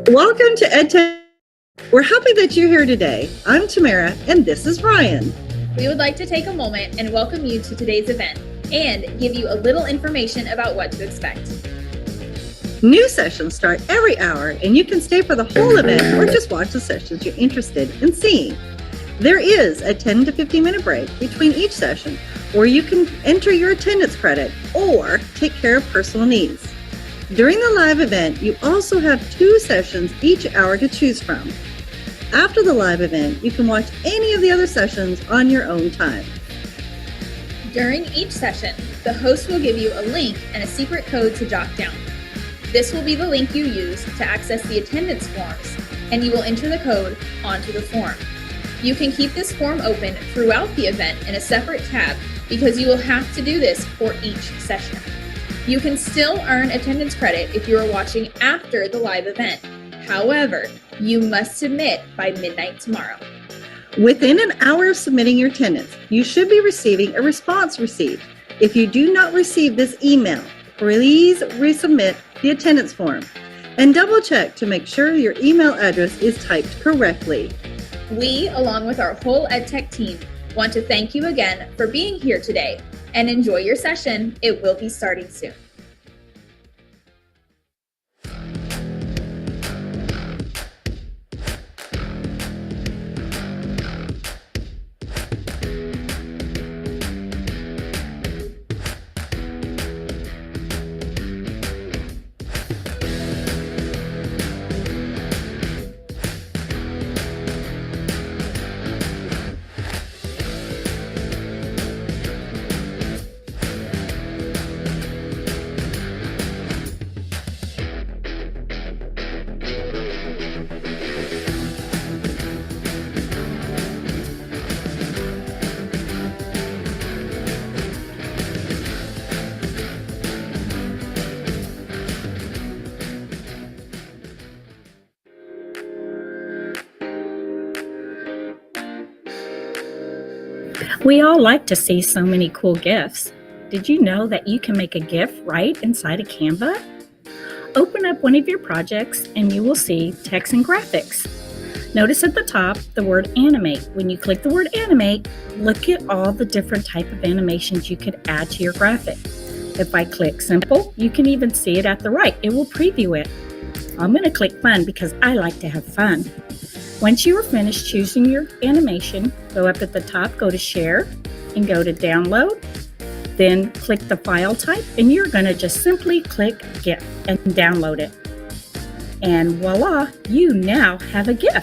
Welcome to EdTech. We're happy that you're here today. I'm Tamara, and this is Ryan. We would like to take a moment and welcome you to today's event and give you a little information about what to expect. New sessions start every hour, and you can stay for the whole event or just watch the sessions you're interested in seeing. There is a 10 to 15 minute break between each session where you can enter your attendance credit or take care of personal needs. During the live event, you also have 2 sessions each hour to choose from. After the live event, you can watch any of the other sessions on your own time. During each session, the host will give you a link and a secret code to jot down. This will be the link you use to access the attendance forms, and you will enter the code onto the form. You can keep this form open throughout the event in a separate tab because you will have to do this for each session. You can still earn attendance credit if you are watching after the live event. However, you must submit by midnight tomorrow. Within an hour of submitting your attendance, you should be receiving a response receipt. If you do not receive this email, please resubmit the attendance form and double check to make sure your email address is typed correctly. We, along with our whole EdTech team, want to thank you again for being here today and enjoy your session. It will be starting soon. We all like to see so many cool GIFs. Did you know that you can make a GIF right inside of Canva? Open up one of your projects and you will see text and graphics. Notice at the top the word animate. When you click the word animate, look at all the different type of animations you could add to your graphic. If I click simple, you can even see it at the right. It will preview it. I'm going to click fun because I like to have fun. Once you are finished choosing your animation, go up at the top, go to share, and go to download. Then click the file type, and you're going to just simply click GIF and download it. And voila, you now have a GIF.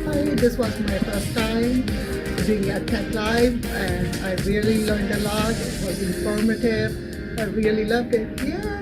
Hi, this was my first time doing EdTech Live, and I really learned a lot. It was informative. I really loved it. Yeah.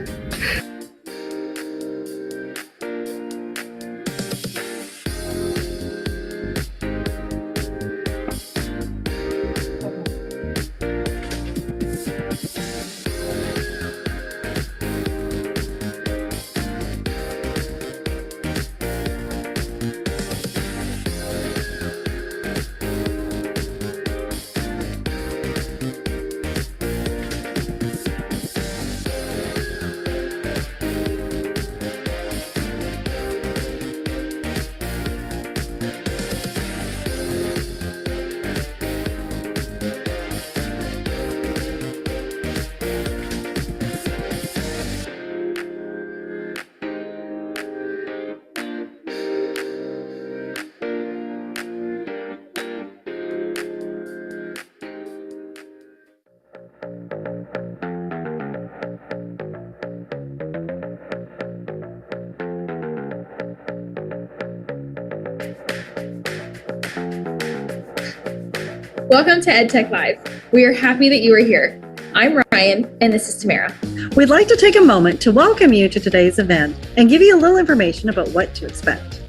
Welcome to EdTech Live. We are happy that you are here. I'm Ryan, and this is Tamara. We'd like to take a moment to welcome you to today's event and give you a little information about what to expect.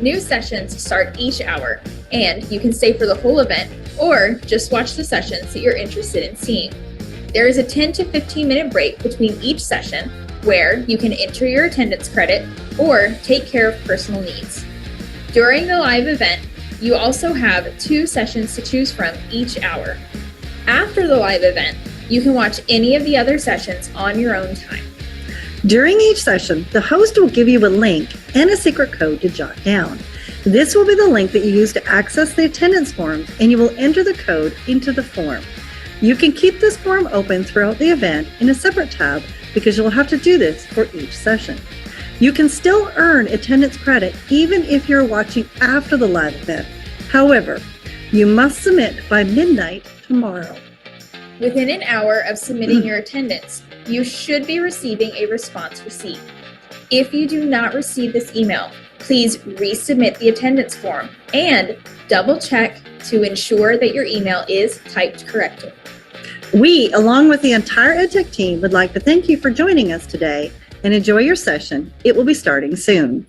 New sessions start each hour, and you can stay for the whole event or just watch the sessions that you're interested in seeing. There is a 10 to 15 minute break between each session where you can enter your attendance credit or take care of personal needs. During the live event, You also have 2 sessions to choose from each hour. After the live event, you can watch any of the other sessions on your own time. During each session, the host will give you a link and a secret code to jot down. This will be the link that you use to access the attendance forms, and you will enter the code into the form. You can keep this form open throughout the event in a separate tab because you'll have to do this for each session. You can still earn attendance credit even if you're watching after the live event. However, you must submit by midnight tomorrow. Within an hour of submitting your attendance, you should be receiving a response receipt. If you do not receive this email, please resubmit the attendance form and double check to ensure that your email is typed correctly. We, along with the entire EdTech team, would like to thank you for joining us today and enjoy your session. It will be starting soon.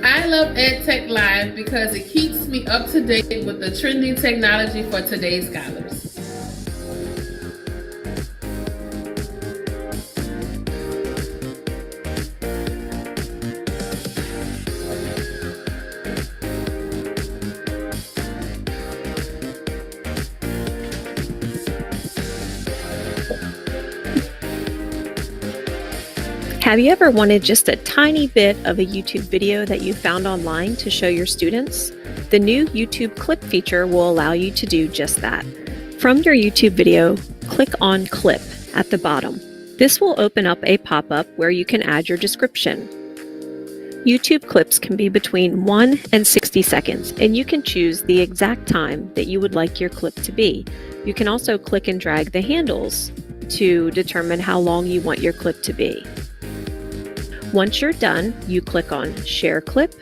I love EdTech Live because it keeps me up to date with the trending technology for today's scholars. Have you ever wanted just a tiny bit of a YouTube video that you found online to show your students? The new YouTube Clip feature will allow you to do just that. From your YouTube video, click on Clip at the bottom. This will open up a pop-up where you can add your description. YouTube clips can be between 1 and 60 seconds, and you can choose the exact time that you would like your clip to be. You can also click and drag the handles to determine how long you want your clip to be. Once you're done, you click on Share Clip,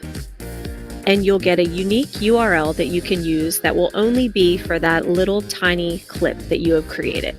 and you'll get a unique URL that you can use that will only be for that little tiny clip that you have created.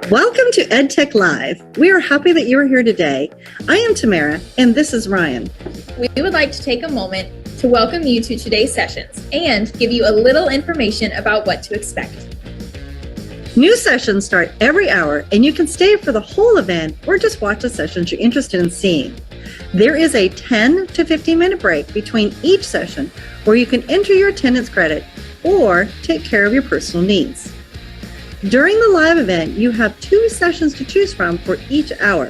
Welcome to EdTech Live. We are happy that you are here today. I am Tamara, and this is Ryan. We would like to take a moment to welcome you to today's sessions and give you a little information about what to expect. New sessions start every hour, and you can stay for the whole event or just watch the sessions you're interested in seeing. There is a 10 to 15 minute break between each session where you can enter your attendance credit or take care of your personal needs. During the live event, you have 2 sessions to choose from for each hour.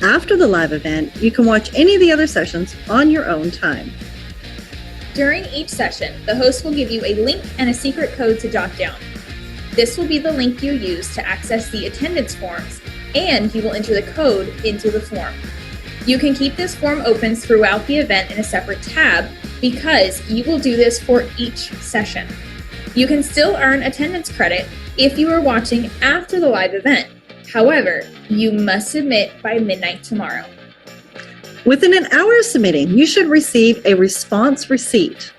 After the live event, you can watch any of the other sessions on your own time. During each session, the host will give you a link and a secret code to jot down. This will be the link you use to access the attendance forms, and you will enter the code into the form. You can keep this form open throughout the event in a separate tab because you will do this for each session. You can still earn attendance credit if you are watching after the live event. However, you must submit by midnight tomorrow. Within an hour of submitting, you should receive a response receipt.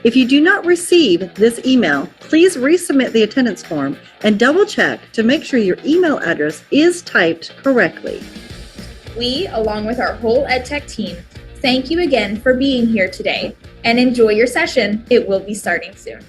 If you do not receive this email, please resubmit the attendance form and double check to make sure your email address is typed correctly. We, along with our whole EdTech team, thank you again for being here today and enjoy your session. It will be starting soon.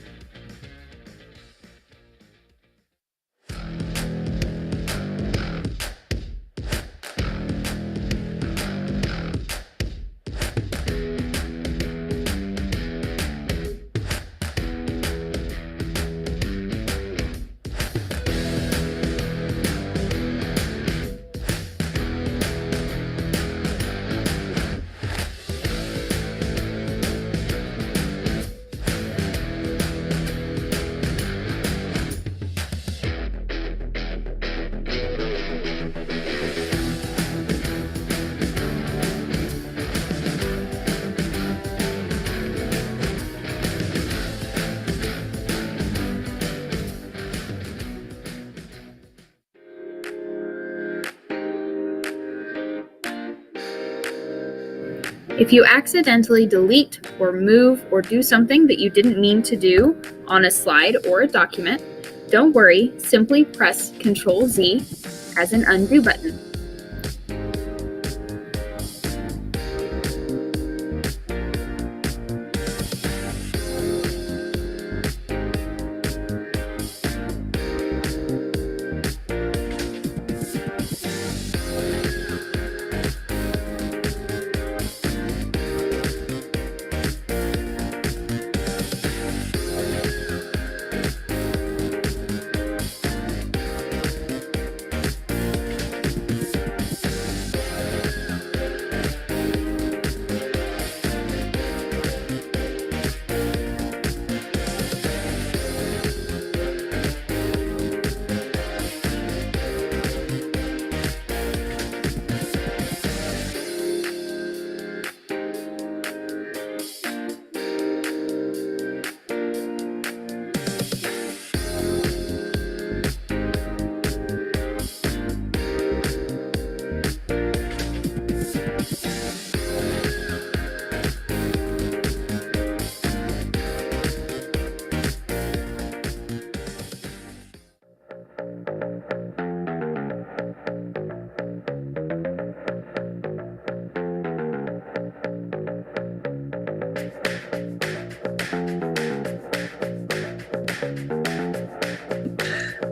If you accidentally delete or move or do something that you didn't mean to do on a slide or a document, don't worry, simply press Ctrl-Z as an undo button.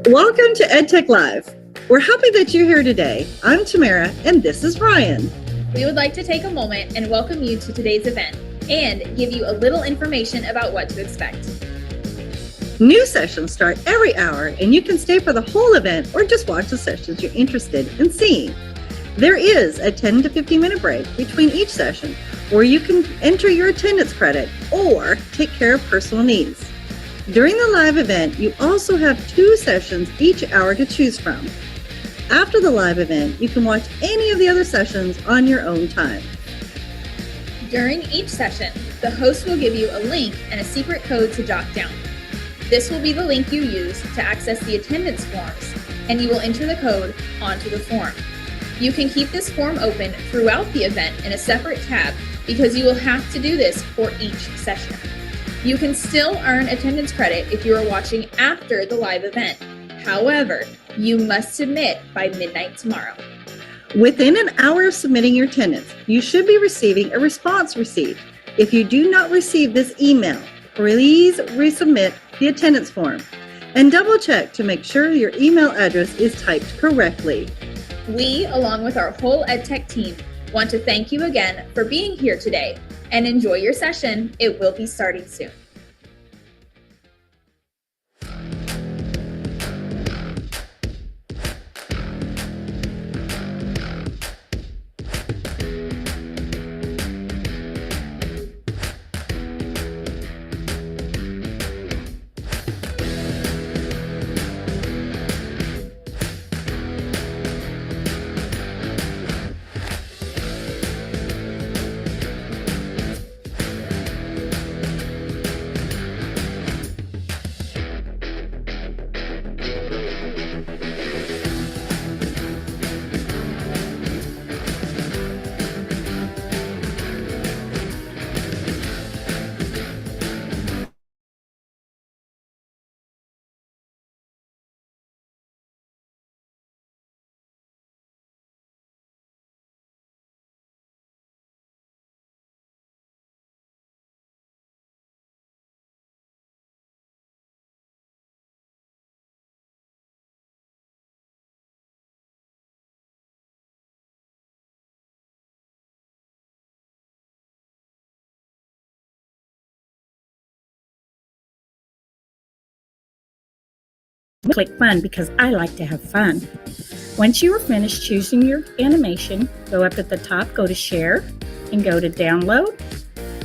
Welcome to EdTech Live. We're happy that you're here today. I'm Tamara, and this is Ryan. We would like to take a moment and welcome you to today's event and give you a little information about what to expect. New sessions start every hour, and you can stay for the whole event or just watch the sessions you're interested in seeing. There is a 10 to 15 minute break between each session where you can enter your attendance credit or take care of personal needs. During the live event, you also have 2 sessions each hour to choose from. After the live event, you can watch any of the other sessions on your own time. During each session, the host will give you a link and a secret code to jot down. This will be the link you use to access the attendance forms, and you will enter the code onto the form. You can keep this form open throughout the event in a separate tab because you will have to do this for each session. You can still earn attendance credit if you are watching after the live event. However, you must submit by midnight tomorrow. Within an hour of submitting your attendance, you should be receiving a response receipt. If you do not receive this email, please resubmit the attendance form and double check to make sure your email address is typed correctly. We, along with our whole EdTech team, want to thank you again for being here today and enjoy your session. It will be starting soon. click Fun because I like to have fun. Once you are finished choosing your animation, go up at the top, go to Share, and go to Download.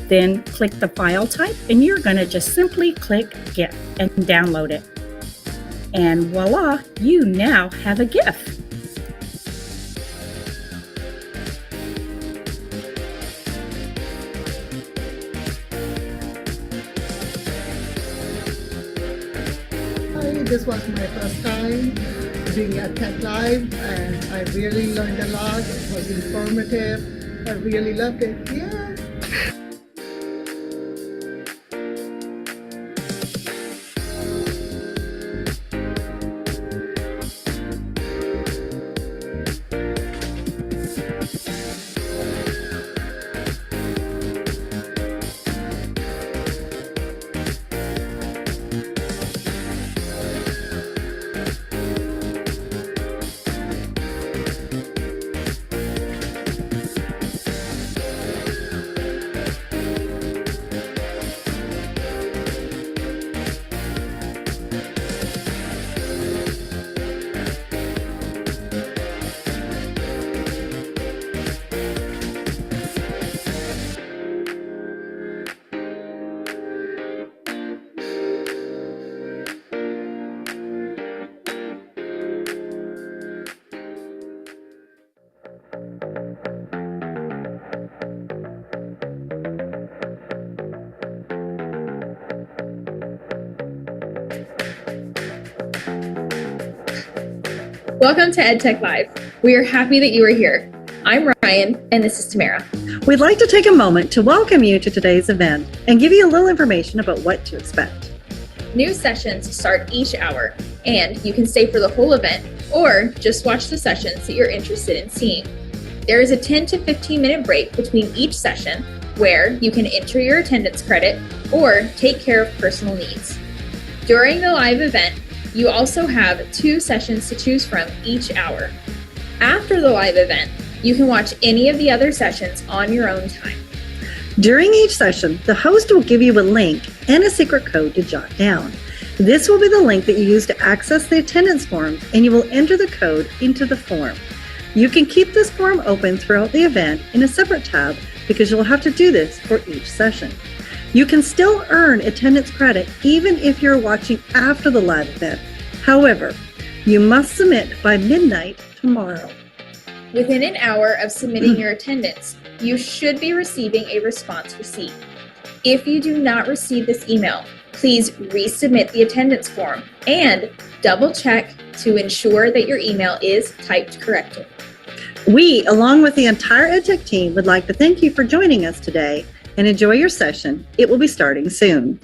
Then click the file type, and you're going to just simply click GIF and download it. And voila, you now have a GIF. This was my first time doing EdTech Live, and I really learned a lot. It was informative. I really loved it. Yeah. Welcome to EdTech Live. We are happy that you are here. I'm Ryan, and this is Tamara. We'd like to take a moment to welcome you to today's event and give you a little information about what to expect. New sessions start each hour, and you can stay for the whole event or just watch the sessions that you're interested in seeing. There is a 10 to 15 minute break between each session where you can enter your attendance credit or take care of personal needs. During the live event, you also have 2 sessions to choose from each hour. After the live event, you can watch any of the other sessions on your own time. During each session, the host will give you a link and a secret code to jot down. This will be the link that you use to access the attendance forms, and you will enter the code into the form. You can keep this form open throughout the event in a separate tab because you'll have to do this for each session. You can still earn attendance credit even if you're watching after the live event. However, you must submit by midnight tomorrow. Within an hour of submitting your attendance, you should be receiving a response receipt. If you do not receive this email, please resubmit the attendance form and double check to ensure that your email is typed correctly. We, along with the entire EdTech team, would like to thank you for joining us today and enjoy your session. It will be starting soon.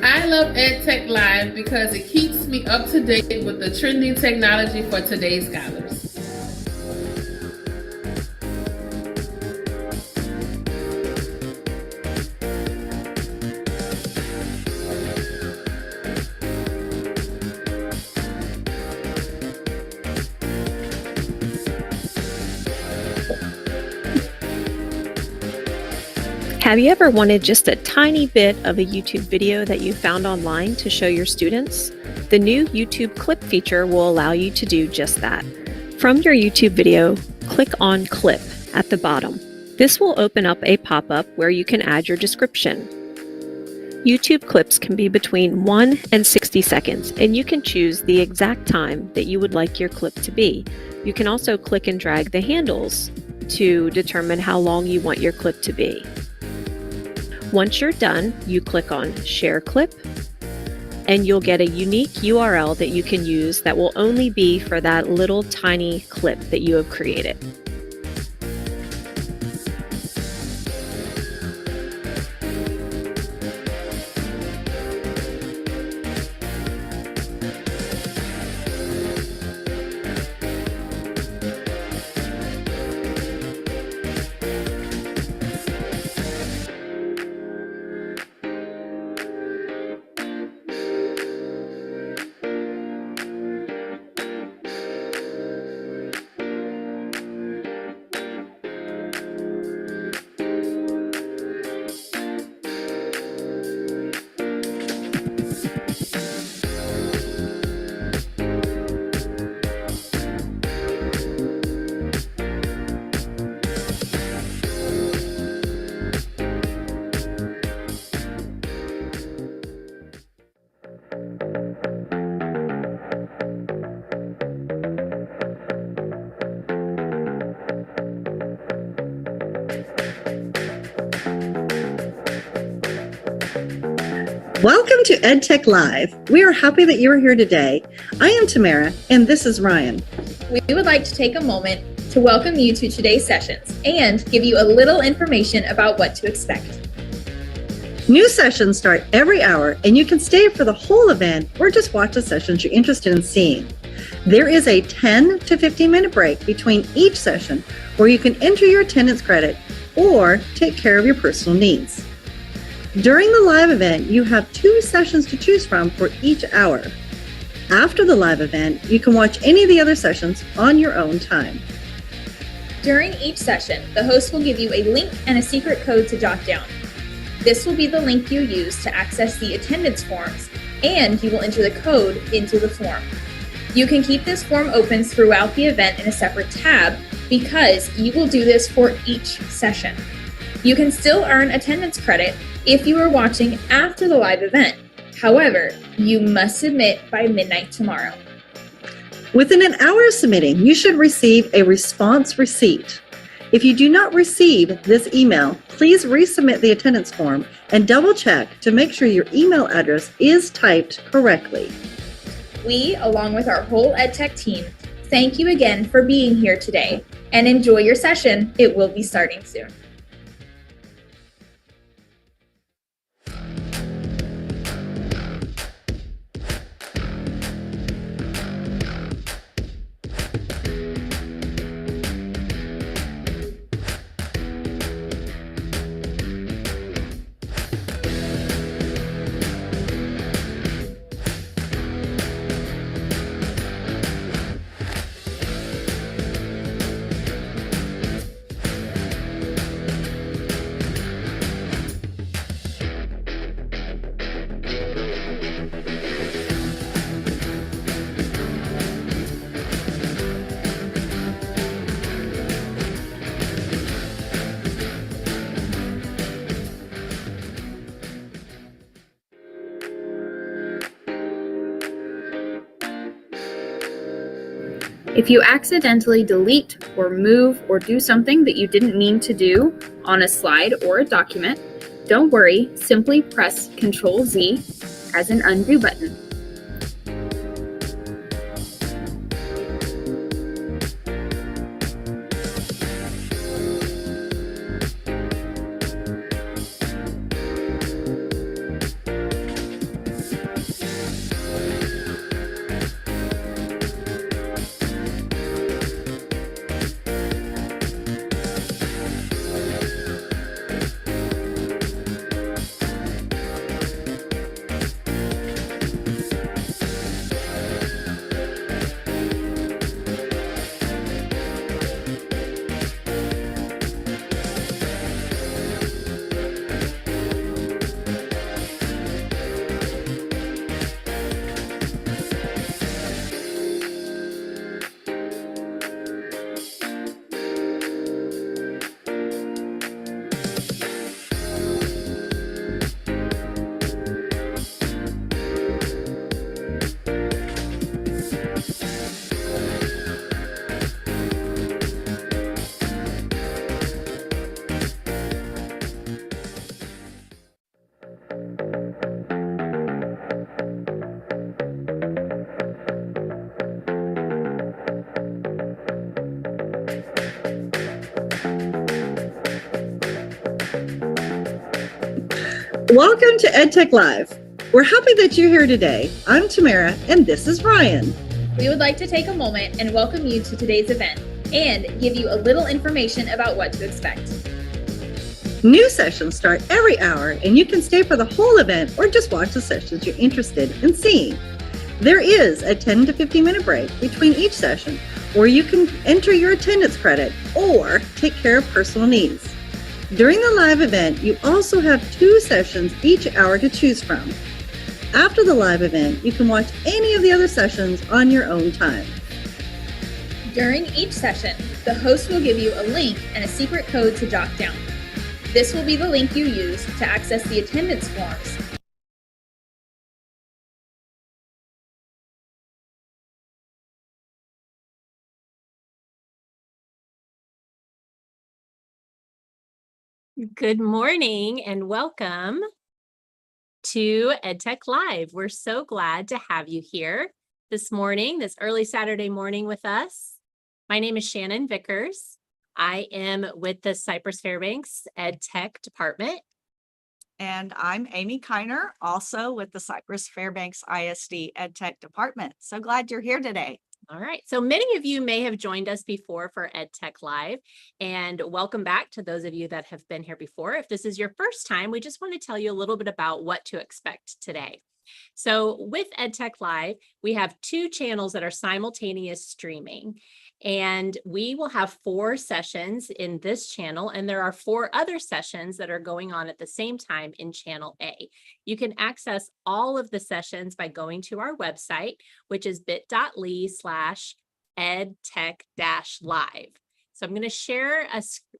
I love EdTech Live because it keeps me up to date with the trending technology for today's scholars. Have you ever wanted just a tiny bit of a YouTube video that you found online to show your students? The new YouTube Clip feature will allow you to do just that. From your YouTube video, click on Clip at the bottom. This will open up a pop-up where you can add your description. YouTube clips can be between 1 and 60 seconds, and you can choose the exact time that you would like your clip to be. You can also click and drag the handles to determine how long you want your clip to be. Once you're done, you click on Share Clip, and you'll get a unique URL that you can use that will only be for that little tiny clip that you have created. Welcome to EdTech Live. We are happy that you are here today. I am Tamara, and this is Ryan. We would like to take a moment to welcome you to today's sessions and give you a little information about what to expect. New sessions start every hour, and you can stay for the whole event or just watch the sessions you're interested in seeing. There is a 10 to 15-minute break between each session where you can enter your attendance credit or take care of your personal needs. During the live event, you have 2 sessions to choose from for each hour. After the live event, you can watch any of the other sessions on your own time. During each session, the host will give you a link and a secret code to jot down. This will be the link you use to access the attendance forms, and you will enter the code into the form. You can keep this form open throughout the event in a separate tab because you will do this for each session. You can still earn attendance credit if you are watching after the live event. However, you must submit by midnight tomorrow. Within an hour of submitting, you should receive a response receipt. If you do not receive this email, please resubmit the attendance form and double check to make sure your email address is typed correctly. We, along with our whole EdTech team, thank you again for being here today and enjoy your session. It will be starting soon. If you accidentally delete or move or do something that you didn't mean to do on a slide or a document, don't worry, simply press Ctrl Z as an undo button. Welcome to EdTech Live. We're happy that you're here today. I'm Tamara, and this is Ryan. We would like to take a moment and welcome you to today's event and give you a little information about what to expect. New sessions start every hour, and you can stay for the whole event or just watch the sessions you're interested in seeing. There is a 10 to 15 minute break between each session, where you can enter your attendance credit or take care of personal needs. During the live event, you also have 2 sessions each hour to choose from. After the live event, you can watch any of the other sessions on your own time. During each session, the host will give you a link and a secret code to jot down. This will be the link you use to access the attendance forms. Good morning and welcome to EdTech Live. We're so glad to have you here this morning, this early Saturday morning with us. My name is Shannon Vickers. I am with the Cypress Fairbanks EdTech department. And I'm Amy Kiner, also with the Cypress Fairbanks ISD EdTech department. So glad you're here today. All right, so many of you may have joined us before for EdTech Live, and welcome back to those of you that have been here before. If this is your first time, we just want to tell you a little bit about what to expect today. So with EdTech Live, we have 2 channels that are simultaneous streaming, and we will have 4 sessions in this channel, and there are 4 other sessions that are going on at the same time in channel A. You can access all of the sessions by going to our website, which is bit.ly/edtech-live. So I'm going to share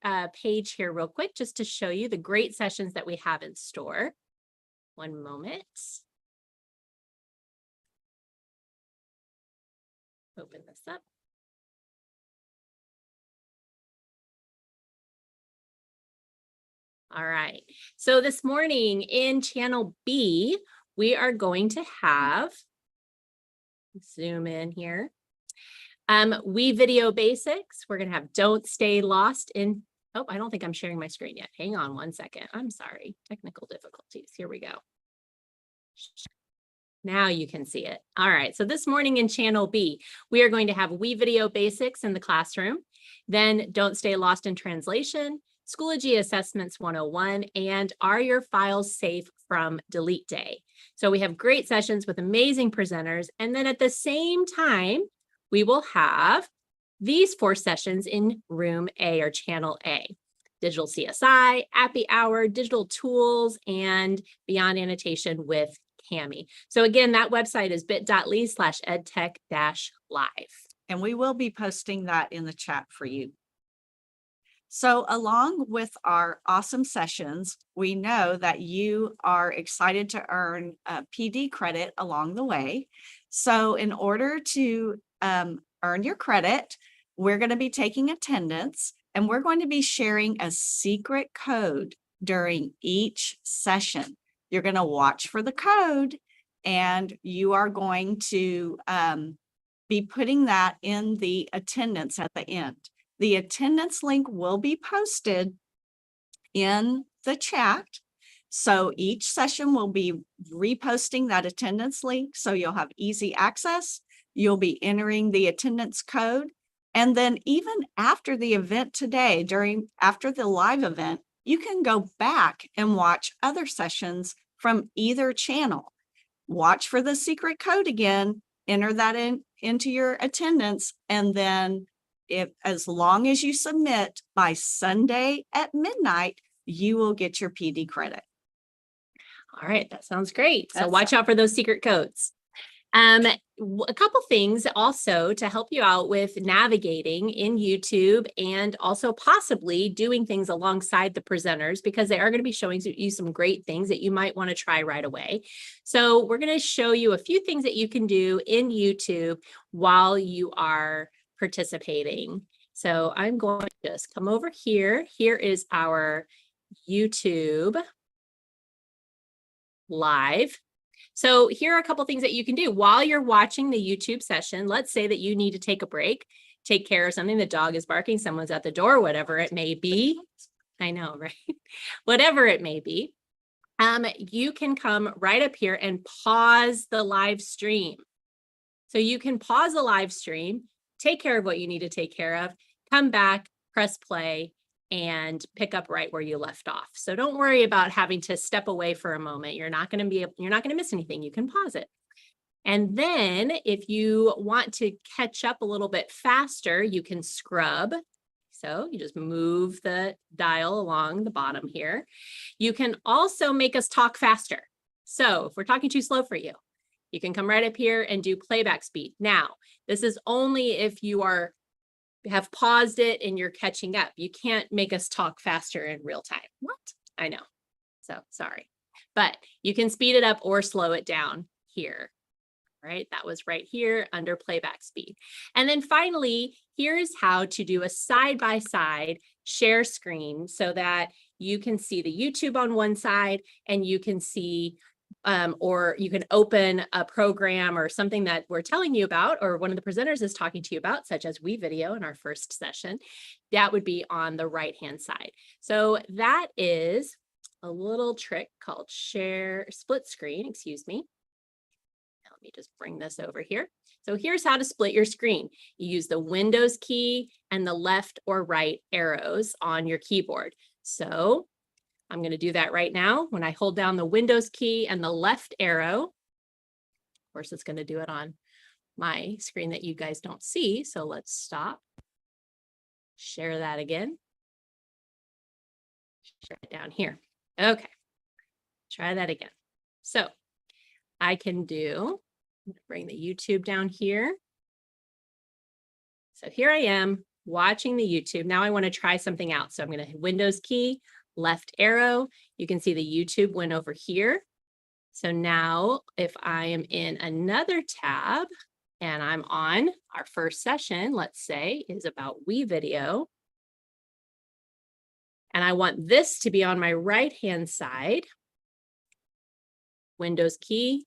a page here real quick just to show you the great sessions that we have in store. One moment. Open this up. All right, so this morning in channel B, we are going to have, zoom in here, WeVideo basics. We're going to have don't stay lost in, oh, I don't think I'm sharing my screen yet. Hang on one second. I'm sorry, technical difficulties. Here we go. Now you can see it. All right, so this morning in channel B, we are going to have WeVideo basics in the classroom, then don't stay lost in translation, Schoology Assessments 101, and are your files safe from delete day? So we have great sessions with amazing presenters, and then at the same time, we will have these 4 sessions in room A or channel A. Digital CSI, Appy Hour, digital tools, and beyond annotation with Cami. So again, that website is bit.ly/edtech-live. And we will be posting that in the chat for you. So along with our awesome sessions, we know that you are excited to earn PD credit along the way. So in order to earn your credit, we're going to be taking attendance, and we're going to be sharing a secret code during each session. You're going to watch for the code, and you are going to be putting that in the attendance at the end. The attendance link will be posted in the chat. So each session will be reposting that attendance link, so you'll have easy access. You'll be entering the attendance code. And then even after the event today, after the live event, you can go back and watch other sessions from either channel. Watch for the secret code again, enter that into your attendance, and then as long as you submit by Sunday at midnight, you will get your PD credit. All right, that sounds great. So watch out for those secret codes. A couple things also to help you out with navigating in YouTube and also possibly doing things alongside the presenters, because they are going to be showing you some great things that you might want to try right away. So we're going to show you a few things that you can do in YouTube while you are participating. So I'm going to just come over here. Here is our YouTube live. So here are a couple things that you can do while you're watching the YouTube session. Let's say that you need to take a break, take care of something. The dog is barking, someone's at the door, whatever it may be. I know, right? Whatever it may be. you can come right up here and pause the live stream. So you can pause the live stream, take care of what you need to take care of, come back, press play, and pick up right where you left off. So don't worry about having to step away for a moment. You're not going to miss anything. You can pause it. And then if you want to catch up a little bit faster, you can scrub. So you just move the dial along the bottom here. You can also make us talk faster. So if we're talking too slow for you, you can come right up here and do playback speed. Now, this is only if you have paused it and you're catching up. You can't make us talk faster in real time. What? I know. So sorry. But you can speed it up or slow it down here. Right? That was right here under playback speed. And then finally, here's how to do a side-by-side share screen so that you can see the YouTube on one side and you can see or you can open a program or something that we're telling you about or one of the presenters is talking to you about, such as WeVideo in our first session. That would be on the right-hand side. So that is a little trick called split screen, excuse me. Let me just bring this over here. So here's how to split your screen. You use the Windows key and the left or right arrows on your keyboard. So I'm going to do that right now. When I hold down the Windows key and the left arrow, of course, it's going to do it on my screen that you guys don't see. So let's stop. Share that again. Share it down here. Okay. Try that again. So I can bring the YouTube down here. So here I am watching the YouTube. Now I want to try something out. So I'm going to Windows key, left arrow. You can see the YouTube went over here. So now if I am in another tab and I'm on our first session, let's say is about WeVideo. And I want this to be on my right-hand side. Windows key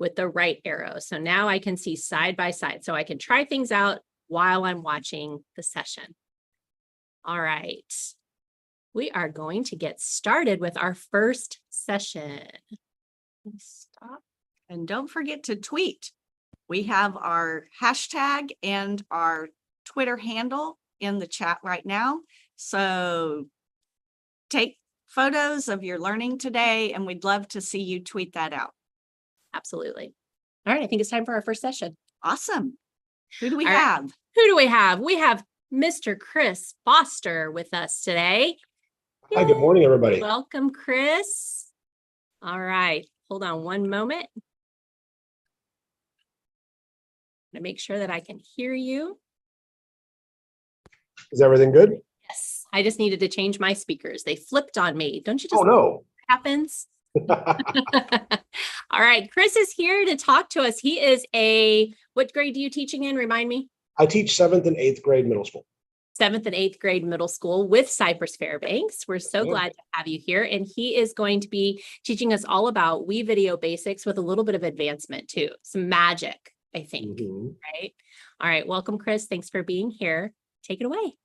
with the right arrow. So now I can see side by side. So I can try things out while I'm watching the session. All right. We are going to get started with our first session. Stop. And don't forget to tweet. We have our hashtag and our Twitter handle in the chat right now. So take photos of your learning today, and we'd love to see you tweet that out. Absolutely. All right, I think it's time for our first session. Awesome. Who do we All right. have? Who do we have? We have Mr. Chris Foster with us today. Hi, good morning, everybody. Welcome, Chris. All right, hold on one moment. To make sure that I can hear you. Is everything good? Yes, I just needed to change my speakers. They flipped on me. Don't you just? Oh, no. Happens. All right, Chris is here to talk to us. He is what grade do you teaching in? Remind me. I teach 7th and 8th grade middle school. 7th and 8th grade middle school with Cypress Fairbanks. We're so glad to have you here. And he is going to be teaching us all about WeVideo basics with a little bit of advancement too. Some magic, I think, right? All right, welcome, Chris. Thanks for being here. Take it away.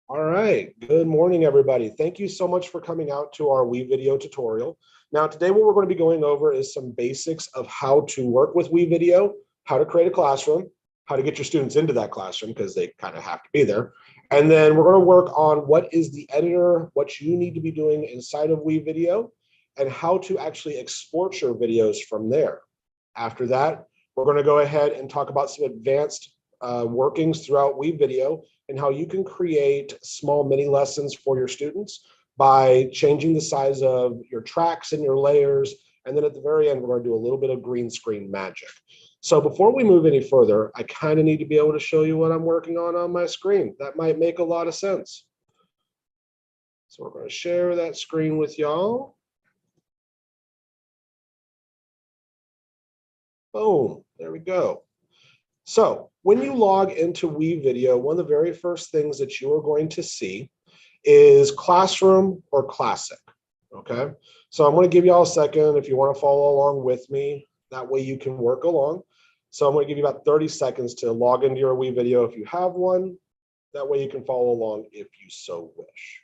All right, good morning, everybody. Thank you so much for coming out to our WeVideo tutorial. Now, today what we're going to be going over is some basics of how to work with WeVideo, how to create a classroom, how to get your students into that classroom because they kind of have to be there. And then we're going to work on what is the editor, what you need to be doing inside of WeVideo, and how to actually export your videos from there. After that, we're going to go ahead and talk about some advanced workings throughout WeVideo and how you can create small mini lessons for your students by changing the size of your tracks and your layers. And then at the very end, we're going to do a little bit of green screen magic. So before we move any further, I kind of need to be able to show you what I'm working on my screen. That might make a lot of sense. So we're going to share that screen with y'all. Boom, there we go. So when you log into WeVideo, one of the very first things that you are going to see is Classroom or Classic, okay? So I'm going to give y'all a second if you want to follow along with me. That way you can work along. So I'm going to give you about 30 seconds to log into your WeVideo if you have one. That way you can follow along if you so wish.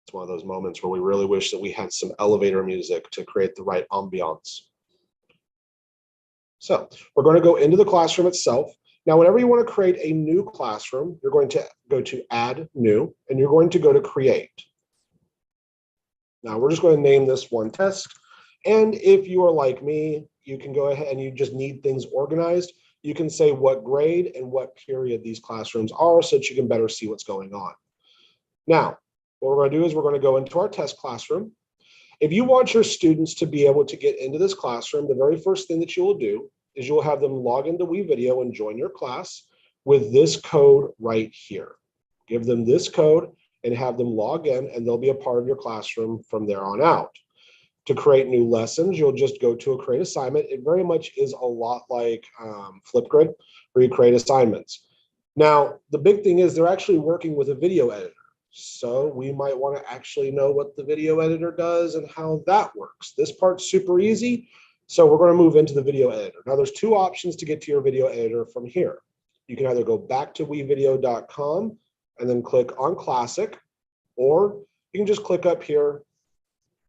It's one of those moments where we really wish that we had some elevator music to create the right ambiance. So we're going to go into the classroom itself. Now, whenever you want to create a new classroom, you're going to go to Add New, and you're going to go to Create. Now, we're just going to name this one Test. And if you are like me, you can go ahead and you just need things organized. You can say what grade and what period these classrooms are so that you can better see what's going on. Now, what we're going to do is we're going to go into our test classroom. If you want your students to be able to get into this classroom, the very first thing that you will do is you'll have them log into WeVideo and join your class with this code right here. Give them this code and have them log in, and they'll be a part of your classroom from there on out. To create new lessons, you'll just go to a create assignment. It very much is a lot like Flipgrid, where you create assignments. Now, the big thing is they're actually working with a video editor. So we might want to actually know what the video editor does and how that works. This part's super easy. So we're going to move into the video editor. Now there's two options to get to your video editor from here. You can either go back to wevideo.com and then click on Classic, or you can just click up here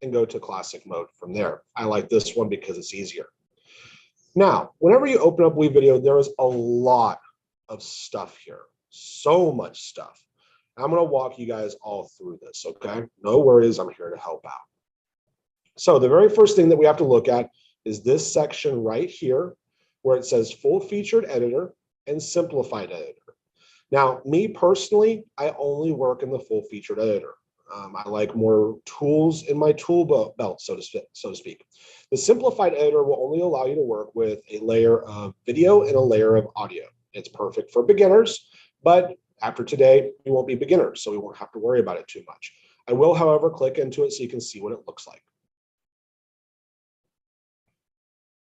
and go to Classic mode from there. I like this one because it's easier. Now, whenever you open up WeVideo, there is a lot of stuff here, so much stuff. I'm going to walk you guys all through this, okay? No worries, I'm here to help out. So the very first thing that we have to look at is this section right here where it says full featured editor and simplified editor. Now, me personally, I only work in the full featured editor. I like more tools in my tool belt, so to speak. The simplified editor will only allow you to work with a layer of video and a layer of audio. It's perfect for beginners, but after today, we won't be beginners, so we won't have to worry about it too much. I will, however, click into it so you can see what it looks like.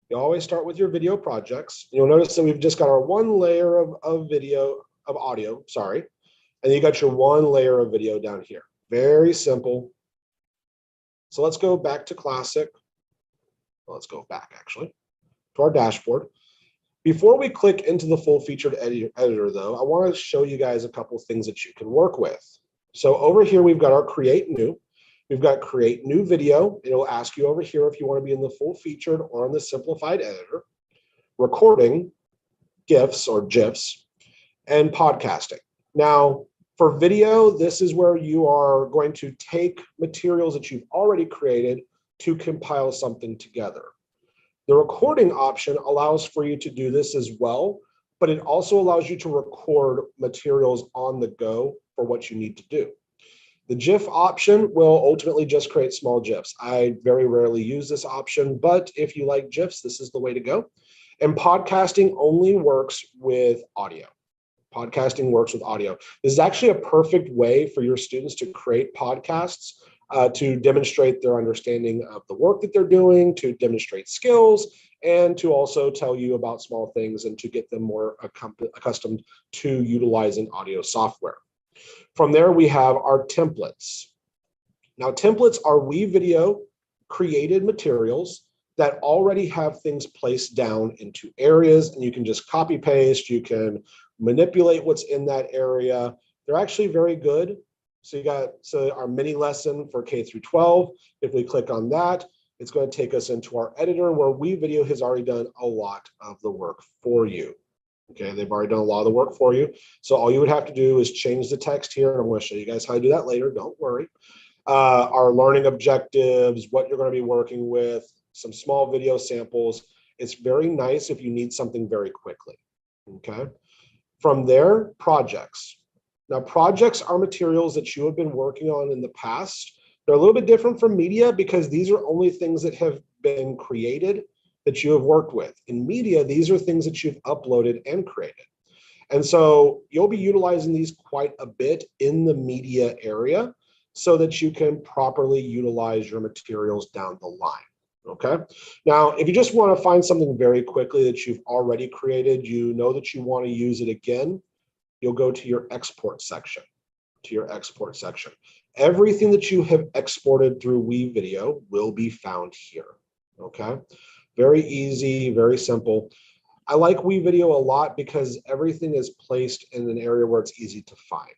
You always start with your video projects. You'll notice that we've just got our one layer of audio, and you got your one layer of video down here. Very simple. So let's go back to Classic. Well, let's go back actually to our dashboard. Before we click into the full featured editor though, I want to show you guys a couple things that you can work with. So over here, we've got our create new. We've got create new video. It'll ask you over here if you want to be in the full featured or in the simplified editor, recording, GIFs or GIFs, and podcasting. Now, for video, this is where you are going to take materials that you've already created to compile something together. The recording option allows for you to do this as well, but it also allows you to record materials on the go for what you need to do. The GIF option will ultimately just create small GIFs. I very rarely use this option, but if you like GIFs, this is the way to go. And podcasting only works with audio. Podcasting works with audio. This is actually a perfect way for your students to create podcasts, to demonstrate their understanding of the work that they're doing, to demonstrate skills, and to also tell you about small things and to get them more accustomed to utilizing audio software. From there, we have our templates. Now, templates are WeVideo created materials that already have things placed down into areas, and you can just copy paste, you can manipulate what's in that area. They're actually very good. So you got our mini lesson for K through 12. If we click on that, it's going to take us into our editor where WeVideo has already done a lot of the work for you. Okay, they've already done a lot of the work for you. So all you would have to do is change the text here, and I'm going to show you guys how to do that later. Don't worry. Our learning objectives, what you're going to be working with, some small video samples. It's very nice if you need something very quickly. Okay. From there, projects. Now, projects are materials that you have been working on in the past. They're a little bit different from media because these are only things that have been created that you have worked with. In media, these are things that you've uploaded and created. And so you'll be utilizing these quite a bit in the media area so that you can properly utilize your materials down the line. Okay. Now, if you just want to find something very quickly that you've already created, you know that you want to use it again, you'll go to your export section, Everything that you have exported through WeVideo will be found here. Okay. Very easy, very simple. I like WeVideo a lot because everything is placed in an area where it's easy to find.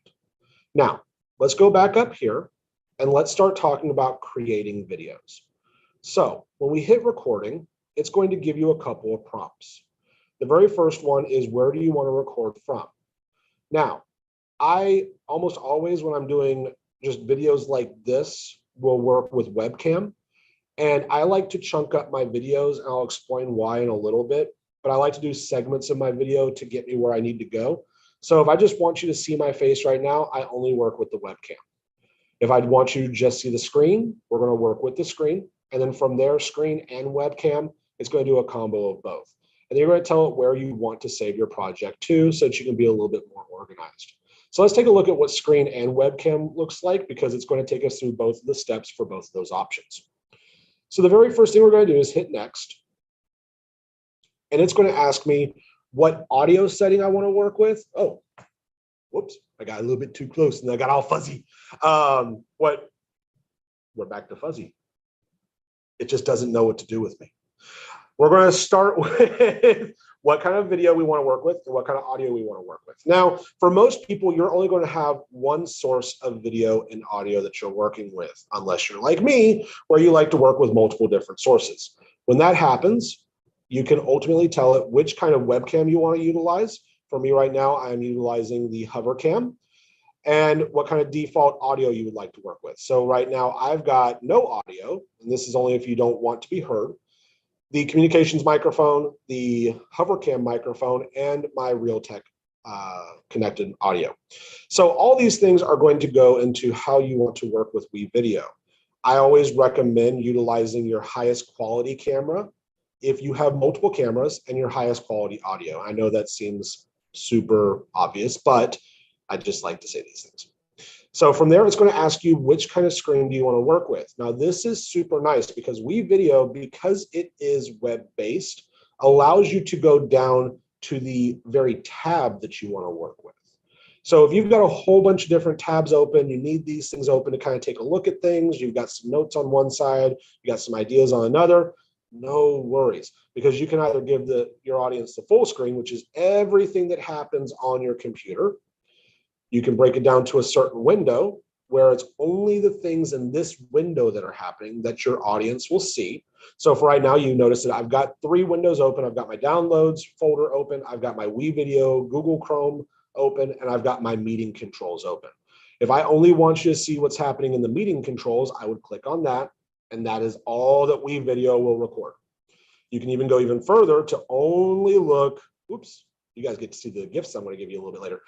Now, let's go back up here and let's start talking about creating videos. So when we hit recording, it's going to give you a couple of prompts. The very first one is, where do you want to record from? Now, I almost always, when I'm doing just videos like this, will work with webcam. And I like to chunk up my videos, and I'll explain why in a little bit, but I like to do segments of my video to get me where I need to go. So if I just want you to see my face right now, I only work with the webcam. If I want you to just see the screen, we're going to work with the screen. And then from there, screen and webcam, it's going to do a combo of both. And then you're going to tell it where you want to save your project to, so that you can be a little bit more organized. So let's take a look at what screen and webcam looks like, because it's going to take us through both of the steps for both of those options. So the very first thing we're going to do is hit next. And it's going to ask me what audio setting I want to work with. Oh, whoops, I got a little bit too close and I got all fuzzy. We're back to fuzzy. It just doesn't know what to do with me. We're going to start with what kind of video we want to work with and what kind of audio we want to work with. Now, for most people, you're only going to have one source of video and audio that you're working with, unless you're like me, where you like to work with multiple different sources. When that happens, you can ultimately tell it which kind of webcam you want to utilize. For me right now, I'm utilizing the hover cam, and what kind of default audio you would like to work with. So right now I've got no audio, and this is only if you don't want to be heard. The communications microphone, the hover cam microphone, and my Realtek connected audio. So all these things are going to go into how you want to work with WeVideo. I always recommend utilizing your highest quality camera if you have multiple cameras and your highest quality audio. I know that seems super obvious, but I just like to say these things. So from there, it's going to ask you which kind of screen do you want to work with. Now, this is super nice because WeVideo, because it is web-based, allows you to go down to the very tab that you want to work with. So if you've got a whole bunch of different tabs open, you need these things open to kind of take a look at things. You've got some notes on one side, you got some ideas on another. No worries, because you can either give your audience the full screen, which is everything that happens on your computer. You can break it down to a certain window where it's only the things in this window that are happening that your audience will see. So for right now, you notice that I've got 3 windows open. I've got my downloads folder open. I've got my WeVideo, Google Chrome open, and I've got my meeting controls open. If I only want you to see what's happening in the meeting controls, I would click on that, and that is all that WeVideo will record. You can even go even further to only look, oops, you guys get to see the gifts I'm going to give you a little bit later.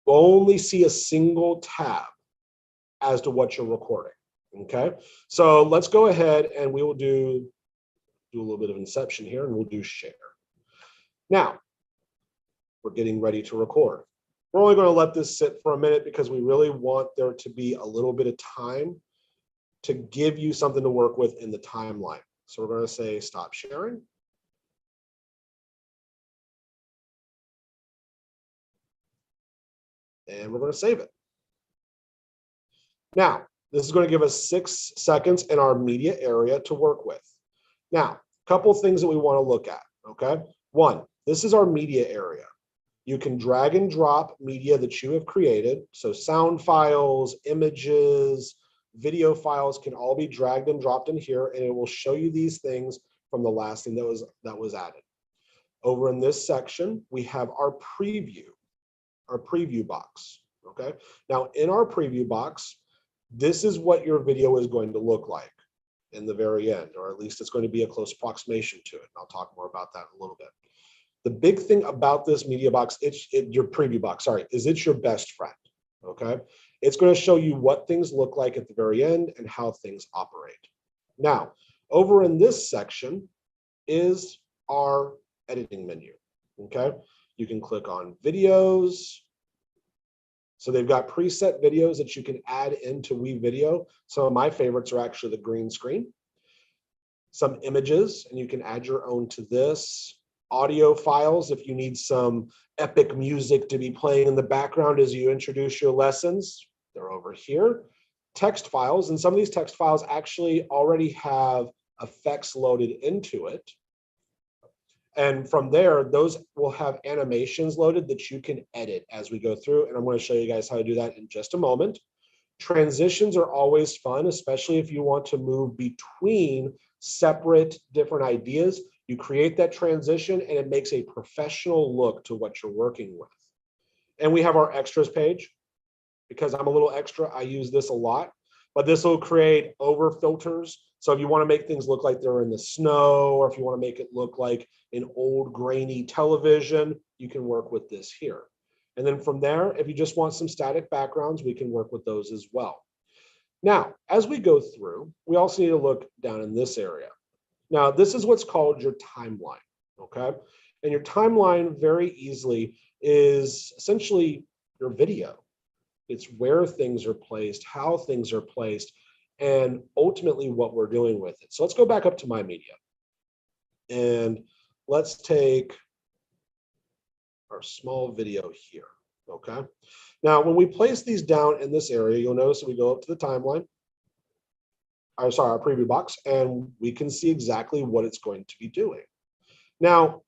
Only see a single tab as to what you're recording. Okay, so let's go ahead and we will do a little bit of inception here, and we'll do share. Now we're getting ready to record. We're only going to let this sit for a minute because we really want there to be a little bit of time to give you something to work with in the timeline. So we're going to say stop sharing. And we're going to save it. Now, this is going to give us 6 seconds in our media area to work with. Now, a couple of things that we want to look at, okay? 1, this is our media area. You can drag and drop media that you have created. So sound files, images, video files can all be dragged and dropped in here, and it will show you these things from the last thing that was added. Over in this section, we have our preview box, okay? Now, in our preview box, this is what your video is going to look like in the very end, or at least it's going to be a close approximation to it. I'll talk more about that in a little bit. The big thing about this media box, your preview box, sorry, is it's your best friend, okay? It's going to show you what things look like at the very end and how things operate. Now, over in this section is our editing menu, okay? You can click on videos. So they've got preset videos that you can add into WeVideo. Some of my favorites are actually the green screen. Some images, and you can add your own to this. Audio files, if you need some epic music to be playing in the background as you introduce your lessons, they're over here. Text files, and some of these text files actually already have effects loaded into it. And from there, those will have animations loaded that you can edit as we go through. And I'm going to show you guys how to do that in just a moment. Transitions are always fun, especially if you want to move between separate different ideas. You create that transition and it makes a professional look to what you're working with. And we have our extras page. Because I'm a little extra, I use this a lot, but this will create over filters. So if you want to make things look like they're in the snow, or if you want to make it look like an old grainy television, you can work with this here. And then from there, if you just want some static backgrounds, we can work with those as well. Now, as we go through, we also need to look down in this area. Now, this is what's called your timeline, okay? And your timeline very easily is essentially your video. It's where things are placed, how things are placed, and ultimately what we're doing with it. So let's go back up to my media. And let's take our small video here, okay? Now, when we place these down in this area, you'll notice that we go up to the timeline, or sorry, our preview box, and we can see exactly what it's going to be doing. Now,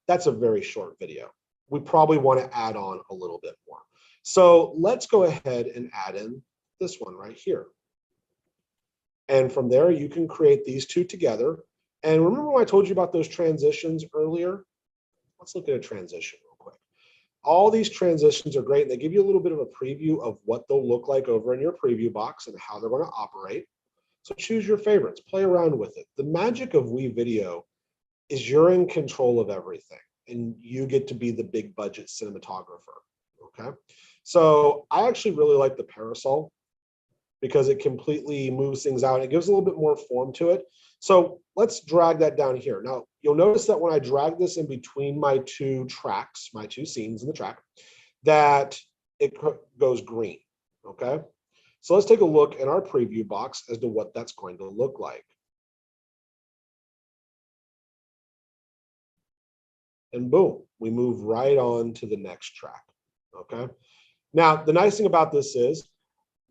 that's a very short video. We probably want to add on a little bit more. So let's go ahead and add in this one right here. And from there, you can create these two together. And remember when I told you about those transitions earlier? Let's look at a transition real quick. All these transitions are great. And they give you a little bit of a preview of what they'll look like over in your preview box and how they're going to operate. So choose your favorites, play around with it. The magic of WeVideo is you're in control of everything and you get to be the big budget cinematographer, okay? So I actually really like the parasol because it completely moves things out. It gives a little bit more form to it. So let's drag that down here. Now, you'll notice that when I drag this in between my two tracks, my two scenes in the track, that it goes green, okay? So let's take a look in our preview box as to what that's going to look like. And boom, we move right on to the next track, okay? Now, the nice thing about this is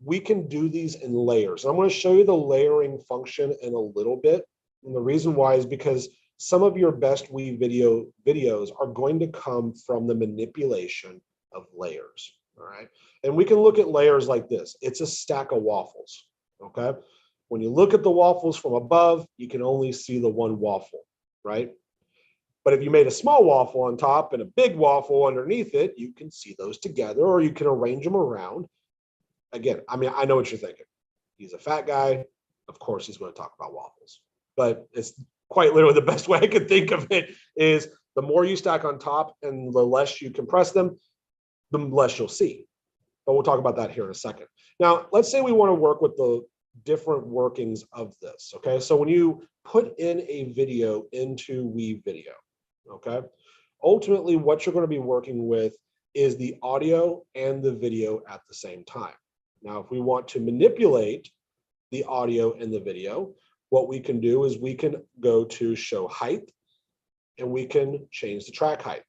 we can do these in layers. And I'm going to show you the layering function in a little bit. And the reason why is because some of your best WeVideo videos are going to come from the manipulation of layers, all right? And we can look at layers like this. It's a stack of waffles, okay? When you look at the waffles from above, you can only see the one waffle, right? But if you made a small waffle on top and a big waffle underneath it, you can see those together, or you can arrange them around. Again, I mean, I know what you're thinking. He's a fat guy. Of course, he's going to talk about waffles. But it's quite literally the best way I could think of it is the more you stack on top and the less you compress them, the less you'll see. But we'll talk about that here in a second. Now, let's say we want to work with the different workings of this, okay? So when you put in a video into WeVideo, okay, ultimately what you're going to be working with is the audio and the video at the same time. Now, if we want to manipulate the audio and the video, what we can do is we can go to show height and we can change the track height.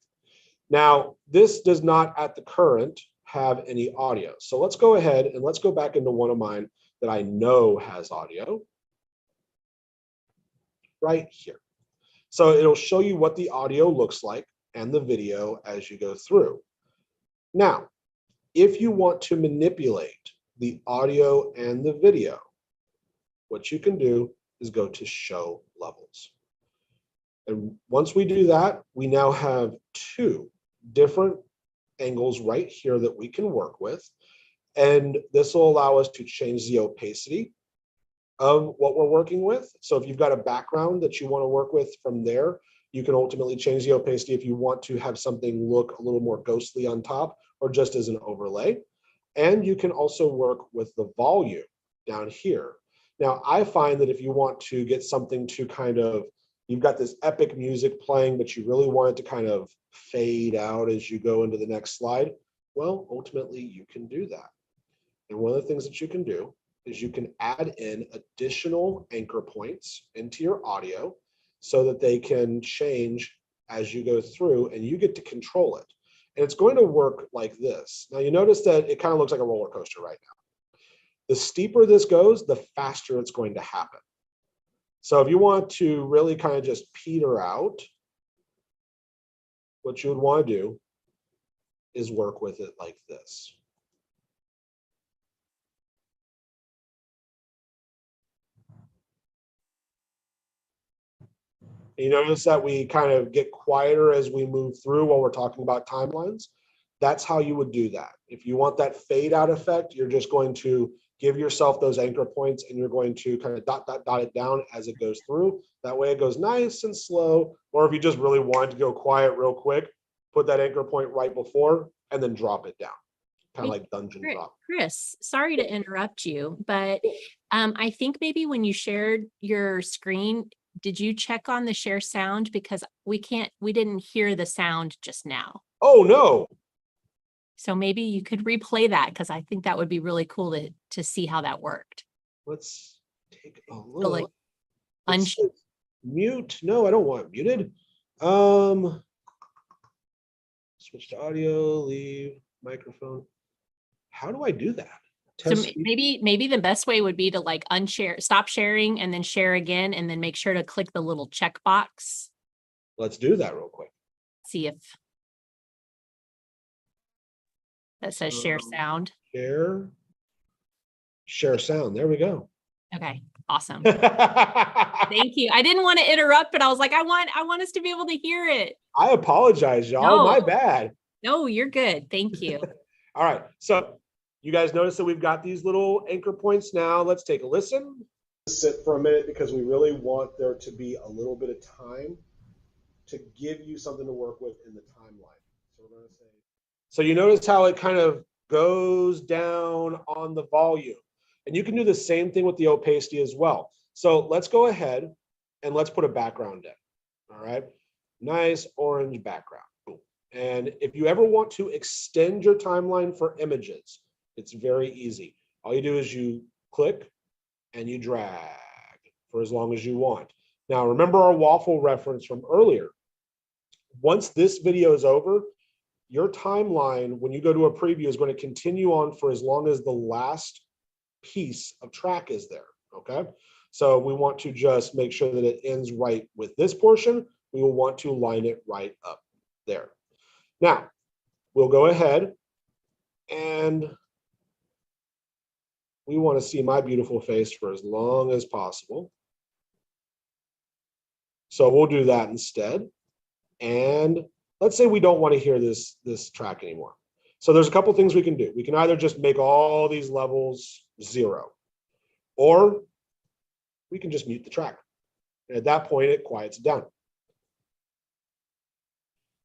Now, this does not at the current have any audio. So let's go ahead and let's go back into one of mine that I know has audio right here. So it'll show you what the audio looks like and the video as you go through. Now, if you want to manipulate the audio and the video, what you can do is go to show levels. And once we do that, we now have two different angles right here that we can work with. And this will allow us to change the opacity of what we're working with. So if you've got a background that you want to work with from there, you can ultimately change the opacity if you want to have something look a little more ghostly on top or just as an overlay. And you can also work with the volume down here. Now, I find that if you want to get something to kind of, you've got this epic music playing, but you really want it to kind of fade out as you go into the next slide, well, ultimately you can do that. And one of the things that you can do is you can add in additional anchor points into your audio so that they can change as you go through and you get to control it. And it's going to work like this. Now you notice that it kind of looks like a roller coaster right now. The steeper this goes, the faster it's going to happen. So if you want to really kind of just peter out, what you would want to do is work with it like this. You notice that we kind of get quieter as we move through while we're talking about timelines. That's how you would do that. If you want that fade out effect, you're just going to give yourself those anchor points and you're going to kind of dot it down as it goes through. That way it goes nice and slow. Or if you just really wanted to go quiet real quick, put that anchor point right before and then drop it down. Kind of like dungeon drop. Chris, sorry to interrupt you, but I think maybe when you shared your screen, did you check on the share sound? Because we didn't hear the sound just now. Oh, no. So maybe you could replay that because I think that would be really cool to see how that worked. Let's take a look. So like mute. No, I don't want muted. Switch to audio, leave microphone. How do I do that? So maybe the best way would be to like stop sharing and then share again, and then make sure to click the little check box. Let's do that real quick. See if that says share sound. Share sound. There we go. Okay, awesome. Thank you. I didn't want to interrupt, but I was like, I want us to be able to hear it. I apologize, y'all. My bad. No, you're good. Thank you. All right. So you guys notice that we've got these little anchor points now. Let's take a listen. Sit for a minute because we really want there to be a little bit of time to give you something to work with in the timeline. So we're going to say. So you notice how it kind of goes down on the volume. And you can do the same thing with the opacity as well. So let's go ahead and let's put a background in. All right. Nice orange background. Boom. And if you ever want to extend your timeline for images, it's very easy. All you do is you click and you drag for as long as you want. Now, remember our waffle reference from earlier. Once this video is over, your timeline, when you go to a preview, is going to continue on for as long as the last piece of track is there, okay? So we want to just make sure that it ends right with this portion. We will want to line it right up there. Now, we'll go ahead and we want to see my beautiful face for as long as possible. So we'll do that instead. And let's say we don't want to hear this track anymore. So there's a couple things we can do. We can either just make all these levels 0, or we can just mute the track. And at that point, it quiets down.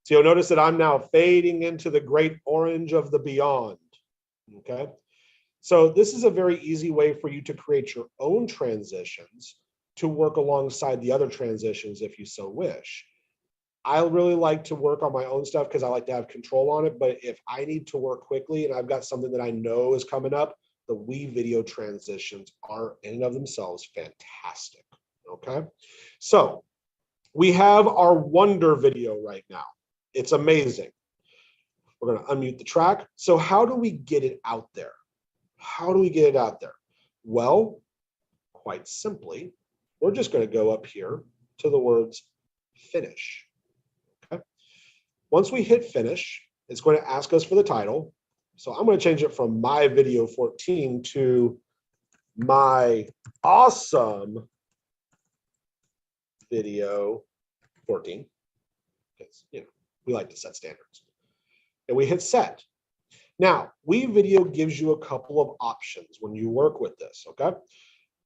So you'll notice that I'm now fading into the great orange of the beyond, okay? So this is a very easy way for you to create your own transitions to work alongside the other transitions if you so wish. I really like to work on my own stuff because I like to have control on it, but if I need to work quickly and I've got something that I know is coming up, the WeVideo transitions are in and of themselves fantastic, okay? So we have our Wonder video right now. It's amazing. We're going to unmute the track. So how do we get it out there? How do we get it out there? Well, quite simply, we're just going to go up here to the words finish. Okay. Once we hit finish, it's going to ask us for the title. So I'm going to change it from my video 14 to my awesome video 14. Because, we like to set standards. And we hit set. Now, WeVideo gives you a couple of options when you work with this, okay?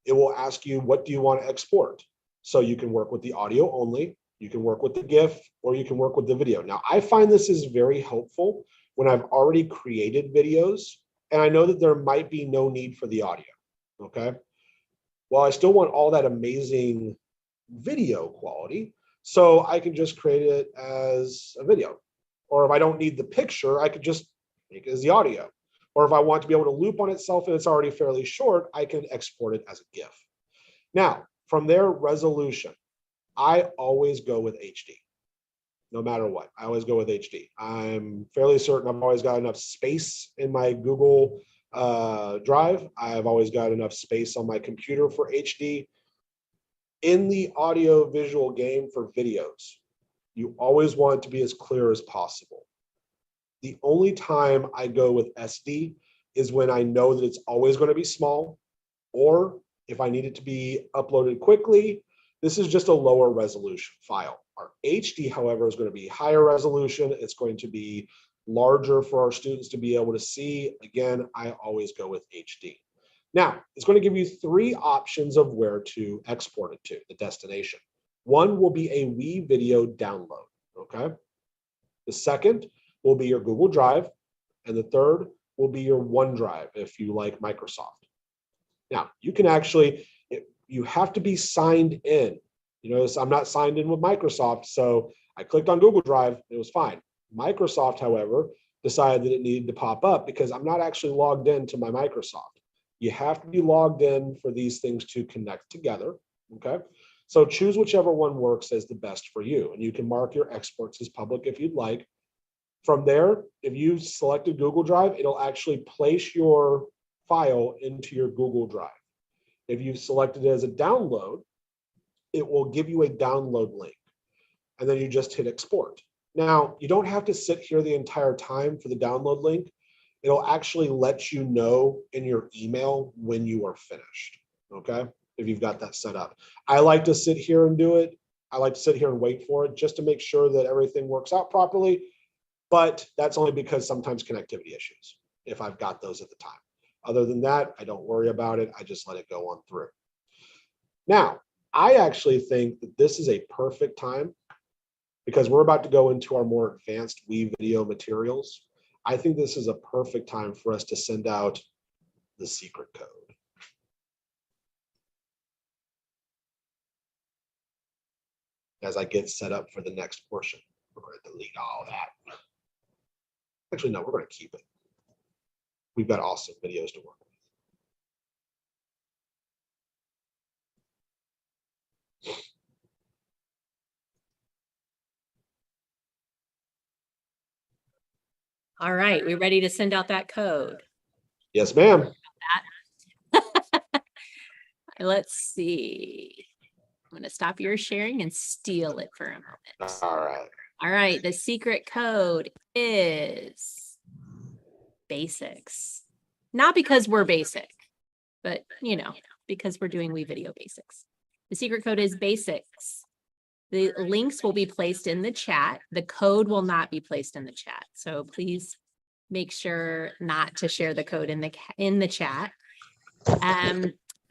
It will ask you, what do you want to export? So you can work with the audio only, you can work with the GIF, or you can work with the video. Now, I find this is very helpful when I've already created videos, and I know that there might be no need for the audio, okay? Well, I still want all that amazing video quality, so I can just create it as a video. Or if I don't need the picture, I could just make it as the audio. Or if I want to be able to loop on itself and it's already fairly short, I can export it as a GIF. Now, from there, resolution. I always go with HD. No matter what, I always go with HD. I'm fairly certain I've always got enough space in my Google Drive. I've always got enough space on my computer for HD. In the audio visual game for videos, you always want it to be as clear as possible. The only time I go with SD is when I know that it's always going to be small, or if I need it to be uploaded quickly, This is just a lower resolution file. Our HD, however, is going to be higher resolution. It's going to be larger for our students to be able to see. Again, I always go with HD. Now, it's going to give you 3 options of where to export it to, the destination. One will be a WeVideo download, okay? The second will be your Google Drive, and the third will be your OneDrive if you like Microsoft. Now, you can actually, you have to be signed in. You notice I'm not signed in with Microsoft, so I clicked on Google Drive, it was fine. Microsoft, however, decided that it needed to pop up because I'm not actually logged into my Microsoft. You have to be logged in for these things to connect together, okay? So choose whichever one works as the best for you, and you can mark your exports as public if you'd like. From there, if you've selected Google Drive, it'll actually place your file into your Google Drive. If you've selected it as a download, it will give you a download link, and then you just hit export. Now, you don't have to sit here the entire time for the download link. It'll actually let you know in your email when you are finished, okay? If you've got that set up. I like to sit here and do it. I like to sit here and wait for it just to make sure that everything works out properly. But that's only because sometimes connectivity issues, if I've got those at the time. Other than that, I don't worry about it. I just let it go on through. Now, I actually think that this is a perfect time because we're about to go into our more advanced WeVideo materials. I think this is a perfect time for us to send out the secret code. As I get set up for the next portion, we're going to delete all that. Actually, no, we're going to keep it. We've got awesome videos to work with. All right, we ready to send out that code? Yes, ma'am. Let's see. I'm going to stop your sharing and steal it for a moment. All right. All right, the secret code is basics. Not because we're basic, but you know, because we're doing WeVideo basics. The secret code is basics. The links will be placed in the chat. The code will not be placed in the chat. So please make sure not to share the code in the chat.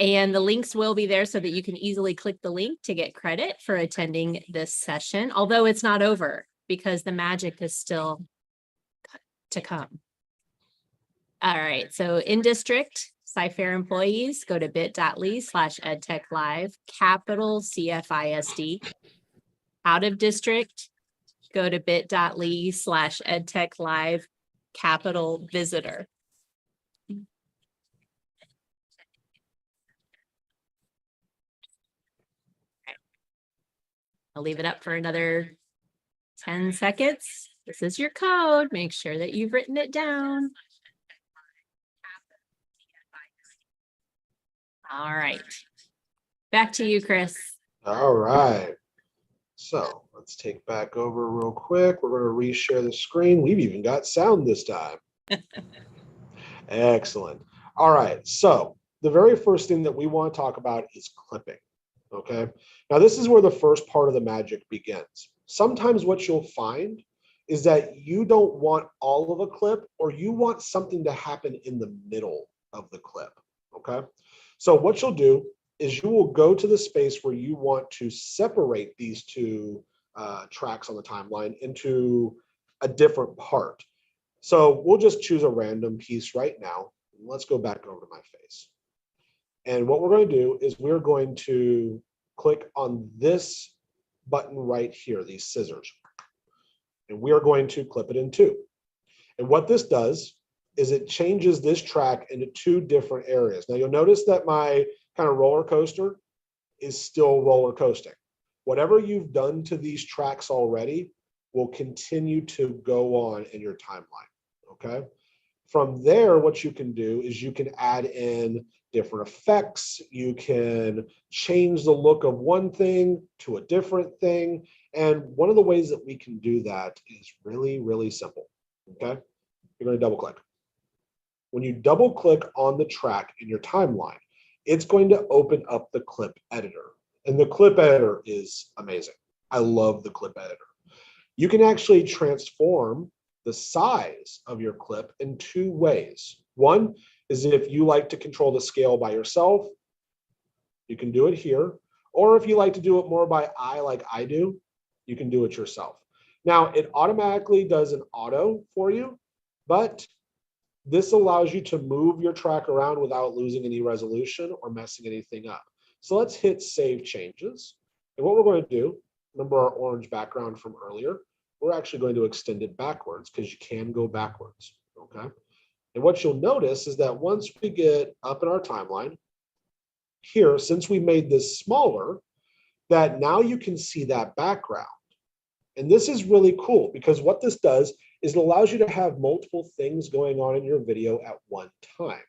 And the links will be there so that you can easily click the link to get credit for attending this session, although it's not over because the magic is still to come. All right, so in district, Sci-Fair employees, go to bit.ly/edtechlive, capital CFISD. Out of district, go to bit.ly/edtechlive, capital visitor. I'll leave it up for another 10 seconds. This is your code. Make sure that you've written it down. All right. Back to you, Chris. All right. So let's take back over real quick. We're going to reshare the screen. We've even got sound this time. Excellent. All right. So the very first thing that we want to talk about is clipping. Okay. Now, this is where the first part of the magic begins. Sometimes what you'll find is that you don't want all of a clip, or you want something to happen in the middle of the clip. Okay. So what you'll do is you will go to the space where you want to separate these two tracks on the timeline into a different part. So we'll just choose a random piece right now. Let's go back over to my face. And what we're going to do is we're going to click on this button right here, these scissors. And we are going to clip it in two. And what this does is it changes this track into two different areas. Now you'll notice that my kind of roller coaster is still roller coasting. Whatever you've done to these tracks already will continue to go on in your timeline, okay? From there, what you can do is you can add in different effects. You can change the look of one thing to a different thing. And one of the ways that we can do that is really, really simple, okay? You're going to double click. When you double click on the track in your timeline, it's going to open up the clip editor. And the clip editor is amazing. I love the clip editor. You can actually transform the size of your clip in two ways. One is if you like to control the scale by yourself, you can do it here. Or if you like to do it more by eye like I do, you can do it yourself. Now, it automatically does an auto for you, but this allows you to move your track around without losing any resolution or messing anything up. So let's hit Save Changes. And what we're going to do, remember our orange background from earlier, we're actually going to extend it backwards because you can go backwards, okay? And what you'll notice is that once we get up in our timeline, here, since we made this smaller, that now you can see that background. And this is really cool because what this does is it allows you to have multiple things going on in your video at one time.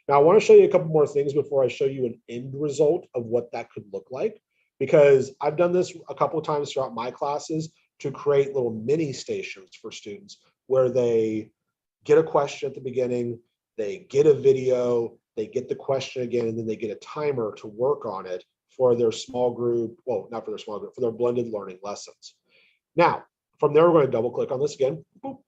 Now, I want to show you a couple more things before I show you an end result of what that could look like, because I've done this a couple of times throughout my classes to create little mini stations for students where they get a question at the beginning, they get a video, they get the question again, and then they get a timer to work on it for their small group, well, not for their small group, for their blended learning lessons. Now, from there, we're going to double click on this again. Boop.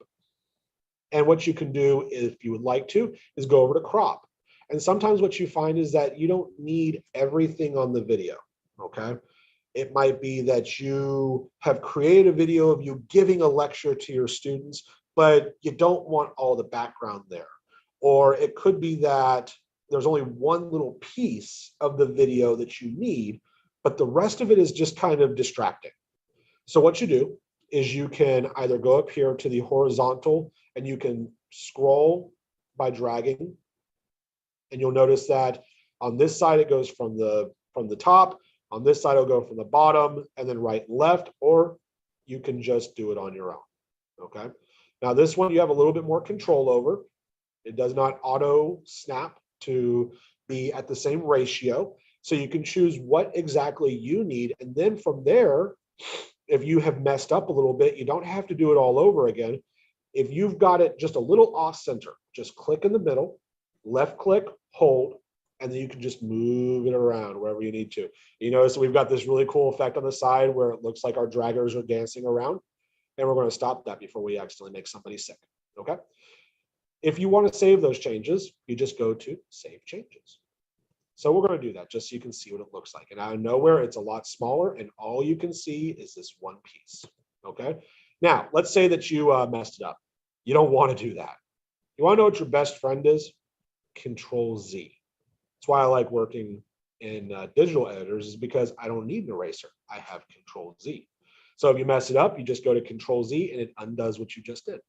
And what you can do, if you would like to, is go over to crop. And sometimes what you find is that you don't need everything on the video, okay? It might be that you have created a video of you giving a lecture to your students, but you don't want all the background there. Or it could be that there's only one little piece of the video that you need, but the rest of it is just kind of distracting. So what you do is you can either go up here to the horizontal and you can scroll by dragging. And you'll notice that on this side, it goes from the top. On this side, it'll go from the bottom and then right and left, or you can just do it on your own, okay? Now this one you have a little bit more control over. It does not auto snap to be at the same ratio. So you can choose what exactly you need. And then from there, if you have messed up a little bit, you don't have to do it all over again. If you've got it just a little off center, just click in the middle, left click, hold, and then you can just move it around wherever you need to. You notice we've got this really cool effect on the side where it looks like our draggers are dancing around, and we're going to stop that before we accidentally make somebody sick, okay? If you want to save those changes, you just go to Save Changes. So we're going to do that just so you can see what it looks like. And out of nowhere, it's a lot smaller, and all you can see is this one piece, okay? Now, let's say that you messed it up. You don't want to do that. You want to know what your best friend is? Control Z. That's why I like working in digital editors, is because I don't need an eraser. I have Control Z. So if you mess it up, you just go to Control Z and it undoes what you just did.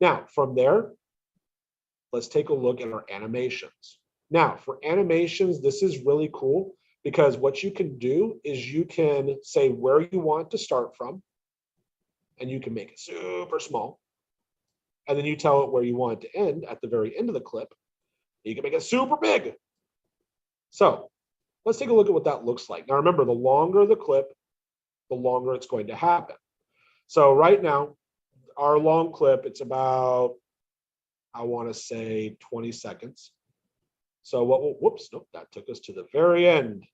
Now, from there, let's take a look at our animations. Now, for animations, this is really cool because what you can do is you can say where you want to start from, and you can make it super small. And then you tell it where you want it to end at the very end of the clip. You can make it super big. So let's take a look at what that looks like. Now, remember, the longer the clip, the longer it's going to happen. So right now, our long clip, it's about, I want to say 20 seconds. So what will, whoops, nope, that took us to the very end.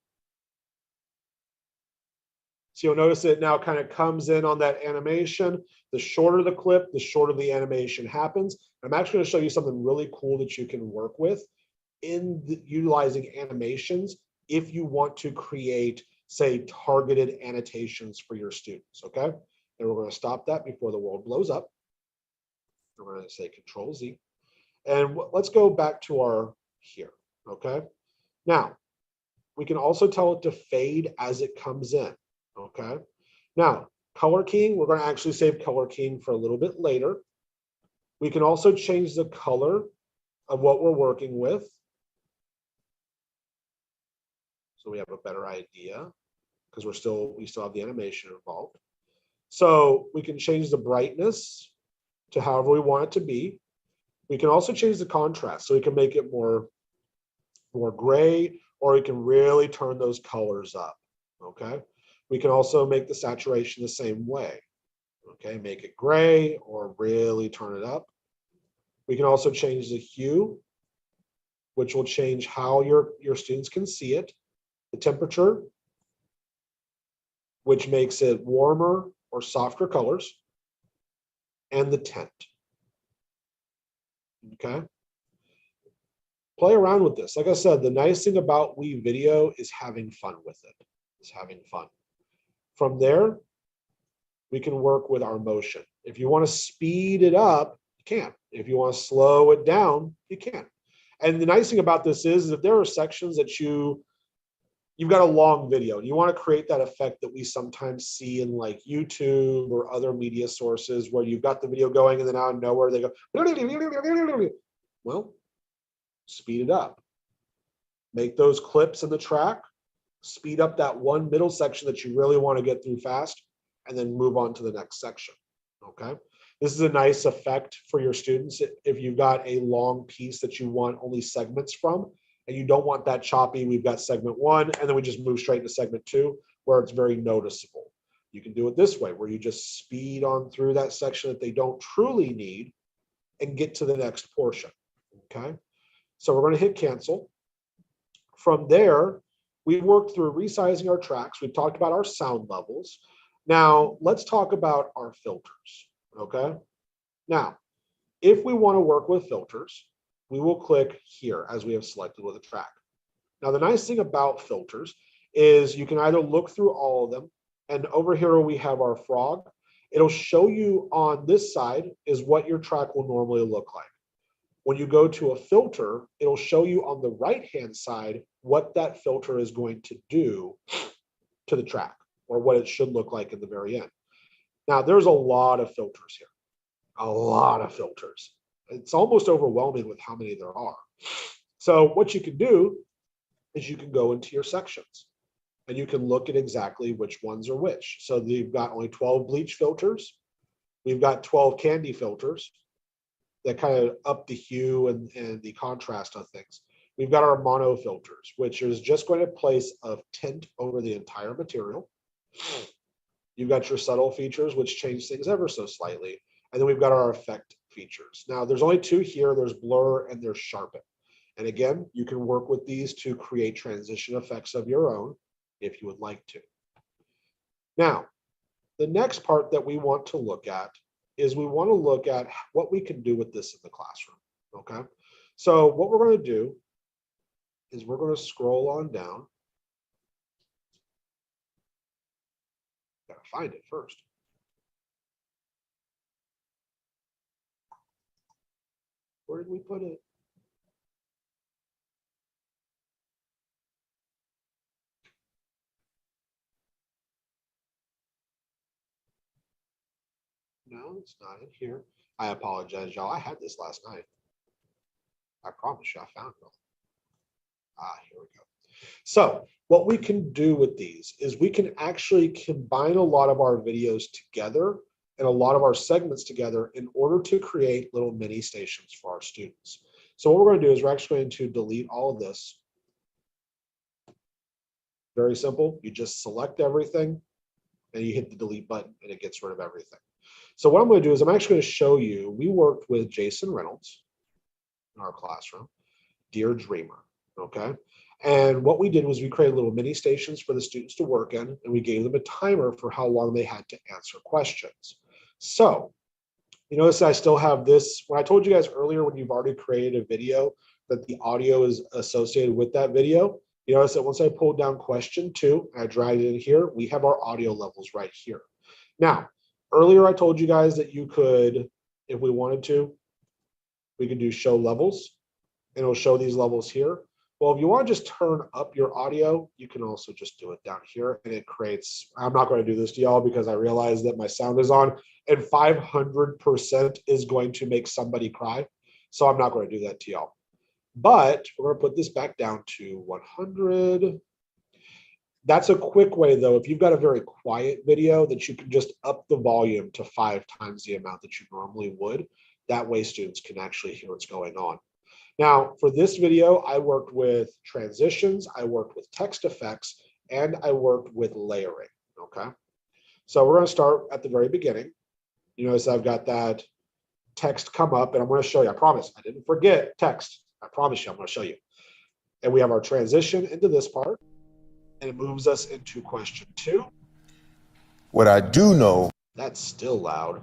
So you'll notice it now kind of comes in on that animation. The shorter the clip, the shorter the animation happens. I'm actually going to show you something really cool that you can work with in utilizing animations if you want to create, say, targeted annotations for your students, okay? And we're going to stop that before the world blows up. We're going to say Control Z. And let's go back to our here, okay? Now, we can also tell it to fade as it comes in, okay? Now, color keying, we're going to actually save color keying for a little bit later. We can also change the color of what we're working with, so we have a better idea, because we still have the animation involved. So we can change the brightness to however we want it to be. We can also change the contrast, so we can make it more gray, or we can really turn those colors up, okay? We can also make the saturation the same way, okay? Make it gray or really turn it up. We can also change the hue, which will change how your students can see it. The temperature, which makes it warmer or softer colors, and the tint. Okay. Play around with this. Like I said, the nice thing about WeVideo is having fun with it. It's having fun. From there, we can work with our motion. If you want to speed it up, you can. If you want to slow it down, you can. And the nice thing about this is if there are sections that you've got a long video and you want to create that effect that we sometimes see in like YouTube or other media sources where you've got the video going and then out of nowhere they go, well, speed it up. Make those clips in the track, speed up that one middle section that you really want to get through fast, and then move on to the next section. Okay. This is a nice effect for your students if you've got a long piece that you want only segments from, and you don't want that choppy, we've got segment 1, and then we just move straight to segment 2, where it's very noticeable. You can do it this way, where you just speed on through that section that they don't truly need and get to the next portion. Okay. So we're going to hit cancel. From there, we've worked through resizing our tracks. We've talked about our sound levels. Now, let's talk about our filters. Okay. Now, if we want to work with filters, we will click here as we have selected with a track. Now, the nice thing about filters is you can either look through all of them, and over here we have our frog. It'll show you on this side is what your track will normally look like. When you go to a filter, it'll show you on the right-hand side what that filter is going to do to the track, or what it should look like in the very end. Now, there's a lot of filters here, a lot of filters. It's almost overwhelming with how many there are. So what you can do is you can go into your sections and you can look at exactly which ones are which. So you've got only 12 bleach filters. We've got 12 candy filters that kind of up the hue and the contrast of things. We've got our mono filters, which is just going to place a tint over the entire material. You've got your subtle features, which change things ever so slightly. And then we've got our effect features. Now, there's only 2 here. There's blur and there's sharpen. And again, you can work with these to create transition effects of your own if you would like to. Now, the next part that we want to look at is we want to look at what we can do with this in the classroom. Okay. So what we're going to do is we're going to scroll on down. Gotta find it first. Where did we put it? No, it's not in here. I apologize, y'all. I had this last night. I promise you I found it. Here we go. So what we can do with these is we can actually combine a lot of our videos together and a lot of our segments together in order to create little mini stations for our students. So what we're going to do is we're actually going to delete all of this. Very simple. You just select everything and you hit the delete button and it gets rid of everything. So what I'm going to do is I'm actually going to show you, we worked with Jason Reynolds in our classroom, Dear Dreamer, okay? And what we did was we created little mini stations for the students to work in, and we gave them a timer for how long they had to answer questions. So you notice I still have this. When I told you guys earlier, when you've already created a video, that the audio is associated with that video, you notice that once I pulled down question 2, and I dragged it in here, we have our audio levels right here. Now, earlier I told you guys that you could, if we wanted to, we could do show levels, and it'll show these levels here. Well, if you want to just turn up your audio, you can also just do it down here, and it creates, I'm not going to do this to y'all because I realize that my sound is on, and 500% is going to make somebody cry. So I'm not going to do that to y'all. But we're going to put this back down to 100. That's a quick way, though, if you've got a very quiet video, that you can just up the volume to 5 times the amount that you normally would. That way students can actually hear what's going on. Now, for this video, I worked with transitions, I worked with text effects, and I worked with layering, okay? So we're going to start at the very beginning. You notice I've got that text come up, and I'm going to show you. I promise, I didn't forget text. I promise you, I'm going to show you. And we have our transition into this part, and it moves us into question 2. What I do know. That's still loud.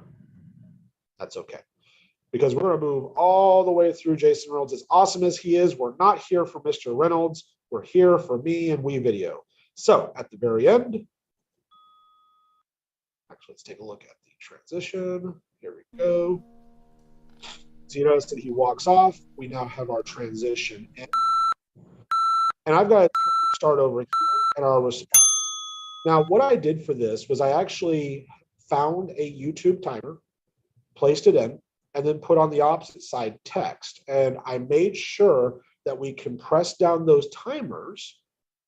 That's okay. Because we're going to move all the way through Jason Reynolds. As awesome as he is, we're not here for Mr. Reynolds. We're here for me and WeVideo. So at the very end, actually, let's take a look at the transition. Here we go. So you notice that he walks off. We now have our transition in. And I've got to start over here at our response. Now, what I did for this was I actually found a YouTube timer, placed it in, and then put on the opposite side text. And I made sure that we compressed down those timers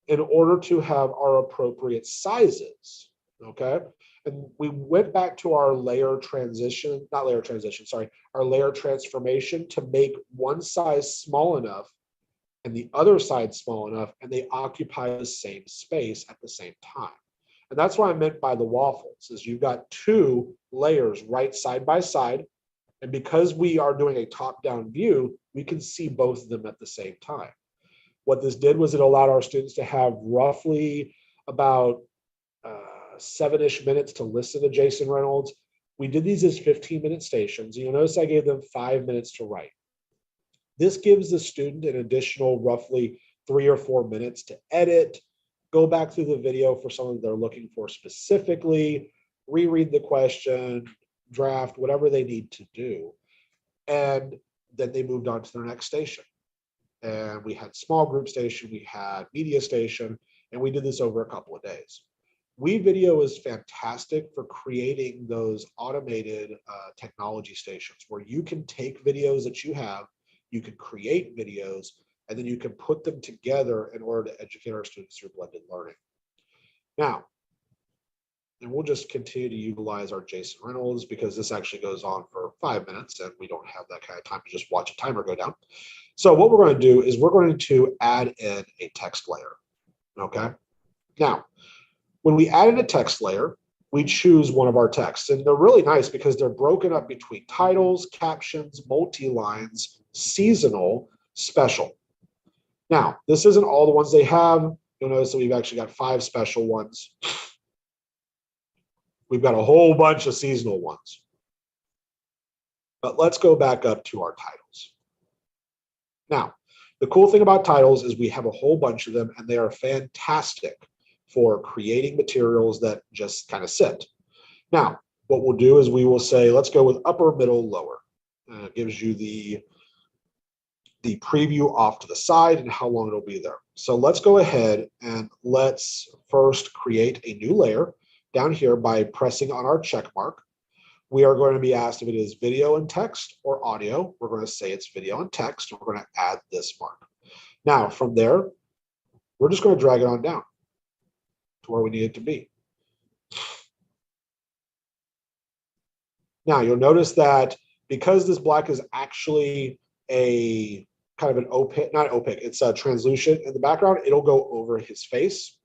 in order to have our appropriate sizes, okay? And we went back to our layer transition, not layer transition, sorry, our layer transformation to make one size small enough and the other side small enough, and they occupy the same space at the same time. And that's what I meant by the waffles, is you've got two layers right side by side, and because we are doing a top-down view, we can see both of them at the same time. What this did was it allowed our students to have roughly about 7-ish minutes to listen to Jason Reynolds. We did these as 15-minute stations. You'll notice I gave them 5 minutes to write. This gives the student an additional roughly 3 or 4 minutes to edit, go back through the video for something they're looking for specifically, reread the question, draft, whatever they need to do. And then they moved on to their next station. And we had small group station, we had media station, and we did this over a couple of days. WeVideo is fantastic for creating those automated technology stations where you can take videos that you have, you can create videos, and then you can put them together in order to educate our students through blended learning. Now, and we'll just continue to utilize our Jason Reynolds because this actually goes on for 5 minutes and we don't have that kind of time to just watch a timer go down. So what we're going to do is we're going to add in a text layer, okay? Now, when we add in a text layer, we choose one of our texts, and they're really nice because they're broken up between titles, captions, multi-lines, seasonal, special. Now, this isn't all the ones they have. You'll notice that we've actually got 5 special ones. We've got a whole bunch of seasonal ones. But let's go back up to our titles. Now, the cool thing about titles is we have a whole bunch of them, and they are fantastic for creating materials that just kind of sit. Now, what we'll do is we will say, let's go with upper, middle, lower. It gives you the preview off to the side and how long it'll be there. So let's go ahead and let's first create a new layer down here by pressing on our check mark. We are going to be asked if it is video and text or audio. We're going to say it's video and text. We're going to add this mark. Now, from there, we're just going to drag it on down to where we need it to be. Now, you'll notice that because this black is actually a kind of an opaque, not opaque, it's a translucent in the background, it'll go over his face.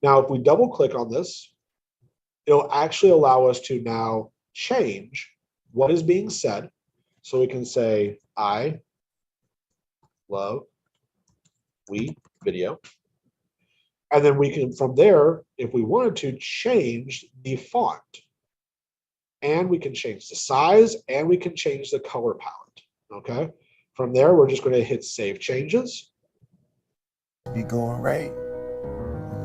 Now, if we double click on this, it'll actually allow us to now change what is being said. So we can say, I love WeVideo. And then we can, from there, if we wanted to, change the font. And we can change the size, and we can change the color palette, okay? From there, we're just going to hit Save Changes. Be going right.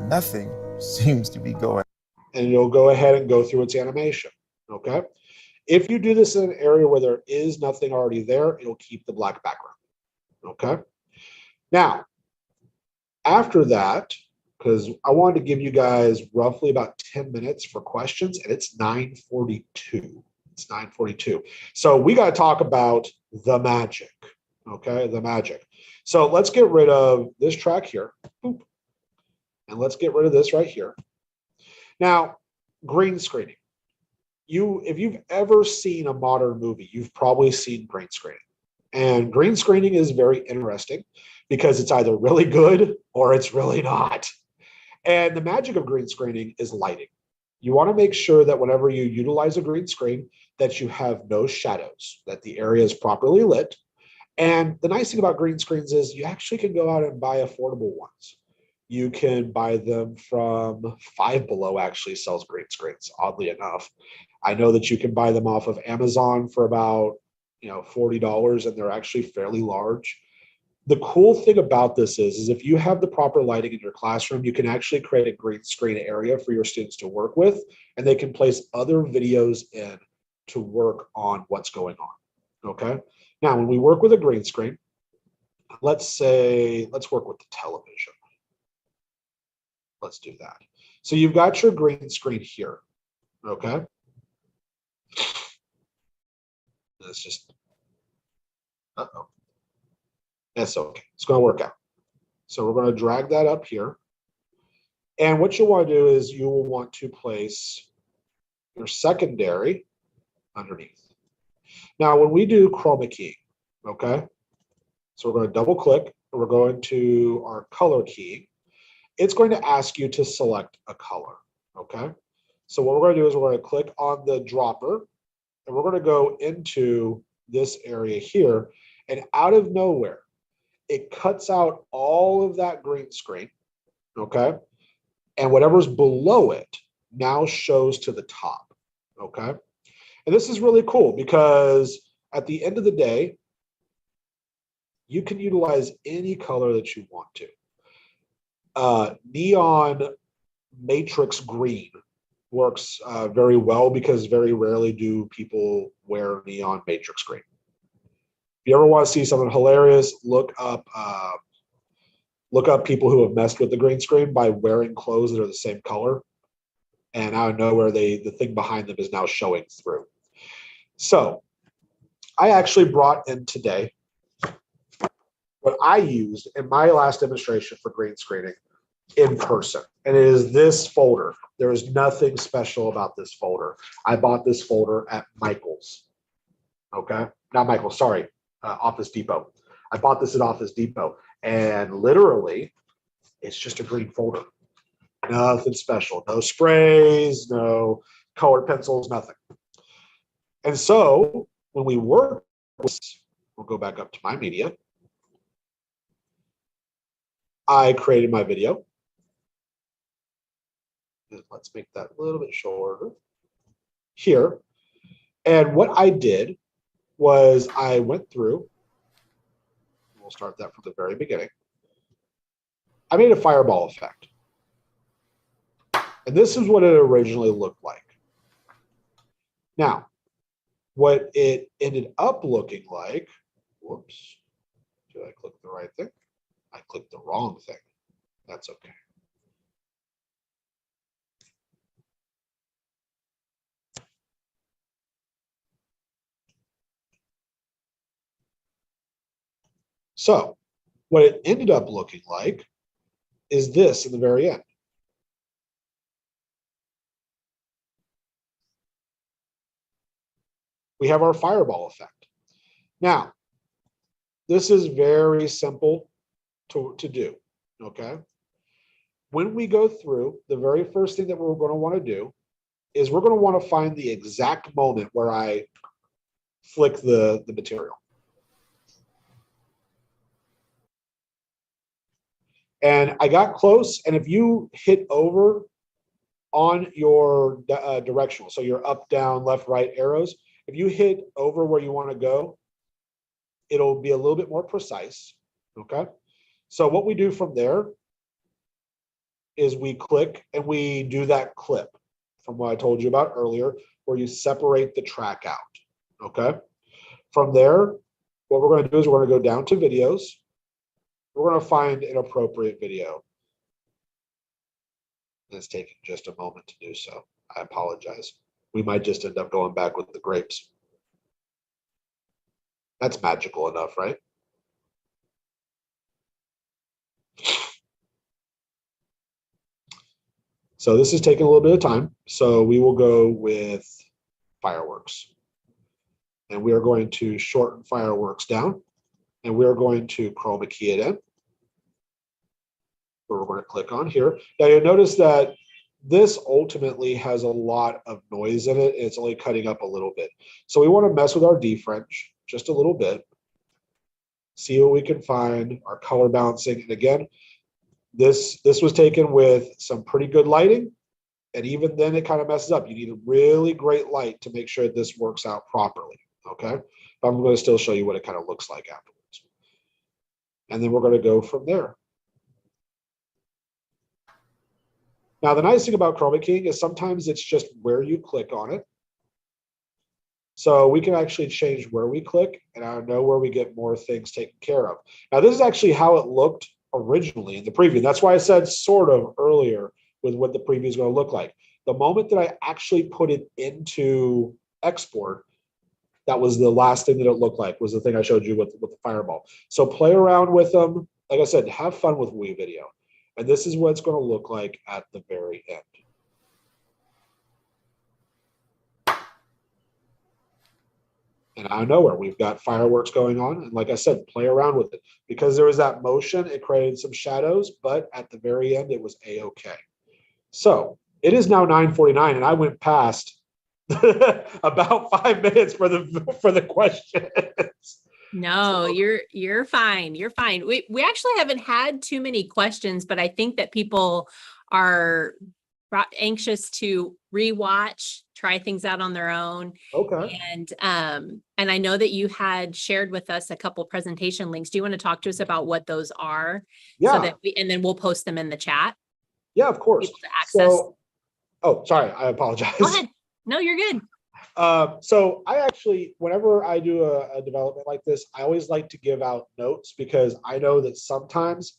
Nothing seems to be going. And it'll go ahead and go through its animation, okay? If you do this in an area where there is nothing already there, it'll keep the black background, okay? Now, after that, because I wanted to give you guys roughly about 10 minutes for questions, and it's 9:42. It's 9:42. So we got to talk about the magic, okay? The magic. So let's get rid of this track here. Boop. And let's get rid of this right here. Now, green screening. If you've ever seen a modern movie, you've probably seen green screening. And green screening is very interesting because it's either really good or it's really not. And the magic of green screening is lighting. You want to make sure that whenever you utilize a green screen, that you have no shadows, that the area is properly lit. And the nice thing about green screens is you actually can go out and buy affordable ones. You can buy them from Five Below, actually sells green screens, oddly enough. I know that you can buy them off of Amazon for about, $40, and they're actually fairly large. The cool thing about this is if you have the proper lighting in your classroom, you can actually create a green screen area for your students to work with, and they can place other videos in to work on what's going on, okay? Now, when we work with a green screen, let's work with the television. Let's do that. So you've got your green screen here, okay? Let's just, that's okay. It's going to work out. So we're going to drag that up here. And what you'll want to do is you will want to place your secondary underneath. Now, when we do chroma key, okay, so we're going to double click and we're going to our color key. It's going to ask you to select a color, okay? So what we're going to do is we're going to click on the dropper and we're going to go into this area here, and out of nowhere, it cuts out all of that green screen, okay? And whatever's below it now shows to the top, okay? And this is really cool because at the end of the day, you can utilize any color that you want to. Neon matrix green works very well because very rarely do people wear neon matrix green. If you ever want to see something hilarious, look up people who have messed with the green screen by wearing clothes that are the same color, and out of nowhere, the thing behind them is now showing through. So I actually brought in today what I used in my last demonstration for green screening in person, and it is this folder. There is nothing special about this folder. I bought this folder at Michael's, okay? Not Michael's, sorry, Office Depot. I bought this at Office Depot, and literally, it's just a green folder. Nothing special, no sprays, no colored pencils, nothing. And so when we work, we'll go back up to my media. I created my video. Let's make that a little bit shorter here. And what I did was I went through, we'll start that from the very beginning. I made a fireball effect. And this is what it originally looked like. Now, what it ended up looking like, whoops, did I click the right thing? I clicked the wrong thing. That's okay. So what it ended up looking like is this in the very end. We have our fireball effect. Now, this is very simple to do, okay? When we go through, the very first thing that we're going to want to do is we're going to want to find the exact moment where I flick the material. And I got close, and if you hit over on your directional, so your up, down, left, right arrows, if you hit over where you want to go, it'll be a little bit more precise, okay? So what we do from there is we click and we do that clip from what I told you about earlier, where you separate the track out, okay? From there, what we're going to do is we're going to go down to videos. We're going to find an appropriate video. It's taking just a moment to do so. I apologize. We might just end up going back with the grapes. That's magical enough, right? So this is taking a little bit of time. So we will go with fireworks. And we are going to shorten fireworks down. And we are going to chroma key it in. We're going to click on here. Now you'll notice that this ultimately has a lot of noise in it. And it's only cutting up a little bit. So we want to mess with our defringe just a little bit. See what we can find, our color balancing. And again, This was taken with some pretty good lighting, and even then it kind of messes up. You need a really great light to make sure this works out properly, okay? But I'm going to still show you what it kind of looks like afterwards. And then we're going to go from there. Now, the nice thing about Chroma Keying is sometimes it's just where you click on it. So we can actually change where we click, and I know where we get more things taken care of. Now, this is actually how it looked originally in the preview. That's why I said sort of earlier with what the preview is going to look like. The moment that I actually put it into export, that was the last thing that it looked like, was the thing I showed you with the fireball. So play around with them. Like I said, have fun with WeVideo. And this is what it's going to look like at the very end. And out of nowhere, we've got fireworks going on. And like I said, play around with it. Because there was that motion, it created some shadows, but at the very end, it was A-okay. So it is now 9:49, and I went past about 5 minutes for the questions. No, So- you're fine. You're fine. We actually haven't had too many questions, but I think that people are anxious to rewatch, try things out on their own. Okay. And I know that you had shared with us a couple presentation links. Do you want to talk to us about what those are? Yeah. So that and then we'll post them in the chat. Yeah, of course. People to access. So, oh, sorry, I apologize. Go ahead. No, you're good. So I actually, whenever I do a development like this, I always like to give out notes because I know that sometimes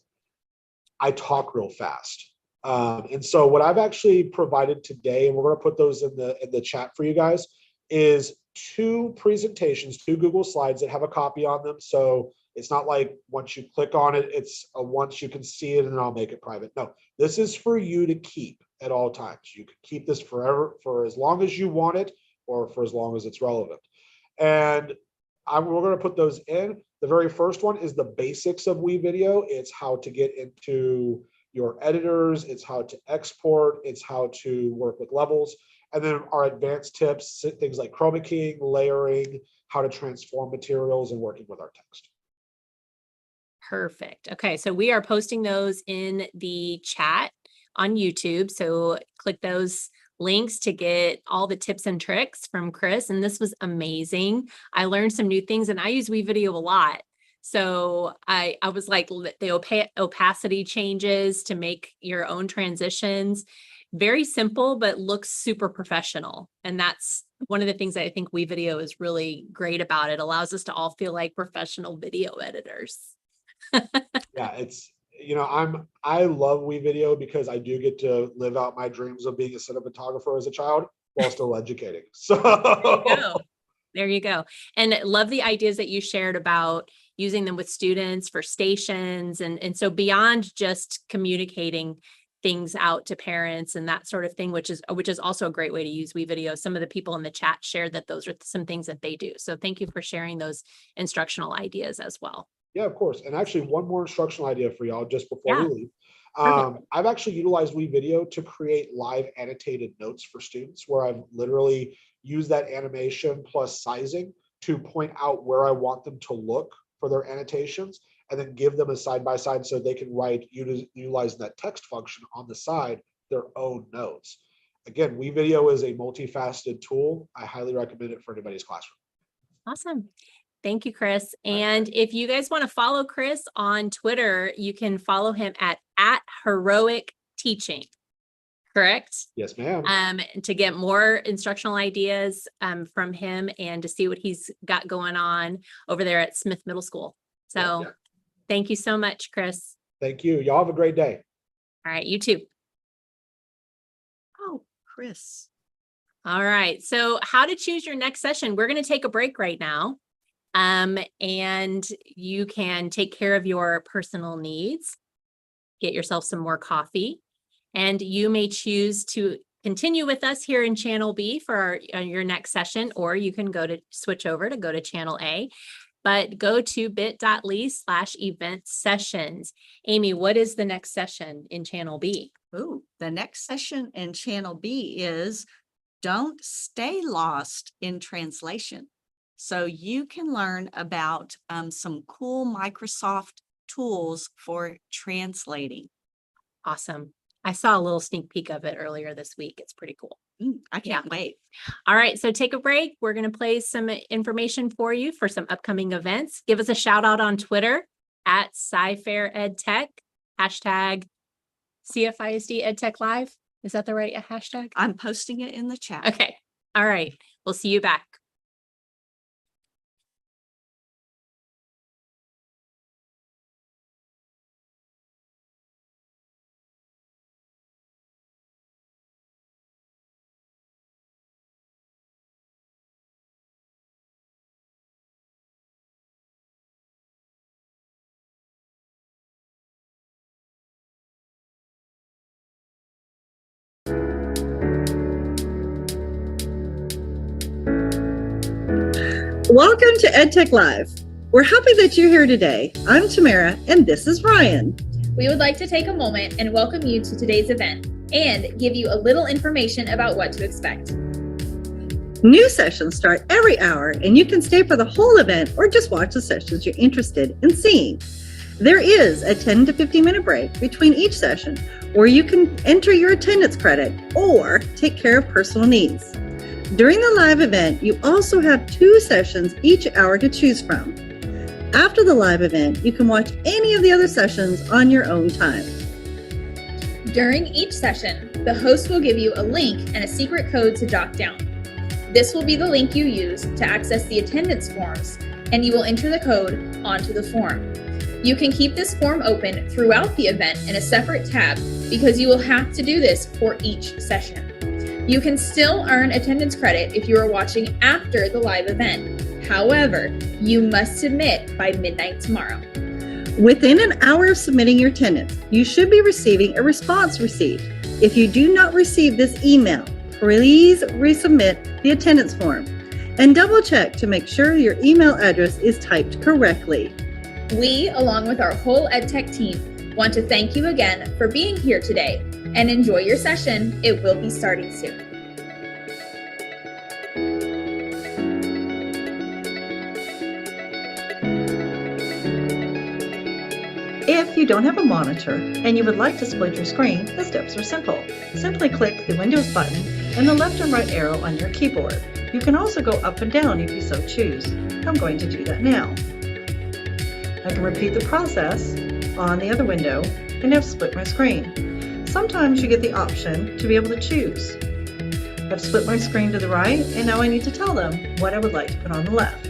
I talk real fast. And so what I've actually provided today, and we're going to put those in the chat for you guys, is 2 presentations, 2 Google Slides that have a copy on them. So it's not like once you click on it, it's a once you can see it and I'll make it private. No, this is for you to keep at all times. You can keep this forever, for as long as you want it, or for as long as it's relevant. And we're going to put those in. The very first one is the basics of WeVideo. It's how to get into your editors. It's how to export. It's how to work with levels. And then our advanced tips, things like chroma keying, layering, how to transform materials, and working with our text. Perfect. Okay, so we are posting those in the chat on YouTube. So click those links to get all the tips and tricks from Chris. And this was amazing. I learned some new things, and I use WeVideo a lot. So I was like, the opacity changes to make your own transitions. Very simple, but looks super professional. And that's one of the things that I think WeVideo is really great about. It allows us to all feel like professional video editors. Yeah, it's, I love WeVideo because I do get to live out my dreams of being a cinematographer as a child while still educating. So There you go. And love the ideas that you shared about using them with students for stations. And so beyond just communicating things out to parents and that sort of thing, which is also a great way to use WeVideo. Some of the people in the chat shared that those are some things that they do. So thank you for sharing those instructional ideas as well. Yeah, of course. And actually, one more instructional idea for y'all just before we leave. Perfect. I've actually utilized WeVideo to create live annotated notes for students, where I've literally used that animation plus sizing to point out where I want them to look for their annotations, and then give them a side-by-side so they can write, utilizing that text function on the side, their own notes. Again, WeVideo is a multifaceted tool. I highly recommend it for anybody's classroom. Awesome. Thank you, Chris. And if you guys want to follow Chris on Twitter, you can follow him at Heroic Teaching. Correct? Yes, ma'am. To get more instructional ideas from him and to see what he's got going on over there at Smith Middle School. So Thank you so much, Chris. Thank you. Y'all have a great day. All right, you too. Oh, Chris. All right. So how to choose your next session. We're going to take a break right now. And you can take care of your personal needs, get yourself some more coffee, and you may choose to continue with us here in Channel B for your next session, or you can switch over to go to Channel A, but go to bit.ly/event sessions. Amy, what is the next session in Channel B? Ooh, the next session in Channel B is Don't Stay Lost in Translation. So you can learn about some cool Microsoft tools for translating. Awesome. I saw a little sneak peek of it earlier this week. It's pretty cool. I can't wait. All right, so take a break. We're going to play some information for you for some upcoming events. Give us a shout out on Twitter at SciFair EdTech, hashtag CFISD EdTech Live. Is that the right hashtag? I'm posting it in the chat. Okay. All right. We'll see you back. Welcome to EdTech Live. We're happy that you're here today. I'm Tamara, and this is Ryan. We would like to take a moment and welcome you to today's event and give you a little information about what to expect. New sessions start every hour, and you can stay for the whole event or just watch the sessions you're interested in seeing. There is a 10 to 15 minute break between each session where you can enter your attendance credit or take care of personal needs. During the live event, you also have 2 sessions each hour to choose from. After the live event, you can watch any of the other sessions on your own time. During each session, the host will give you a link and a secret code to jot down. This will be the link you use to access the attendance forms, and you will enter the code onto the form. You can keep this form open throughout the event in a separate tab because you will have to do this for each session. You can still earn attendance credit if you are watching after the live event. However, you must submit by midnight tomorrow. Within an hour of submitting your attendance, you should be receiving a response receipt. If you do not receive this email, please resubmit the attendance form and double check to make sure your email address is typed correctly. We, along with our whole EdTech team, want to thank you again for being here today and enjoy your session. It will be starting soon. If you don't have a monitor and you would like to split your screen, the steps are simple. Simply click the Windows button and the left and right arrow on your keyboard. You can also go up and down if you so choose. I'm going to do that now. I can repeat the process on the other window and have split my screen. Sometimes you get the option to be able to choose. I've split my screen to the right, and now I need to tell them what I would like to put on the left.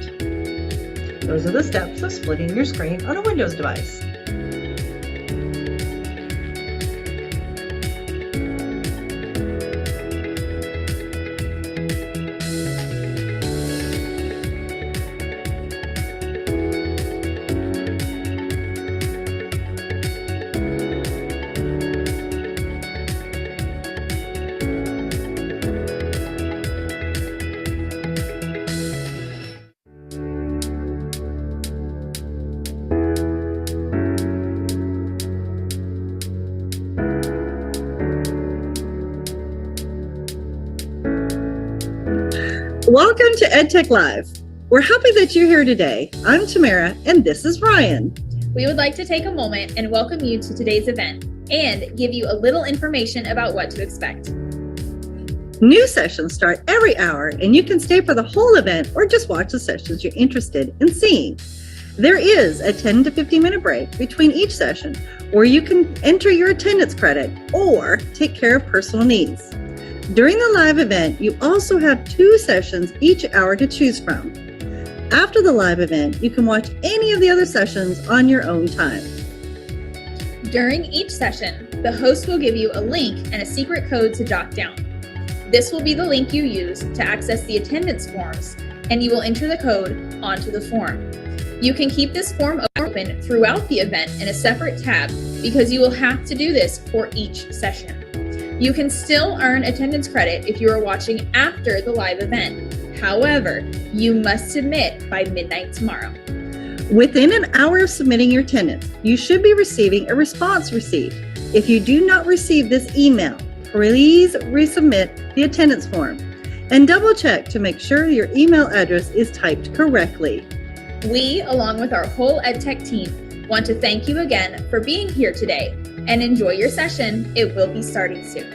Those are the steps of splitting your screen on a Windows device. Welcome to EdTech Live. We're happy that you're here today. I'm Tamara, and this is Ryan. We would like to take a moment and welcome you to today's event and give you a little information about what to expect. New sessions start every hour, and you can stay for the whole event or just watch the sessions you're interested in seeing. There is a 10 to 15 minute break between each session where you can enter your attendance credit or take care of personal needs. During the live event, you also have 2 sessions each hour to choose from. After the live event, you can watch any of the other sessions on your own time. During each session, the host will give you a link and a secret code to jot down. This will be the link you use to access the attendance forms, and you will enter the code onto the form. You can keep this form open throughout the event in a separate tab because you will have to do this for each session. You can still earn attendance credit if you are watching after the live event. However, you must submit by midnight tomorrow. Within an hour of submitting your attendance, you should be receiving a response receipt. If you do not receive this email, please resubmit the attendance form and double check to make sure your email address is typed correctly. We, along with our whole EdTech team, Want to thank you again for being here today and enjoy your session. It will be starting soon.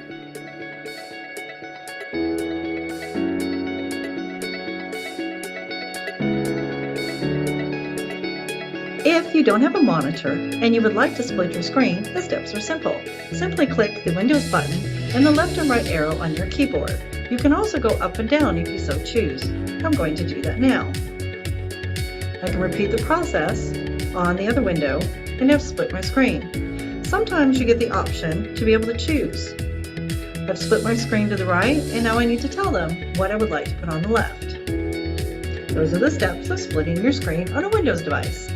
If you don't have a monitor and you would like to split your screen, the steps are simple. Simply click the Windows button and the left and right arrow on your keyboard. You can also go up and down if you so choose. I'm going to do that now. I can repeat the process on the other window and I've split my screen. Sometimes you get the option to be able to choose. I've split my screen to the right and now I need to tell them what I would like to put on the left. Those are the steps of splitting your screen on a Windows device.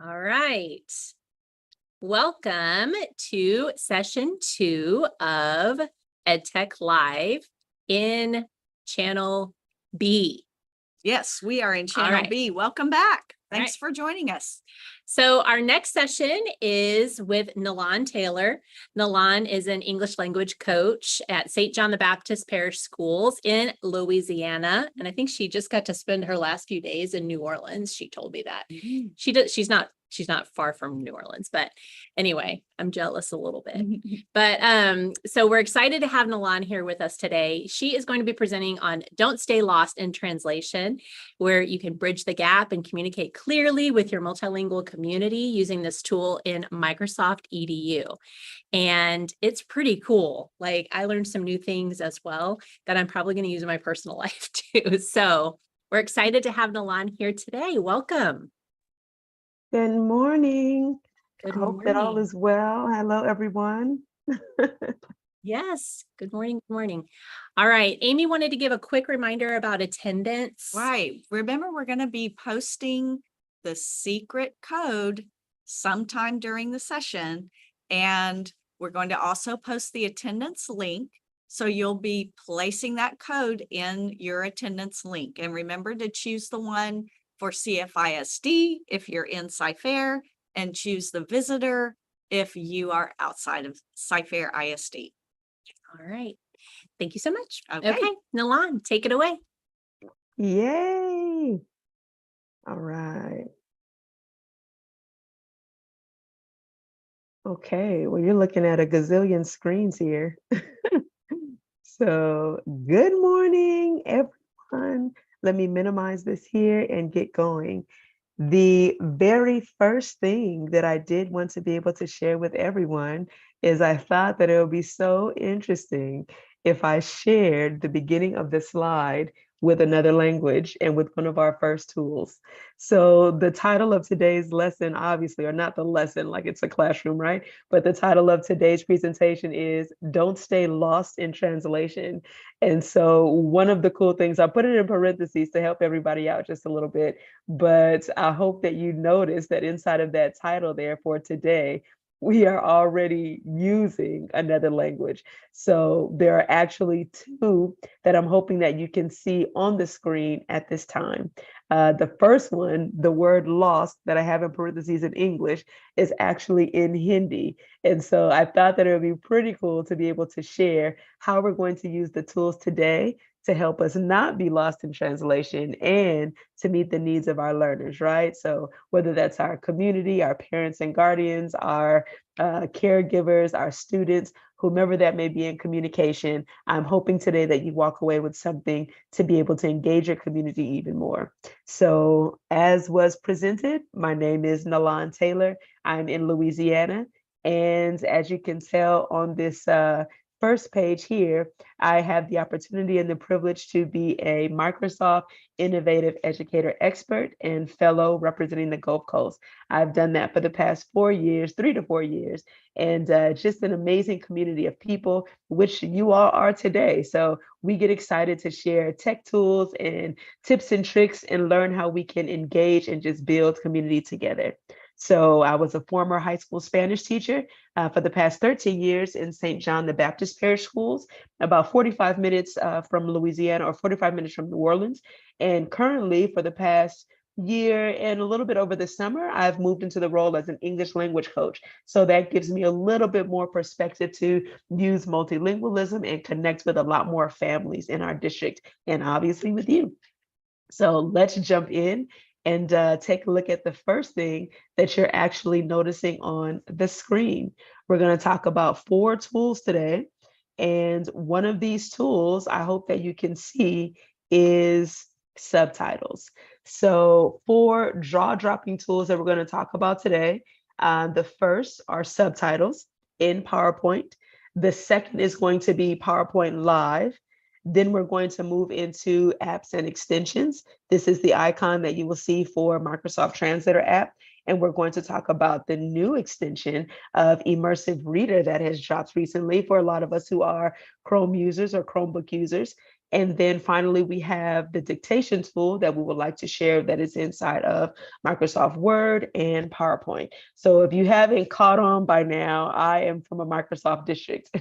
All right. Welcome to session 2 of EdTech Live in Channel B. Yes, we are in All Channel right. B. Welcome back. All Thanks right. for joining us. So our next session is with Nalan Taylor. Nalan is an English language coach at St. John the Baptist Parish Schools in Louisiana. And I think she just got to spend her last few days in New Orleans. She told me that. She's not far from New Orleans, but anyway, I'm jealous a little bit. But so we're excited to have Nalan here with us today. She is going to be presenting on Don't Stay Lost in Translation, where you can bridge the gap and communicate clearly with your multilingual community using this tool in Microsoft EDU. And it's pretty cool. Like, I learned some new things as well that I'm probably going to use in my personal life too. So we're excited to have Nalan here today. Welcome. Good morning. Good I hope that all morning. is well. Hello, everyone. Yes. Good morning. Good morning. All right. Amy wanted to give a quick reminder about attendance. Right. Remember, we're going to be posting the secret code sometime during the session. And we're going to also post the attendance link. So you'll be placing that code in your attendance link. And remember to choose the one for CFISD if you're in Sci-Fair, and choose the visitor if you are outside of Sci-Fair ISD. All right. Thank you so much. Okay. Nalan, take it away. Yay. All right. Okay, well, you're looking at a gazillion screens here. So, good morning, everyone. Let me minimize this here and get going. The very first thing that I did want to be able to share with everyone is I thought that it would be so interesting if I shared the beginning of the slide with another language and with one of our first tools. So the title of today's lesson, obviously, or not the lesson like it's a classroom, right? But the title of today's presentation is Don't Stay Lost in Translation. And so one of the cool things, I put it in parentheses to help everybody out just a little bit, but I hope that you notice that inside of that title there for today, we are already using another language. So there are actually 2 that I'm hoping that you can see on the screen at this time. The first one, the word lost that I have in parentheses in English, is actually in Hindi. And so I thought that it would be pretty cool to be able to share how we're going to use the tools today to help us not be lost in translation and to meet the needs of our learners, right? So whether that's our community, our parents and guardians, our caregivers, our students, whomever that may be in communication, I'm hoping today that you walk away with something to be able to engage your community even more. So as was presented, my name is Nalan Taylor. I'm in Louisiana. And as you can tell on this first page here, I have the opportunity and the privilege to be a Microsoft Innovative Educator Expert and Fellow representing the Gulf Coast. I've done that for the past 4 years, 3 to 4 years, and just an amazing community of people, which you all are today. So we get excited to share tech tools and tips and tricks and learn how we can engage and just build community together. So I was a former high school Spanish teacher for the past 13 years in St. John the Baptist Parish Schools, about 45 minutes from Louisiana or 45 minutes from New Orleans. And currently for the past year and a little bit over the summer, I've moved into the role as an English language coach. So that gives me a little bit more perspective to use multilingualism and connect with a lot more families in our district and obviously with you. So let's jump in and take a look at the first thing that you're actually noticing on the screen. We're going to talk about 4 tools today. And one of these tools, I hope that you can see, is subtitles. So 4 jaw-dropping tools that we're going to talk about today. The first are subtitles in PowerPoint. The second is going to be PowerPoint Live. Then we're going to move into apps and extensions. This is the icon that you will see for Microsoft Translator app. And we're going to talk about the new extension of Immersive Reader that has dropped recently for a lot of us who are Chrome users or Chromebook users. And then finally, we have the dictation tool that we would like to share that is inside of Microsoft Word and PowerPoint. So if you haven't caught on by now, I am from a Microsoft district.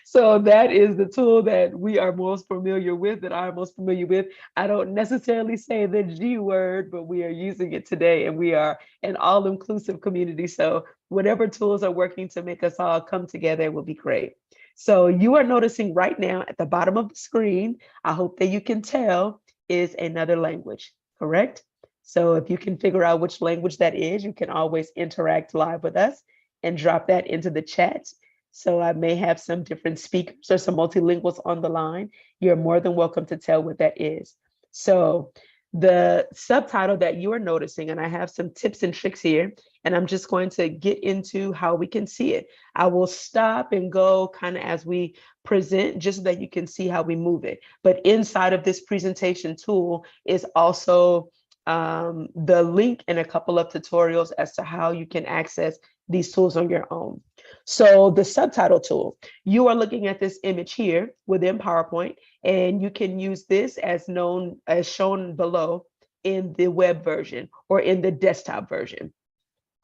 So that is the tool that we are most familiar with, that I'm most familiar with. I don't necessarily say the G word, but we are using it today, and we are an all-inclusive community. So whatever tools are working to make us all come together will be great. So you are noticing right now at the bottom of the screen, I hope that you can tell, is another language, correct? So if you can figure out which language that is, you can always interact live with us and drop that into the chat. So I may have some different speakers or some multilinguals on the line. You're more than welcome to tell what that is. So the subtitle that you are noticing, and I have some tips and tricks here, and I'm just going to get into how we can see it. I will stop and go kind of as we present, just so that you can see how we move it. But inside of this presentation tool is also the link and a couple of tutorials as to how you can access these tools on your own. So the subtitle tool, you are looking at this image here within PowerPoint, and you can use this as shown below in the web version or in the desktop version.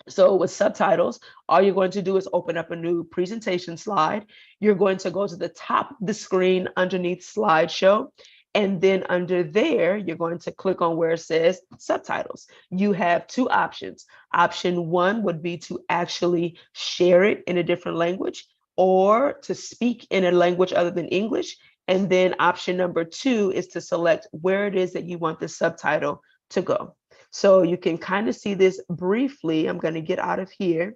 So with subtitles, all you're going to do is open up a new presentation slide. You're going to go to the top of the screen underneath slideshow. And then under there, you're going to click on where it says subtitles. You have 2 options. Option 1 would be to actually share it in a different language or to speak in a language other than English. And then option number 2 is to select where it is that you want the subtitle to go. So you can kind of see this briefly. I'm going to get out of here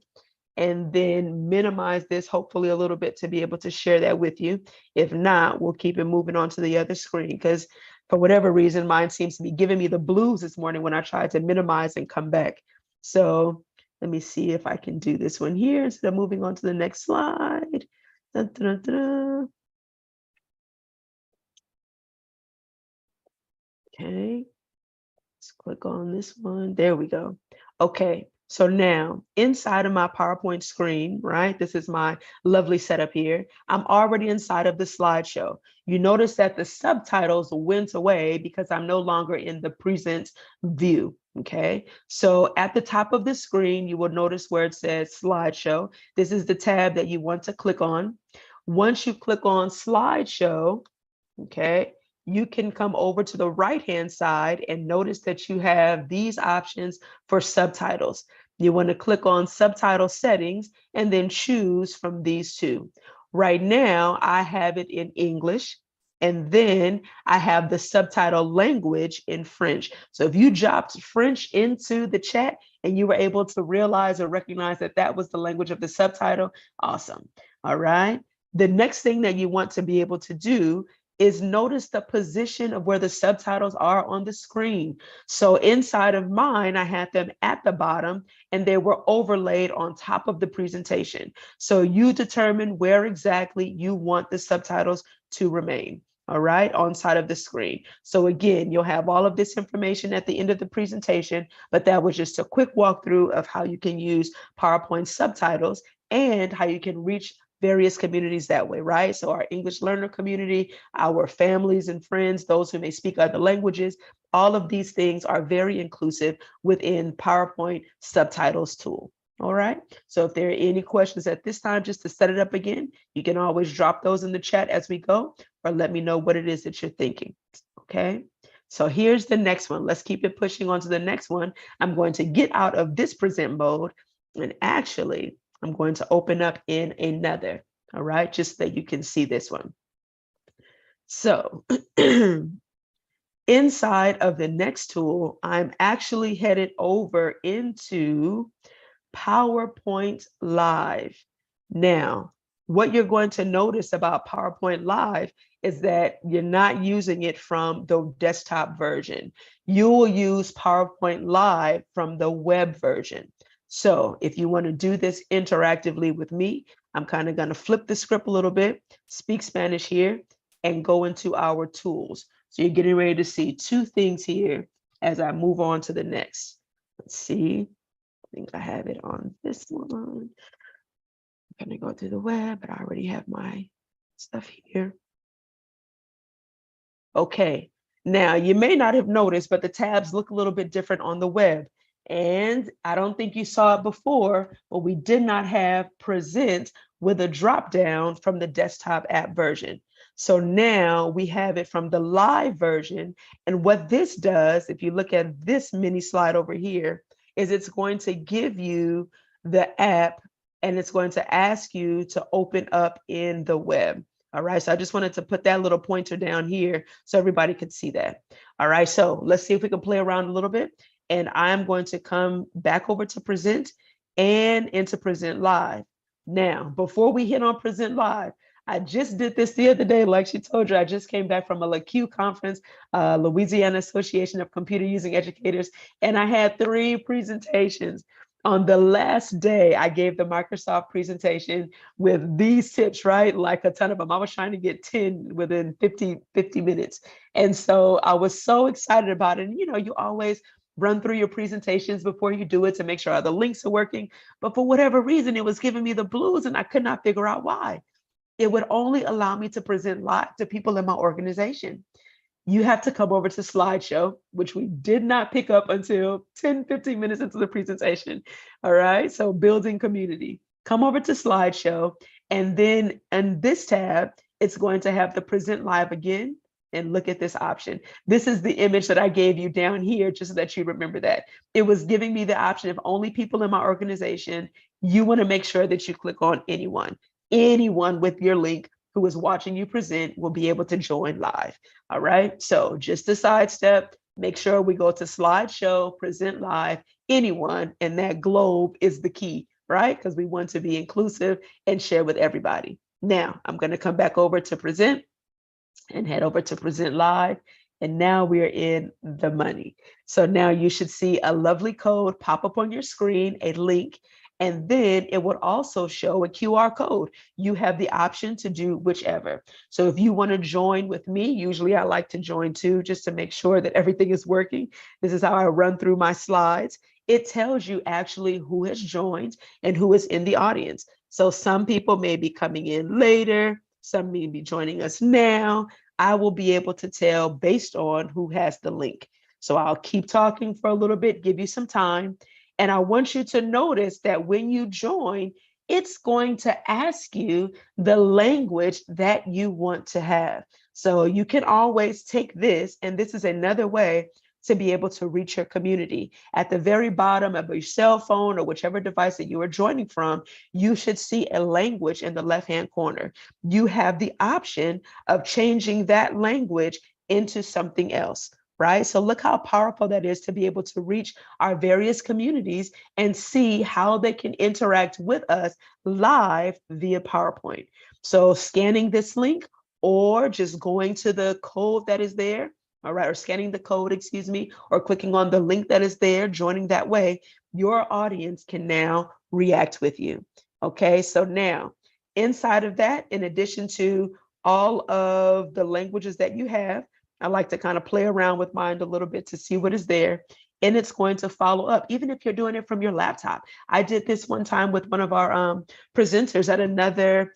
and then minimize this hopefully a little bit to be able to share that with you. If not, we'll keep it moving on to the other screen, because for whatever reason, mine seems to be giving me the blues this morning when I tried to minimize and come back. So let me see if I can do this one here instead of moving on to the next slide. Dun, dun, dun, dun. Okay, let's click on this one. There we go. Okay, so now inside of my PowerPoint screen, right? This is my lovely setup here. I'm already inside of the slideshow. You notice that the subtitles went away because I'm no longer in the present view. Okay, so at the top of the screen, you will notice where it says slideshow. This is the tab that you want to click on. Once you click on slideshow, okay, you can come over to the right-hand side and notice that you have these options for subtitles. You want to click on subtitle settings and then choose from these 2. Right now, I have it in English, and then I have the subtitle language in French. So if you dropped French into the chat and you were able to realize or recognize that that was the language of the subtitle, awesome. All right. The next thing that you want to be able to do is notice the position of where the subtitles are on the screen. So inside of mine, I had them at the bottom and they were overlaid on top of the presentation. So you determine where exactly you want the subtitles to remain, all right, on side of the screen. So again, you'll have all of this information at the end of the presentation, but that was just a quick walkthrough of how you can use PowerPoint subtitles and how you can reach various communities that way, right? So our English learner community, our families and friends, those who may speak other languages, all of these things are very inclusive within PowerPoint subtitles tool. All right. So if there are any questions at this time, just to set it up again, you can always drop those in the chat as we go, or let me know what it is that you're thinking. Okay. So here's the next one. Let's keep it pushing on to the next one. I'm going to get out of this present mode, and actually I'm going to open up in another, all right, just so that you can see this one. So inside of the next tool, I'm actually headed over into PowerPoint Live. Now, what you're going to notice about PowerPoint Live is that you're not using it from the desktop version. You will use PowerPoint Live from the web version. So if you want to do this interactively with me, I'm kind of going to flip the script a little bit, speak Spanish here, and go into our tools. So you're getting ready to see two things here as I move on to the next. Let's see. I think I have it on this one. I'm going to go through the web, but I already have my stuff here. Okay, now you may not have noticed, but the tabs look a little bit different on the web. And I don't think you saw it before, but we did not have present with a drop down from the desktop app version. So now we have it from the live version. And what this does, if you look at this mini slide over here, is it's going to give you the app and it's going to ask you to open up in the web. All right, so I just wanted to put that little pointer down here so everybody could see that. All right, so let's see if we can play around a little bit. And I'm going to come back over to present and into present live. Now, before we hit on present live, I just did this the other day, like she told you. I just came back from a LACUE conference, Louisiana Association of Computer Using Educators, and I had 3 presentations. On the last day, I gave the Microsoft presentation with these tips, right? Like a ton of them. I was trying to get 10 within 50 minutes. And so I was so excited about it. And, you know, you always run through your presentations before you do it to make sure the links are working. But for whatever reason, it was giving me the blues and I could not figure out why. It would only allow me to present live to people in my organization. You have to come over to slideshow, which we did not pick up until 10-15 minutes into the presentation. All right, so building community. Come over to slideshow, and then in this tab, it's going to have the present live again, and look at this option. This is the image that I gave you down here, just so that you remember that. It was giving me the option of only people in my organization. You want to make sure that you click on anyone. Anyone with your link who is watching you present will be able to join live. All right, so just a sidestep, make sure we go to slideshow, present live, anyone, and that globe is the key, right? Because we want to be inclusive and share with everybody. Now, I'm going to come back over to present and head over to present live. And now we're in the money. So now you should see a lovely code pop up on your screen, a link, and then it would also show a QR code. You have the option to do whichever. So if you want to join with me, usually I like to join too, just to make sure that everything is working. This is how I run through my slides. It tells you actually who has joined and who is in the audience. So some people may be coming in later, some may be joining us now. I will be able to tell based on who has the link. So I'll keep talking for a little bit, give you some time. And I want you to notice that when you join, it's going to ask you the language that you want to have. So you can always take this, and this is another way to be able to reach your community. At the very bottom of your cell phone or whichever device that you are joining from, you should see a language in the left-hand corner. You have the option of changing that language into something else. Right? So look how powerful that is to be able to reach our various communities and see how they can interact with us live via PowerPoint. So scanning this link or just going to the code that is there, all right, or scanning the code, excuse me, or clicking on the link that is there, joining that way, your audience can now react with you. Okay, so now inside of that, in addition to all of the languages that you have, I like to kind of play around with mine a little bit to see what is there. And it's going to follow up, even if you're doing it from your laptop. I did this one time with one of our presenters at another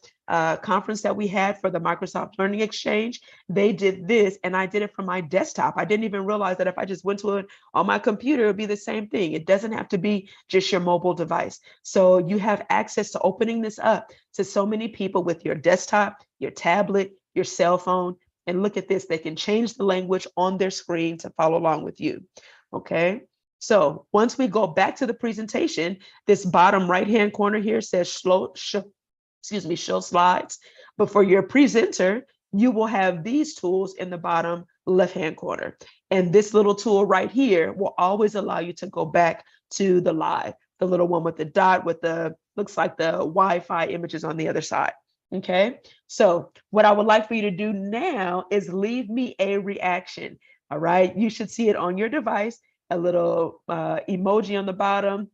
conference that we had for the Microsoft Learning Exchange. They did this and I did it from my desktop. I didn't even realize that if I just went to it on my computer, it would be the same thing. It doesn't have to be just your mobile device. So you have access to opening this up to so many people with your desktop, your tablet, your cell phone, And look at this, they can change the language on their screen to follow along with you. Okay. So once we go back to the presentation, this bottom right-hand corner here says show slides. But for your presenter, you will have these tools in the bottom left-hand corner. And this little tool right here will always allow you to go back to the live, the little one with the dot with the, looks like the Wi-Fi images on the other side. Okay, so what I would like for you to do now is leave me a reaction. All right, you should see it on your device, a little emoji on the bottom.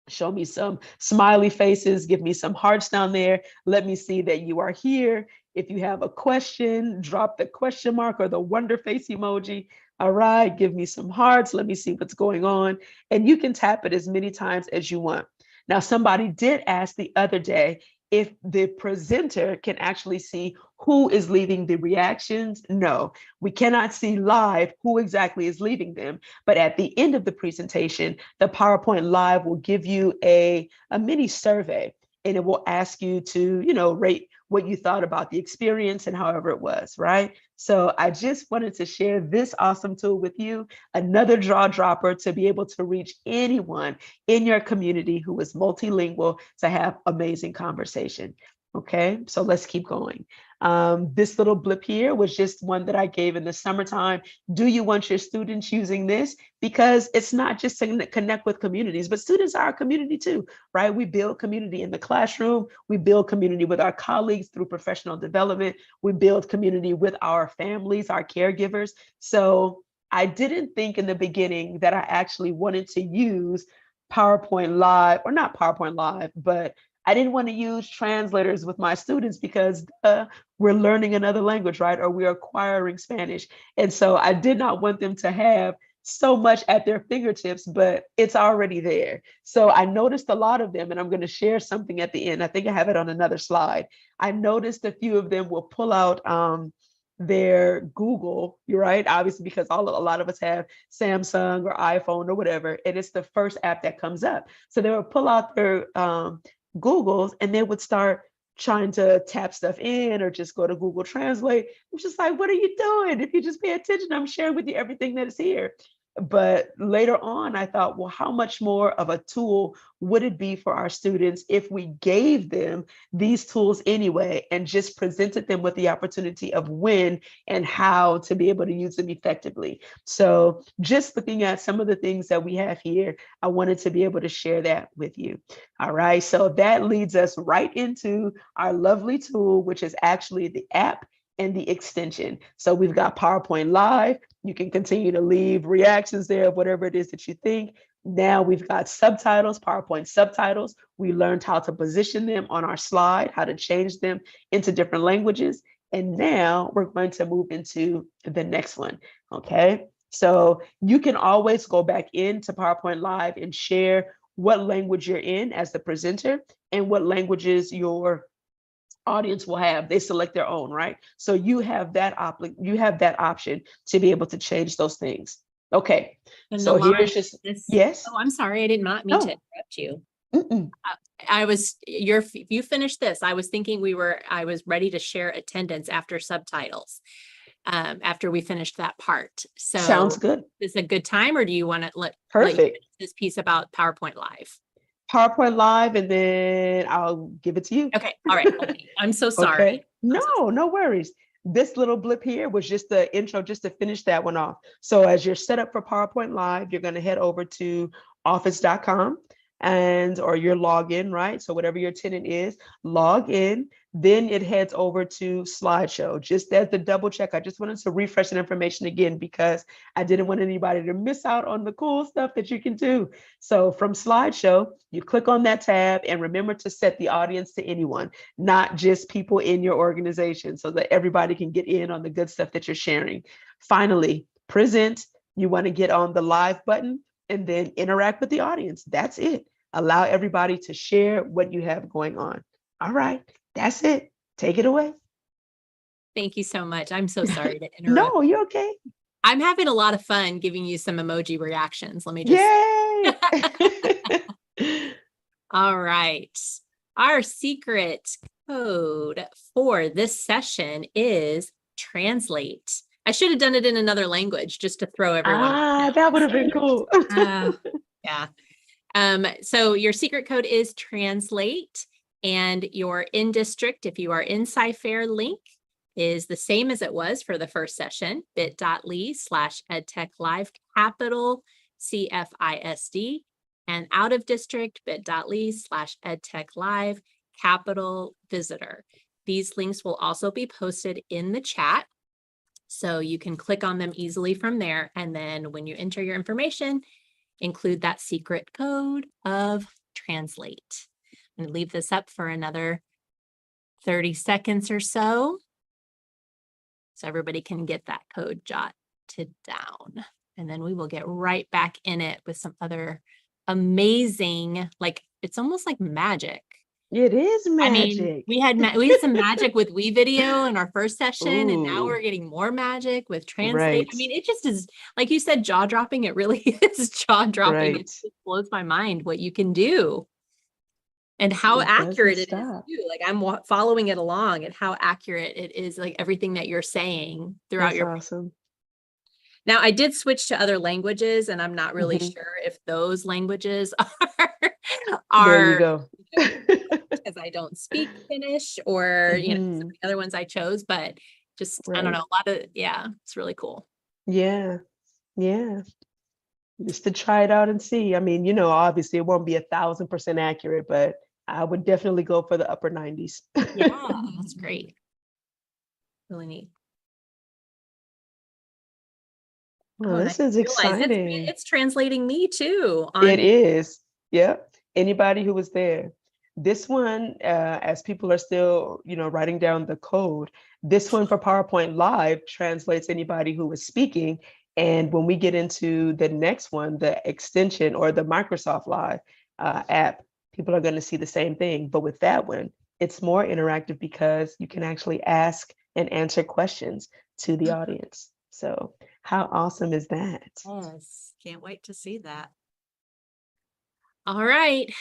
Show me some smiley faces, give me some hearts down there. Let me see that you are here. If you have a question, drop the question mark or the wonder face emoji. All right, give me some hearts. Let me see what's going on. And you can tap it as many times as you want. Now, somebody did ask the other day if the presenter can actually see who is leaving the reactions. No, we cannot see live who exactly is leaving them. But at the end of the presentation, the PowerPoint Live will give you a mini survey, and it will ask you to, rate what you thought about the experience and however it was, right? So I just wanted to share this awesome tool with you, another draw dropper to be able to reach anyone in your community who is multilingual to have amazing conversation. Okay, so let's keep going. This little blip here was just one that I gave in the summertime. Do you want your students using this? Because it's not just to connect with communities, but students are a community too, right? We build community in the classroom. We build community with our colleagues through professional development. We build community with our families, our caregivers. So I didn't think in the beginning that I actually wanted to use PowerPoint Live, or not PowerPoint Live, but I didn't want to use translators with my students because we're learning another language, right? Or we're acquiring Spanish. And so I did not want them to have so much at their fingertips, but it's already there. So I noticed a lot of them, and I'm going to share something at the end. I think I have it on another slide. I noticed a few of them will pull out their Google, you're right, obviously, because a lot of us have Samsung or iPhone or whatever, and it's the first app that comes up. So they will pull out their Googles, and they would start trying to tap stuff in or just go to Google Translate. I'm just like, what are you doing? If you just pay attention, I'm sharing with you everything that is here. But later on, I thought, well, how much more of a tool would it be for our students if we gave them these tools anyway and just presented them with the opportunity of when and how to be able to use them effectively? So just looking at some of the things that we have here, I wanted to be able to share that with you. All right, so that leads us right into our lovely tool, which is actually the app and the extension. So we've got PowerPoint Live. You can continue to leave reactions there of whatever it is that you think. Now we've got subtitles, PowerPoint subtitles. We learned how to position them on our slide, how to change them into different languages. And now we're going to move into the next one, okay? So you can always go back into PowerPoint Live and share what language you're in as the presenter and what languages your audience will have. They select their own, right? So you have that option to be able to change those things. Okay. And so here's just yes. Oh, I'm sorry. I did not mean to interrupt you. You finished this. I was thinking I was ready to share attendance after subtitles. After we finished that part. So sounds good. Is it a good time, or do you want to let you finish this piece about PowerPoint Live? PowerPoint Live, and then I'll give it to you. Okay. All right. I'm so sorry. Okay. No worries. This little blip here was just the intro, just to finish that one off. So as you're set up for PowerPoint Live, you're going to head over to office.com or your login, right? So whatever your tenant is, log in. Then it heads over to slideshow. Just as the double check, I just wanted to refresh that information again because I didn't want anybody to miss out on the cool stuff that you can do. So from slideshow, you click on that tab and remember to set the audience to anyone, not just people in your organization, so that everybody can get in on the good stuff that you're sharing. Finally, present. You want to get on the live button and then interact with the audience. That's it. Allow everybody to share what you have going on. All right. That's it. Take it away. Thank you so much. I'm so sorry to interrupt. No, you're okay. I'm having a lot of fun giving you some emoji reactions. Let me just. Yay! All right. Our secret code for this session is translate. I should have done it in another language just to throw everyone off. That would have been cool. Yeah. So your secret code is translate, and your in district, if you are in Sci-Fair link, is the same as it was for the first session, bit.ly/edtechlive, capital CFISD, and out of district, bit.ly/edtechlive, capital visitor. These links will also be posted in the chat, so you can click on them easily from there. And then when you enter your information, include that secret code of translate. I'm going to leave this up for another 30 seconds or so everybody can get that code jotted down. And then we will get right back in it with some other amazing, like, it's almost like magic. It is magic. I mean, we had some magic with WeVideo in our first session, and now we're getting more magic with Translate. Right. I mean, it just is, like you said, jaw-dropping. It really is jaw-dropping. Right. It just blows my mind what you can do and how accurate it is too. Like, I'm following it along and how accurate it is, like everything that you're saying throughout your. Awesome. Now, I did switch to other languages, and I'm not really sure if those languages are there you go. because I don't speak Finnish or you know, some of the other ones I chose, but just I don't know, a lot of it's really cool. Yeah. Just to try it out and see. I mean, you know, obviously it won't be 1,000% accurate, but I would definitely go for the upper 90s. Yeah, that's great. Really neat. Oh, this is exciting. It's translating me too. It is. Yep. Anybody who was there. This one, as people are still, you know, writing down the code, this one for PowerPoint Live translates anybody who was speaking. And when we get into the next one, the extension or the Microsoft Live app, people are going to see the same thing. But with that one, it's more interactive because you can actually ask and answer questions to the audience. So how awesome is that? Yes, can't wait to see that. All right.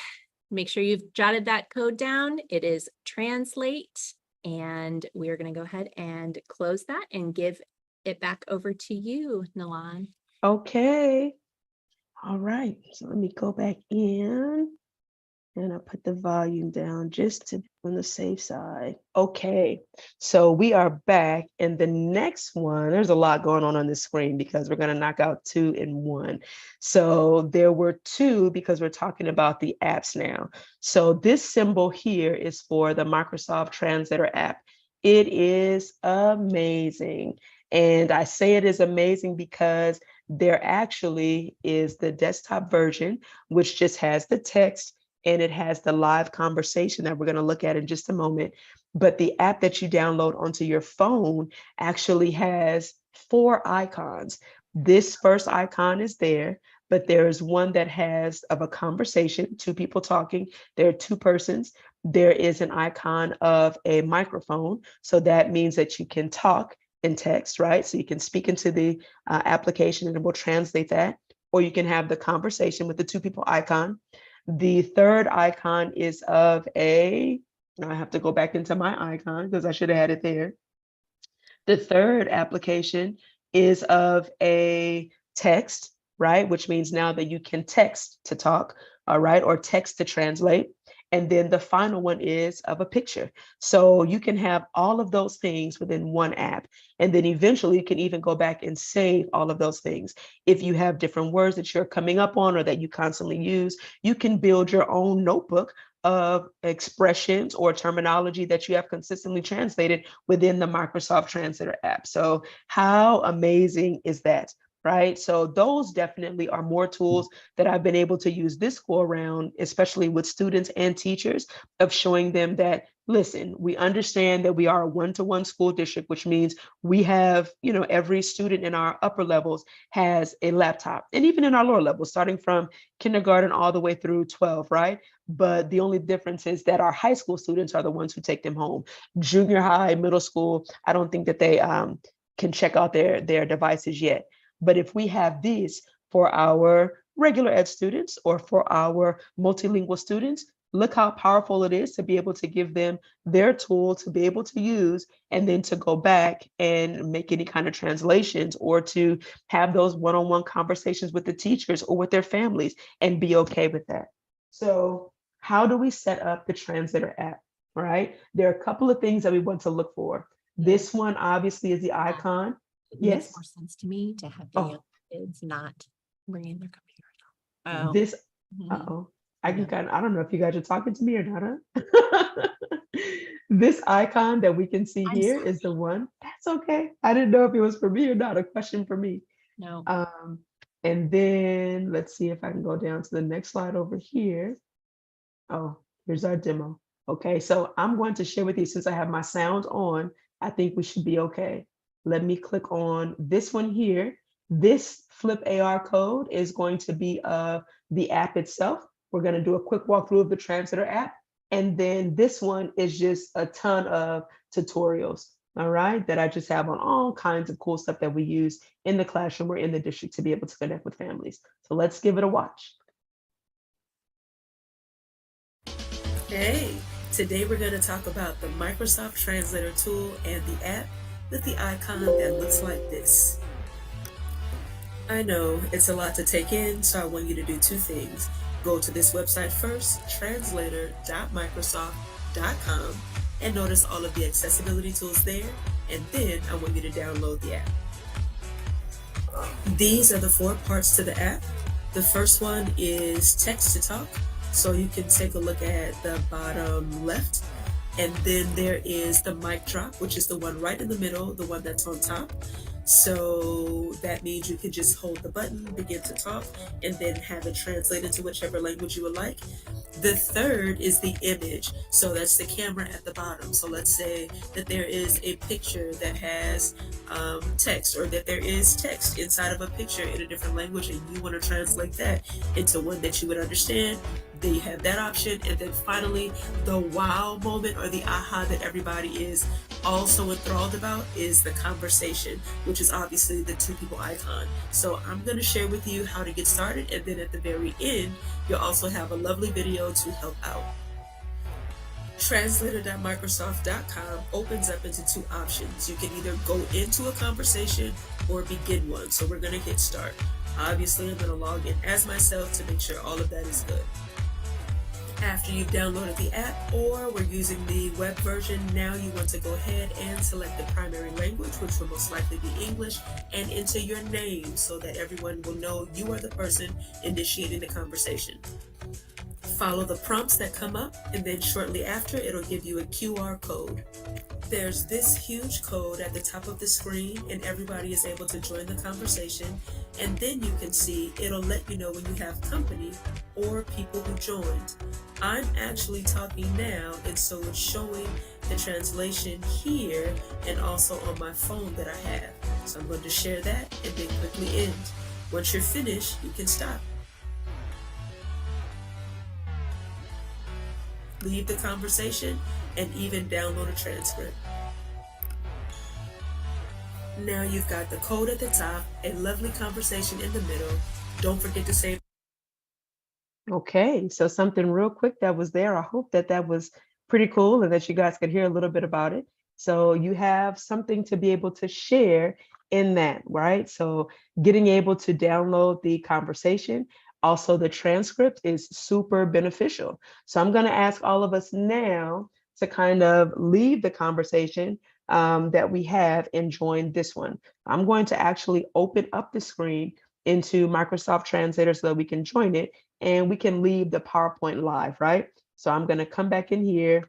Make sure you've jotted that code down. It is translate. And we're going to go ahead and close that and give it back over to you, Nalan. Okay. All right. So let me go back in and I put the volume down just to be on the safe side. Okay. So we are back. And the next one, there's a lot going on this screen because we're going to knock out 2 in 1. So there were 2 because we're talking about the apps now. So this symbol here is for the Microsoft Translator app. It is amazing. And I say it is amazing because there actually is the desktop version, which just has the text and it has the live conversation that we're going to look at in just a moment. But the app that you download onto your phone actually has 4 icons. This first icon is there, but there is one that has of a conversation, 2 people talking. There are 2 persons. There is an icon of a microphone. So that means that you can talk in text, right? So you can speak into the application and it will translate that, or you can have the conversation with the 2 people icon. The third icon is of I have to go back into my icon because I should have had it there. The third application is of a text, right? Which means now that you can text to talk, all right, or text to translate. And then the final one is of a picture. So you can have all of those things within one app. And then eventually you can even go back and save all of those things. If you have different words that you're coming up on or that you constantly use, you can build your own notebook of expressions or terminology that you have consistently translated within the Microsoft Translator app. So how amazing is that? Right. So those definitely are more tools that I've been able to use this go around, especially with students and teachers, of showing them that, listen, we understand that we are a one-to-one school district, which means we have, you know, every student in our upper levels has a laptop, and even in our lower levels, starting from kindergarten all the way through 12, right? But the only difference is that our high school students are the ones who take them home. Junior high, middle school, I don't think that they can check out their devices yet. But if we have these for our regular ed students or for our multilingual students, look how powerful it is to be able to give them their tool to be able to use, and then to go back and make any kind of translations, or to have those one-on-one conversations with the teachers or with their families and be okay with that. So how do we set up the translator app? All right, there are a couple of things that we want to look for. This one obviously is the icon. It Yes. makes more sense to me to have the young kids not bringing their computer. Oh. This, Mhm. I can kind of, I don't know if you guys are talking to me or not. Huh? This icon that we can see I'm here is the one. That's okay. I didn't know if it was for me or not. A question for me. No. And then let's see if I can go down to the next slide over here. Oh, here's our demo. Okay, so I'm going to share with you, since I have my sound on, I think we should be okay. Let me click on this one here. This Flip AR code is going to be the app itself. We're going to do a quick walkthrough of the Translator app. And then this one is just a ton of tutorials, all right, that I just have on all kinds of cool stuff that we use in the classroom or in the district to be able to connect with families. So let's give it a watch. Hey, today we're going to talk about the Microsoft Translator tool and the app with the icon that looks like this. I know it's a lot to take in, so I want you to do two things. Go to this website first, translator.microsoft.com, and notice all of the accessibility tools there, and then I want you to download the app. These are the 4 parts to the app. The first one is text to talk. So you can take a look at the bottom left, and then there is the mic drop, which is the one right in the middle, the one that's on top. So that means you can just hold the button, begin to talk, and then have it translate into whichever language you would like. The third is the image. So that's the camera at the bottom. So let's say that there is a picture that has text, or that there is text inside of a picture in a different language, and you want to translate that into one that you would understand. Then you have that option. And then finally, the wow moment, or the aha that everybody is also enthralled about, is the conversation, which is obviously the 2 people icon. So I'm going to share with you how to get started, and then at the very end, you'll also have a lovely video to help out. Translator.microsoft.com opens up into 2 options. You can either go into a conversation or begin one. So we're going to hit start. Obviously, I'm going to log in as myself to make sure all of that is good. After you've downloaded the app, or we're using the web version, now you want to go ahead and select the primary language, which will most likely be English, and enter your name so that everyone will know you are the person initiating the conversation. Follow the prompts that come up, and then shortly after, it'll give you a QR code. There's this huge code at the top of the screen, and everybody is able to join the conversation. And then you can see it'll let you know when you have company or people who joined. I'm actually talking now, and so it's showing the translation here and also on my phone that I have. So I'm going to share that and then quickly end. Once you're finished, you can stop. Leave the conversation, and even download a transcript. Now you've got the code at the top, a lovely conversation in the middle. Don't forget to save. Okay, so something real quick that was there. I hope that that was pretty cool and that you guys could hear a little bit about it. So you have something to be able to share in that, right? So getting able to download the conversation. Also, the transcript is super beneficial. So I'm going to ask all of us now to kind of leave the conversation that we have and join this one. I'm going to actually open up the screen into Microsoft Translator so that we can join it, and we can leave the PowerPoint live, right? So I'm going to come back in here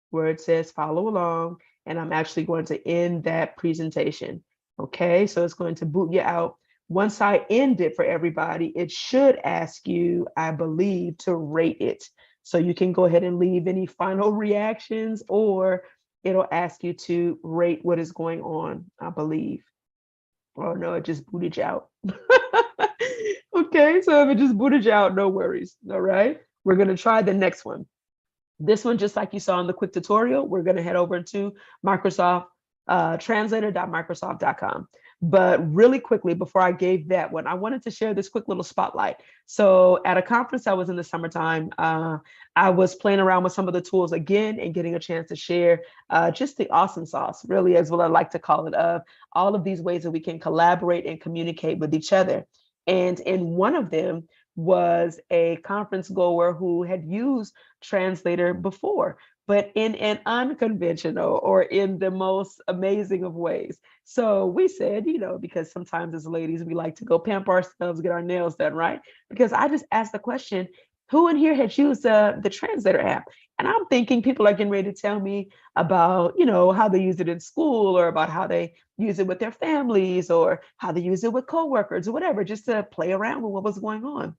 where it says follow along, and I'm actually going to end that presentation. Okay, so it's going to boot you out. Once I end it for everybody, it should ask you, I believe, to rate it. So you can go ahead and leave any final reactions, or it'll ask you to rate what is going on, I believe. Oh no, it just booted you out. Okay, so if it just booted you out, no worries. All right, we're gonna try the next one. This one, just like you saw in the quick tutorial, we're gonna head over to Microsoft translator.microsoft.com. But really quickly, before I gave that one, I wanted to share this quick little spotlight. So at a conference I was in the summertime, I was playing around with some of the tools again and getting a chance to share just the awesome sauce, really, as what I like to call it, of all of these ways that we can collaborate and communicate with each other. And in one of them was a conference goer who had used Translator before, but in an unconventional or in the most amazing of ways. So we said, because sometimes as ladies, we like to go pamper ourselves, get our nails done, right? Because I just asked the question, who in here had used the Translator app? And I'm thinking people are getting ready to tell me about, how they use it in school, or about how they use it with their families, or how they use it with coworkers, or whatever, just to play around with what was going on.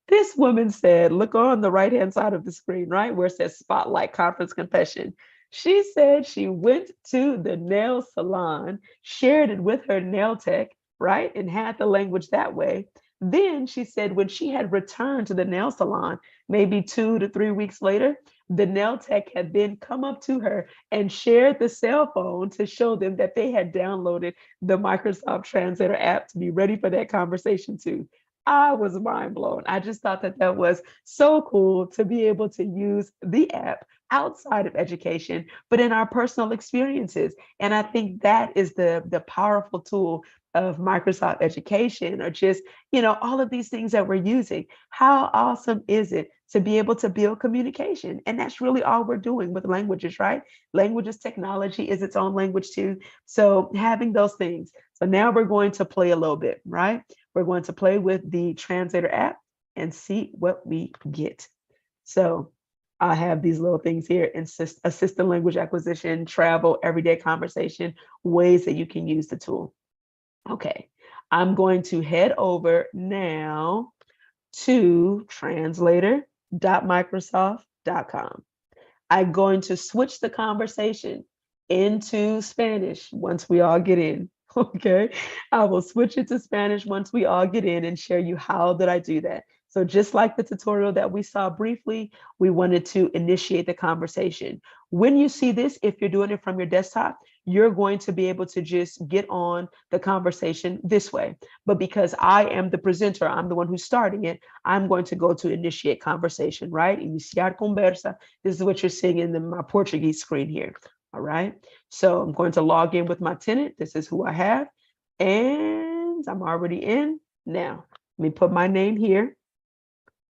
This woman said, look on the right-hand side of the screen, right, where it says Spotlight Conference Confession. She said she went to the nail salon, shared it with her nail tech, right, and had the language that way. Then she said when she had returned to the nail salon, maybe 2 to 3 weeks later, the nail tech had then come up to her and shared the cell phone to show them that they had downloaded the Microsoft Translator app to be ready for that conversation too. I was mind blown. I just thought that that was so cool to be able to use the app outside of education, but in our personal experiences. And I think that is the powerful tool of Microsoft Education, or just, all of these things that we're using. How awesome is it to be able to build communication? And that's really all we're doing with languages, right? Languages, technology is its own language too. So having those things. So now we're going to play a little bit, right? We're going to play with the Translator app and see what we get. So I have these little things here: assistant language acquisition, travel, everyday conversation, ways that you can use the tool. Okay, I'm going to head over now to translator.microsoft.com. I'm going to switch the conversation into Spanish once we all get in. Okay, I will switch it to Spanish once we all get in and share you how did I do that. So just like the tutorial that we saw briefly, we wanted to initiate the conversation. When you see this, if you're doing it from your desktop, you're going to be able to just get on the conversation this way. But because I am the presenter, I'm the one who's starting it, I'm going to go to initiate conversation, right? Iniciar conversa. This is what you're seeing in my Portuguese screen here. All right. So I'm going to log in with my tenant. This is who I have. And I'm already in. Now, let me put my name here.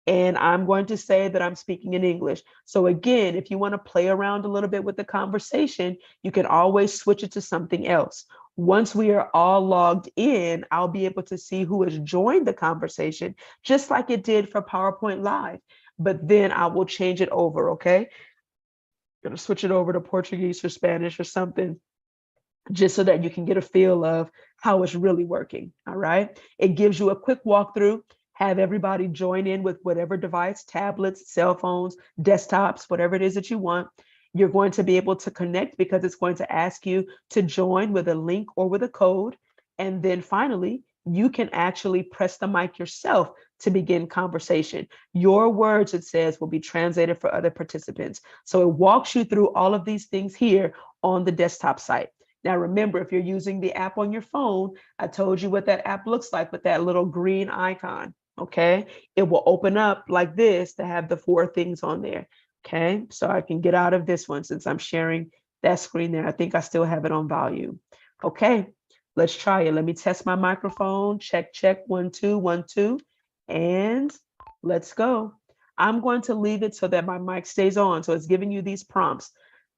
And I'm going to say that I'm speaking in English. So again, if you want to play around a little bit with the conversation, you can always switch it to something else. Once we are all logged in, I'll be able to see who has joined the conversation, just like it did for PowerPoint Live. But then I will change it over, okay? Gonna switch it over to Portuguese or Spanish or something, just so that you can get a feel of how it's really working. All right. It gives you a quick walkthrough. Have everybody join in with whatever device, tablets, cell phones, desktops, whatever it is that you want. You're going to be able to connect because it's going to ask you to join with a link or with a code. And then finally, you can actually press the mic yourself to begin conversation. Your words, it says, will be translated for other participants. So it walks you through all of these things here on the desktop site. Now, remember, if you're using the app on your phone, I told you what that app looks like with that little green icon, okay? It will open up like this to have the 4 things on there, okay? So I can get out of this one since I'm sharing that screen there. I think I still have it on volume. Okay, let's try it. Let me test my microphone. Check, 1, 2, 1, 2, and let's go. I'm going to leave it so that my mic stays on. So it's giving you these prompts.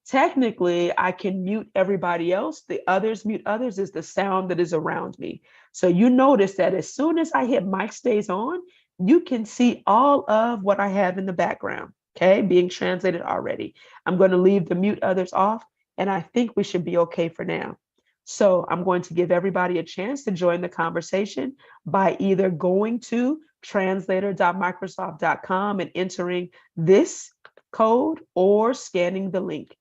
Technically, I can mute everybody else. The others, mute others is the sound that is around me. So you notice that as soon as I hit mic stays on, you can see all of what I have in the background, okay, being translated already. I'm going to leave the mute others off, and I think we should be okay for now. So I'm going to give everybody a chance to join the conversation by either going to translator.microsoft.com and entering this code or scanning the link.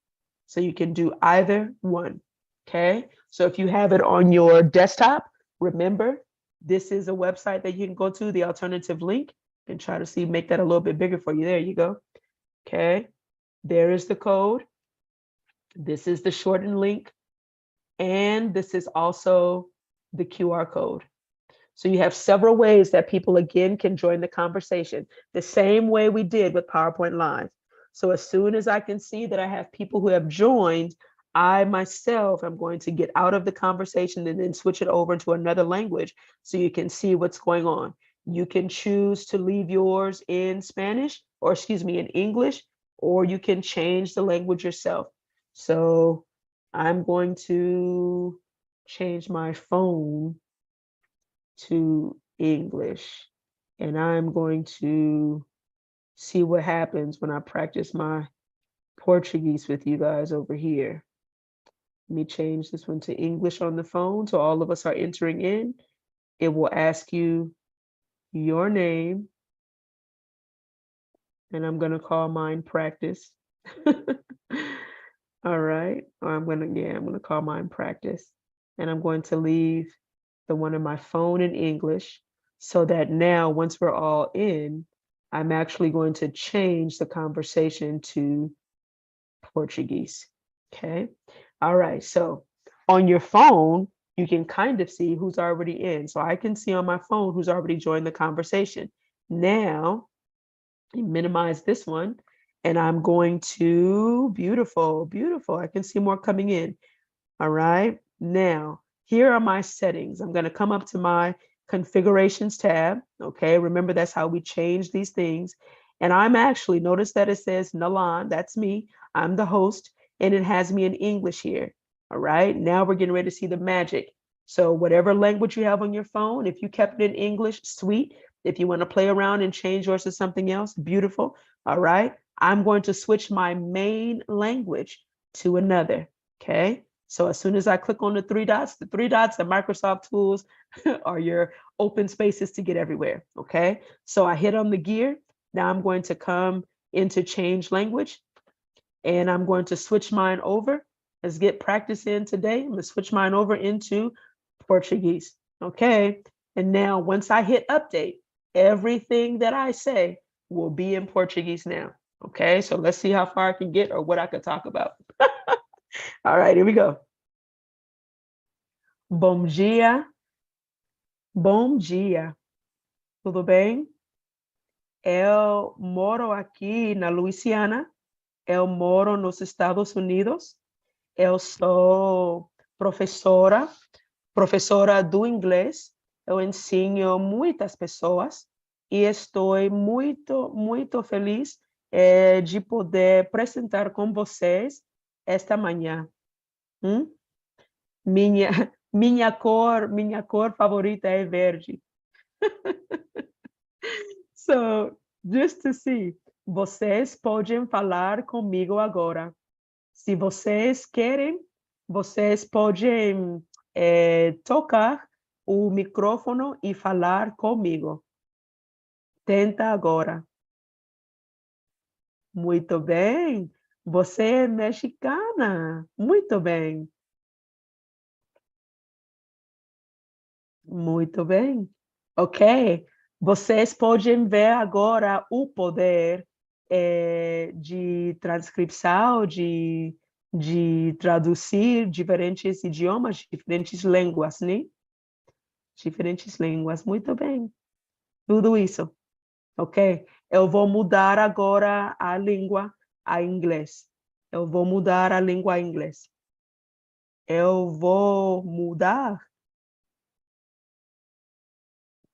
So you can do either one, okay? So if you have it on your desktop, remember, this is a website that you can go to, the alternative link, and try to see, make that a little bit bigger for you. There you go, okay? There is the code. This is the shortened link. And this is also the QR code. So you have several ways that people, again, can join the conversation, the same way we did with PowerPoint Live. So as soon as I can see that I have people who have joined, I myself am going to get out of the conversation and then switch it over into another language so you can see what's going on. You can choose to leave yours in Spanish, or excuse me, in English, or you can change the language yourself. So I'm going to change my phone to English, and I'm going to see what happens when I practice my Portuguese with you guys over here. Let me change this one to English on the phone so all of us are entering in. It will ask you your name, and I'm going to call mine practice. All right, or I'm going to call mine practice, and I'm going to leave the one on my phone in English so that now once we're all in, I'm actually going to change the conversation to Portuguese. Okay. All right. So on your phone, you can kind of see who's already in. So I can see on my phone who's already joined the conversation. Now, minimize this one, and I'm going to, beautiful, beautiful. I can see more coming in. All right. Now, here are my settings. I'm going to come up to my configurations tab. Okay. Remember, that's how we change these things. And I'm actually, notice that it says Nalan, that's me. I'm the host, and it has me in English here. All right. Now we're getting ready to see the magic. So whatever language you have on your phone, if you kept it in English, sweet. If you want to play around and change yours to something else, beautiful. All right. I'm going to switch my main language to another. Okay. So as soon as I click on the three dots, the Microsoft tools are your open spaces to get everywhere. Okay. So I hit on the gear. Now I'm going to come into change language, and I'm going to switch mine over. Let's get practice in today. I'm going to switch mine over into Portuguese. Okay. And now once I hit update, everything that I say will be in Portuguese now. Okay. So let's see how far I can get or what I could talk about. All right, here we go. Bom dia. Bom dia. Tudo bem? Eu moro aqui na Louisiana. Eu moro nos Estados Unidos. Eu sou professora do inglês. Eu ensino muitas pessoas e estou muito feliz de poder apresentar com vocês esta manhã. Minha cor favorita é verde. So, just to see, vocês podem falar comigo agora. Se vocês querem, vocês podem tocar o microfone e falar comigo. Tenta agora. Muito bem. Você é mexicana. Muito bem. Muito bem. Ok. Vocês podem ver agora o poder de transcrição, de traduzir diferentes idiomas, diferentes línguas, né? Diferentes línguas. Muito bem. Tudo isso. Ok? Eu vou mudar agora a língua a inglês. Eu vou mudar a língua a inglês. Eu vou mudar.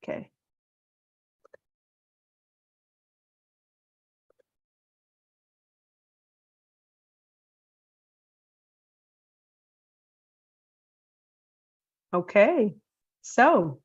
Ok. Okay. So,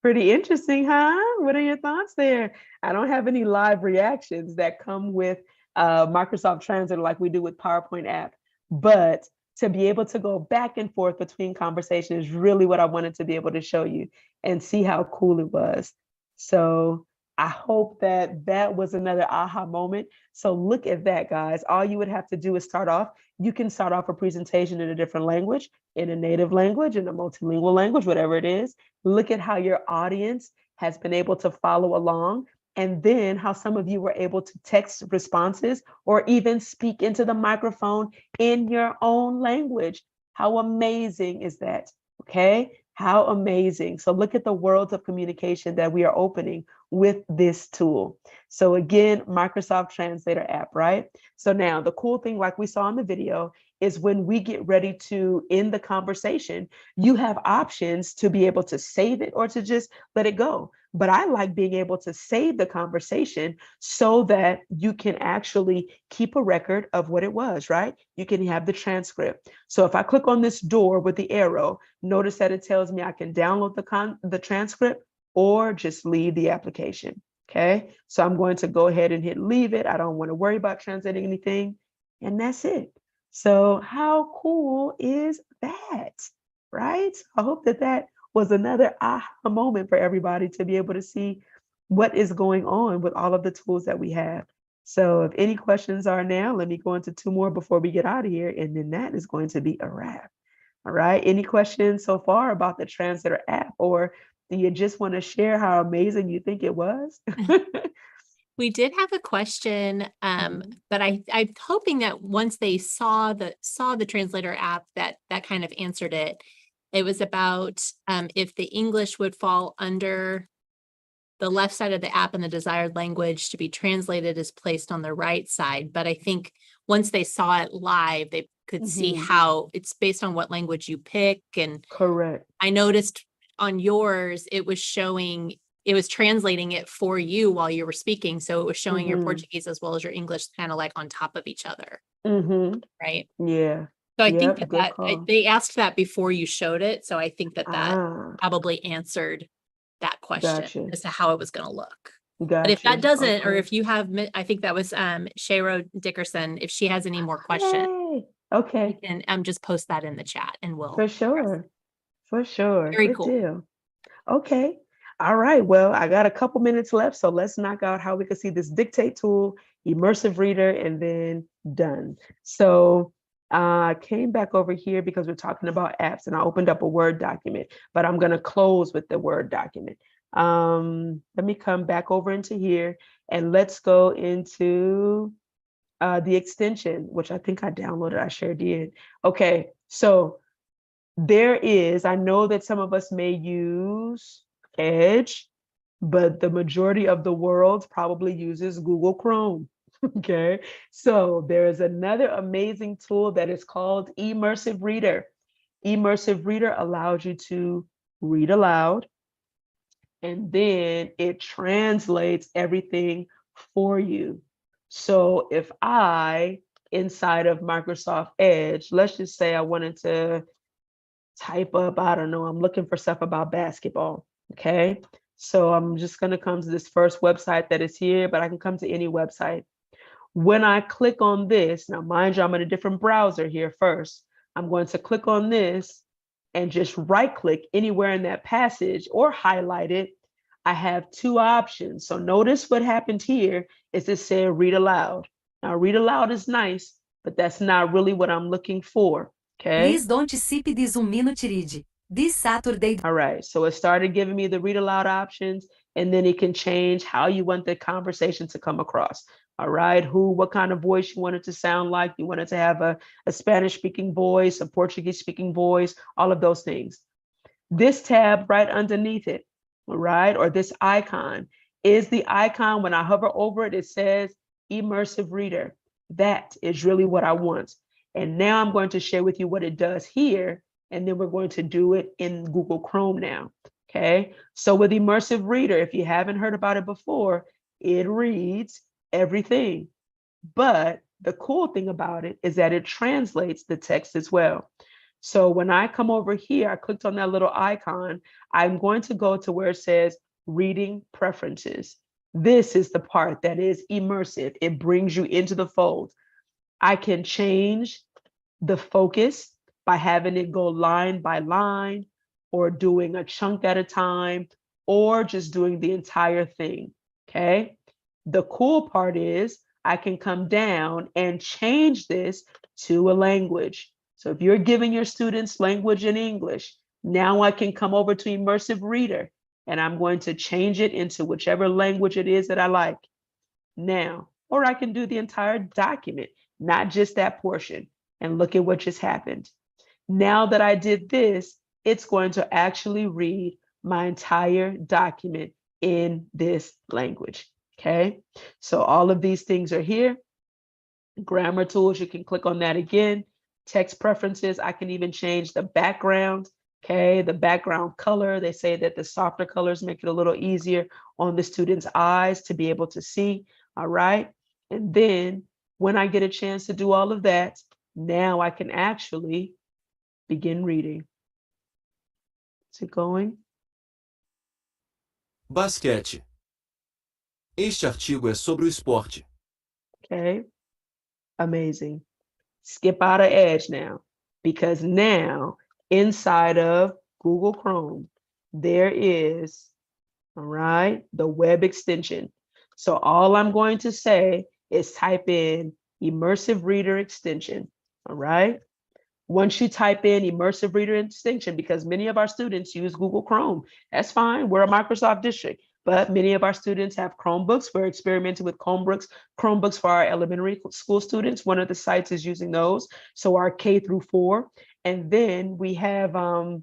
pretty interesting, huh? What are your thoughts there? I don't have any live reactions that come with Microsoft Translator like we do with PowerPoint app, but to be able to go back and forth between conversations is really what I wanted to be able to show you and see how cool it was. So I hope that that was another aha moment. So look at that, guys. All you would have to do is start off. You can start off a presentation in a different language, in a native language, in a multilingual language, whatever it is. Look at how your audience has been able to follow along, and then how some of you were able to text responses or even speak into the microphone in your own language. How amazing is that? Okay. How amazing. So look at the worlds of communication that we are opening with this tool. So again, Microsoft Translator app, right? So now the cool thing, like we saw in the video, is when we get ready to end the conversation, you have options to be able to save it or to just let it go. But I like being able to save the conversation so that you can actually keep a record of what it was, right? You can have the transcript. So if I click on this door with the arrow, notice that it tells me I can download the transcript or just leave the application. Okay, so I'm going to go ahead and hit leave it. I don't want to worry about translating anything. And that's it. So how cool is that, right? I hope that that was another aha moment for everybody to be able to see what is going on with all of the tools that we have. So if any questions are now, let me go into 2 more before we get out of here, and then that is going to be a wrap. All right, any questions so far about the Translator app, or do you just want to share how amazing you think it was? We did have a question, but I'm hoping that once they saw the translator app, that kind of answered it. It was about if the English would fall under the left side of the app and the desired language to be translated is placed on the right side. But I think once they saw it live, they could see how it's based on what language you pick. And Correct. I noticed on yours, it was translating it for you while you were speaking. So it was showing your Portuguese as well as your English kind of like on top of each other. Right. Yeah. So I Yep, think good call. they asked that before you showed it. So I think that Ah, probably answered that question gotcha. as to how it was going to look. But if that Gotcha. doesn't, or Okay. if you have, I think that was Shayro Dickerson, if she has any more questions, Yay. you Okay. can just post that in the chat and we'll For address it. sure. For sure. Very Good cool. deal. Okay. All right. Well, I got a couple minutes left, so let's knock out how we can see this dictate tool, immersive reader, and then done. So I came back over here because we're talking about apps, and I opened up a Word document, but I'm going to close with the Word document. Let me come back over into here, and let's go into the extension, which I think I downloaded. I sure did. Okay. So I know that some of us may use Edge, but the majority of the world probably uses Google Chrome. Okay, so there is another amazing tool that is called Immersive Reader. Immersive Reader allows you to read aloud, and then it translates everything for you. So if inside of Microsoft Edge, let's just say I wanted to type up, I don't know, I'm looking for stuff about basketball. Okay. So I'm just going to come to this first website that is here, but I can come to any website. When I click on this, now mind you, I'm in a different browser here first. I'm going to click on this and just right click anywhere in that passage or highlight it. I have 2 options. So notice what happened here is it said read aloud. Now read aloud is nice, but that's not really what I'm looking for. Okay. Please don't skip this 1 minute read. This Saturday. All right. So it started giving me the read aloud options, and then it can change how you want the conversation to come across. All right. What kind of voice you want it to sound like. You want it to have a Spanish speaking voice, a Portuguese speaking voice, all of those things. This tab right underneath it, all right, or this icon is the icon. When I hover over it, it says Immersive Reader. That is really what I want. And now I'm going to share with you what it does here, and then we're going to do it in Google Chrome now. Okay, so with Immersive Reader, if you haven't heard about it before, it reads everything. But the cool thing about it is that it translates the text as well. So when I come over here, I clicked on that little icon, I'm going to go to where it says reading preferences. This is the part that is immersive. It brings you into the fold. I can change the focus by having it go line by line, or doing a chunk at a time, or just doing the entire thing. Okay. The cool part is I can come down and change this to a language. So if you're giving your students language in English, now I can come over to Immersive Reader and I'm going to change it into whichever language it is that I like now, or I can do the entire document, not just that portion. And look at what just happened. Now that I did this, it's going to actually read my entire document in this language. Okay, so all of these things are here. Grammar tools, you can click on that again. Text preferences, I can even change the background. Okay, the background color, they say that the softer colors make it a little easier on the student's eyes to be able to see. All right, and then when I get a chance to do all of that, now I can actually begin reading. Is it going? Basquete. Este artigo é sobre o esporte. Okay, amazing. Skip out of Edge now, because now inside of Google Chrome, there is, all right, the web extension. So all I'm going to say is type in Immersive Reader Extension, all right? Once you type in Immersive Reader Extension, because many of our students use Google Chrome, that's fine, we're a Microsoft district, but many of our students have Chromebooks. We're experimenting with Chromebooks for our elementary school students. One of the sites is using those, so our K through 4. And then we have our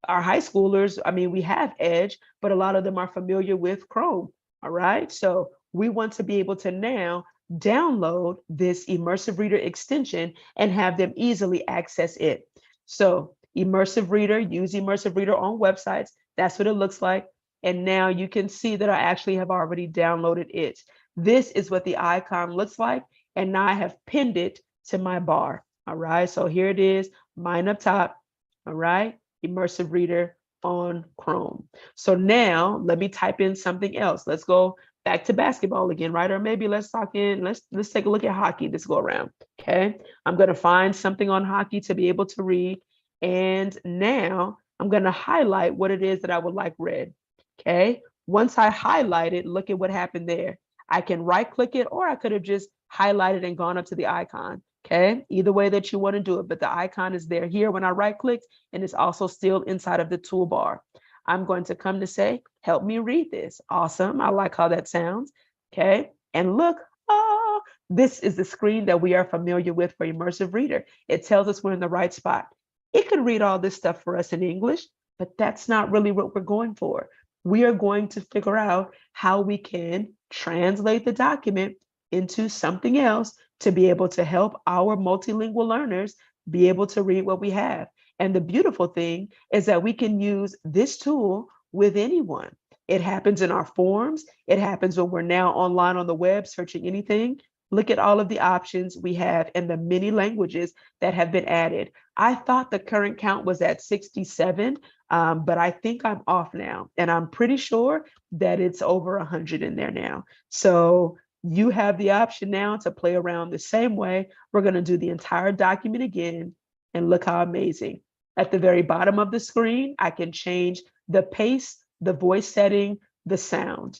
high schoolers, I mean, we have Edge, but a lot of them are familiar with Chrome, all right? So we want to be able to now download this Immersive Reader extension and have them easily access it. So Immersive Reader, use Immersive Reader on websites. That's what it looks like. And now you can see that I actually have already downloaded it. This is what the icon looks like. And now I have pinned it to my bar. All right, so here it is, mine up top. All right, Immersive Reader on Chrome. So now let me type in something else. Let's go back to basketball again, right? Or maybe let's take a look at hockey this go around. Okay, I'm going to find something on hockey to be able to read. And now I'm going to highlight what it is that I would like read. Okay, once I highlight it, look at what happened there. I can right click it, or I could have just highlighted and gone up to the icon. Okay, either way that you want to do it, but the icon is there here when I right click, and it's also still inside of the toolbar. I'm going to come to say, help me read this. Awesome, I like how that sounds. Okay, and look, oh, this is the screen that we are familiar with for Immersive Reader. It tells us we're in the right spot. It could read all this stuff for us in English, but that's not really what we're going for. We are going to figure out how we can translate the document into something else to be able to help our multilingual learners be able to read what we have. And the beautiful thing is that we can use this tool with anyone. It happens in our forms. It happens when we're now online on the web searching anything. Look at all of the options we have and the many languages that have been added. I thought the current count was at 67, but I think I'm off now. And I'm pretty sure that it's over 100 in there now. So you have the option now to play around the same way. We're going to do the entire document again, and look how amazing. At the very bottom of the screen, I can change the pace, the voice setting, the sound.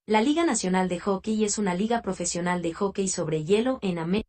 La Liga Nacional de Hockey es una liga profesional de hockey sobre hielo en América.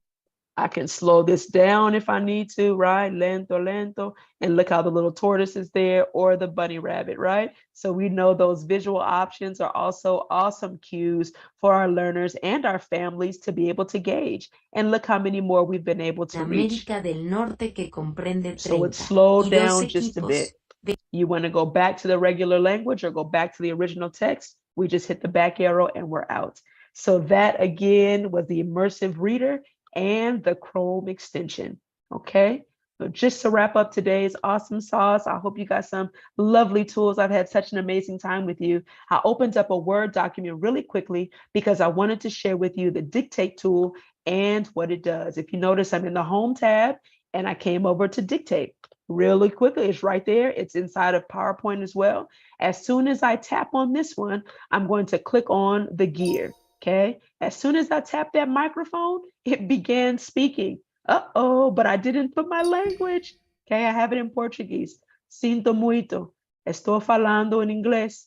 I can slow this down if I need to, right? Lento, lento. And look how the little tortoise is there, or the bunny rabbit, right? So we know those visual options are also awesome cues for our learners and our families to be able to gauge. And look how many more we've been able to reach. América del Norte que comprende 30 So it's slowed y down 12 just a equipos. bit. You want to go back to the regular language or go back to the original text? We just hit the back arrow and we're out. So that again was the Immersive Reader and the Chrome extension. Okay, so just to wrap up today's awesome sauce, I hope you got some lovely tools. I've had such an amazing time with you. I opened up a Word document really quickly because I wanted to share with you the Dictate tool and what it does. If you notice, I'm in the Home tab and I came over to Dictate. Really quickly, it's right there. It's inside of PowerPoint as well. As soon as I tap on this one, I'm going to click on the gear. Okay, as soon as I tap that microphone, it began speaking. Uh-oh, but I didn't put my language. Okay, I have it in Portuguese. Sinto muito. Estou falando em inglês.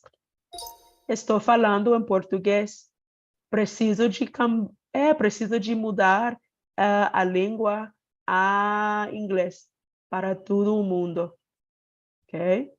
Estou falando em português. Preciso de mudar a língua a inglês para todo o mundo. Okay?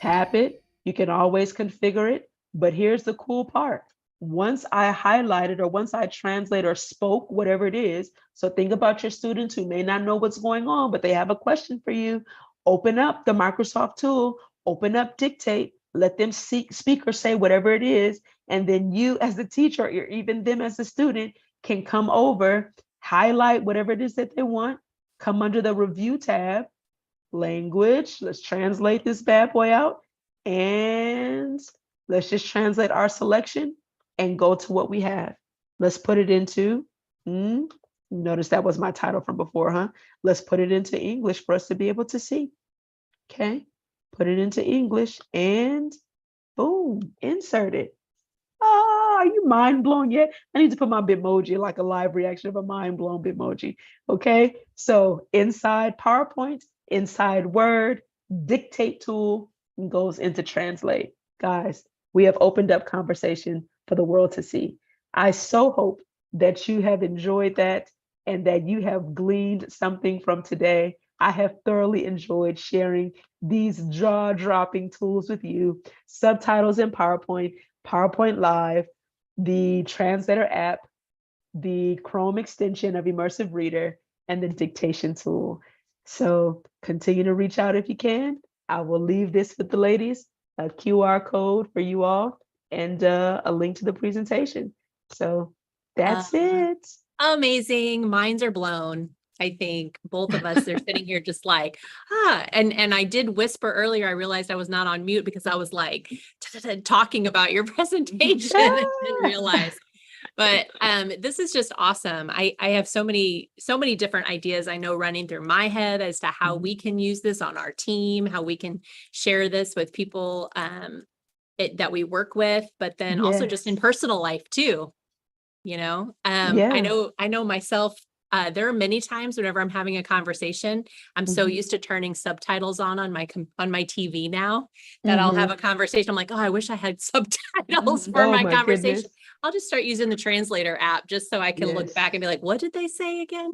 Tap it. You can always configure it. But here's the cool part. once I highlighted or once I translate or spoke, whatever it is. So think about your students who may not know what's going on, but they have a question for you. Open up the Microsoft tool, open up Dictate, let them speak or say whatever it is. And then you as the teacher, or even them as a student, can come over, highlight whatever it is that they want, come under the review tab, language, let's translate this bad boy out, and let's just translate our selection and go to what we have. Let's put it into, notice that was my title from before, huh? Let's put it into English for us to be able to see. Okay, put it into English and boom, insert it. Oh, are you mind blown yet? I need to put my Bitmoji, like a live reaction of a mind blown Bitmoji. Okay, so inside PowerPoint, inside Word, Dictate tool goes into Translate. Guys, we have opened up conversation for the world to see. I so hope that you have enjoyed that and that you have gleaned something from today. I have thoroughly enjoyed sharing these jaw-dropping tools with you. Subtitles in PowerPoint, PowerPoint Live, the Translator app, the Chrome extension of Immersive Reader, and the dictation tool. So continue to reach out if you can. I will leave this with the ladies, a QR code for you all, and a link to the presentation. So that's it. Amazing. Minds are blown. I think both of us are sitting here just like, and I did whisper earlier. I realized I was not on mute because I was like talking about your presentation and didn't realize. But this is just awesome. I have so many different ideas I know running through my head as to how we can use this on our team, how we can share this with people that we work with, but then also just in personal life too. You know, I know myself. There are many times whenever I'm having a conversation, I'm so used to turning subtitles on my TV now that I'll have a conversation. I'm like, oh, I wish I had subtitles for my conversation. Goodness. I'll just start using the translator app just so I can look back and be like, what did they say again?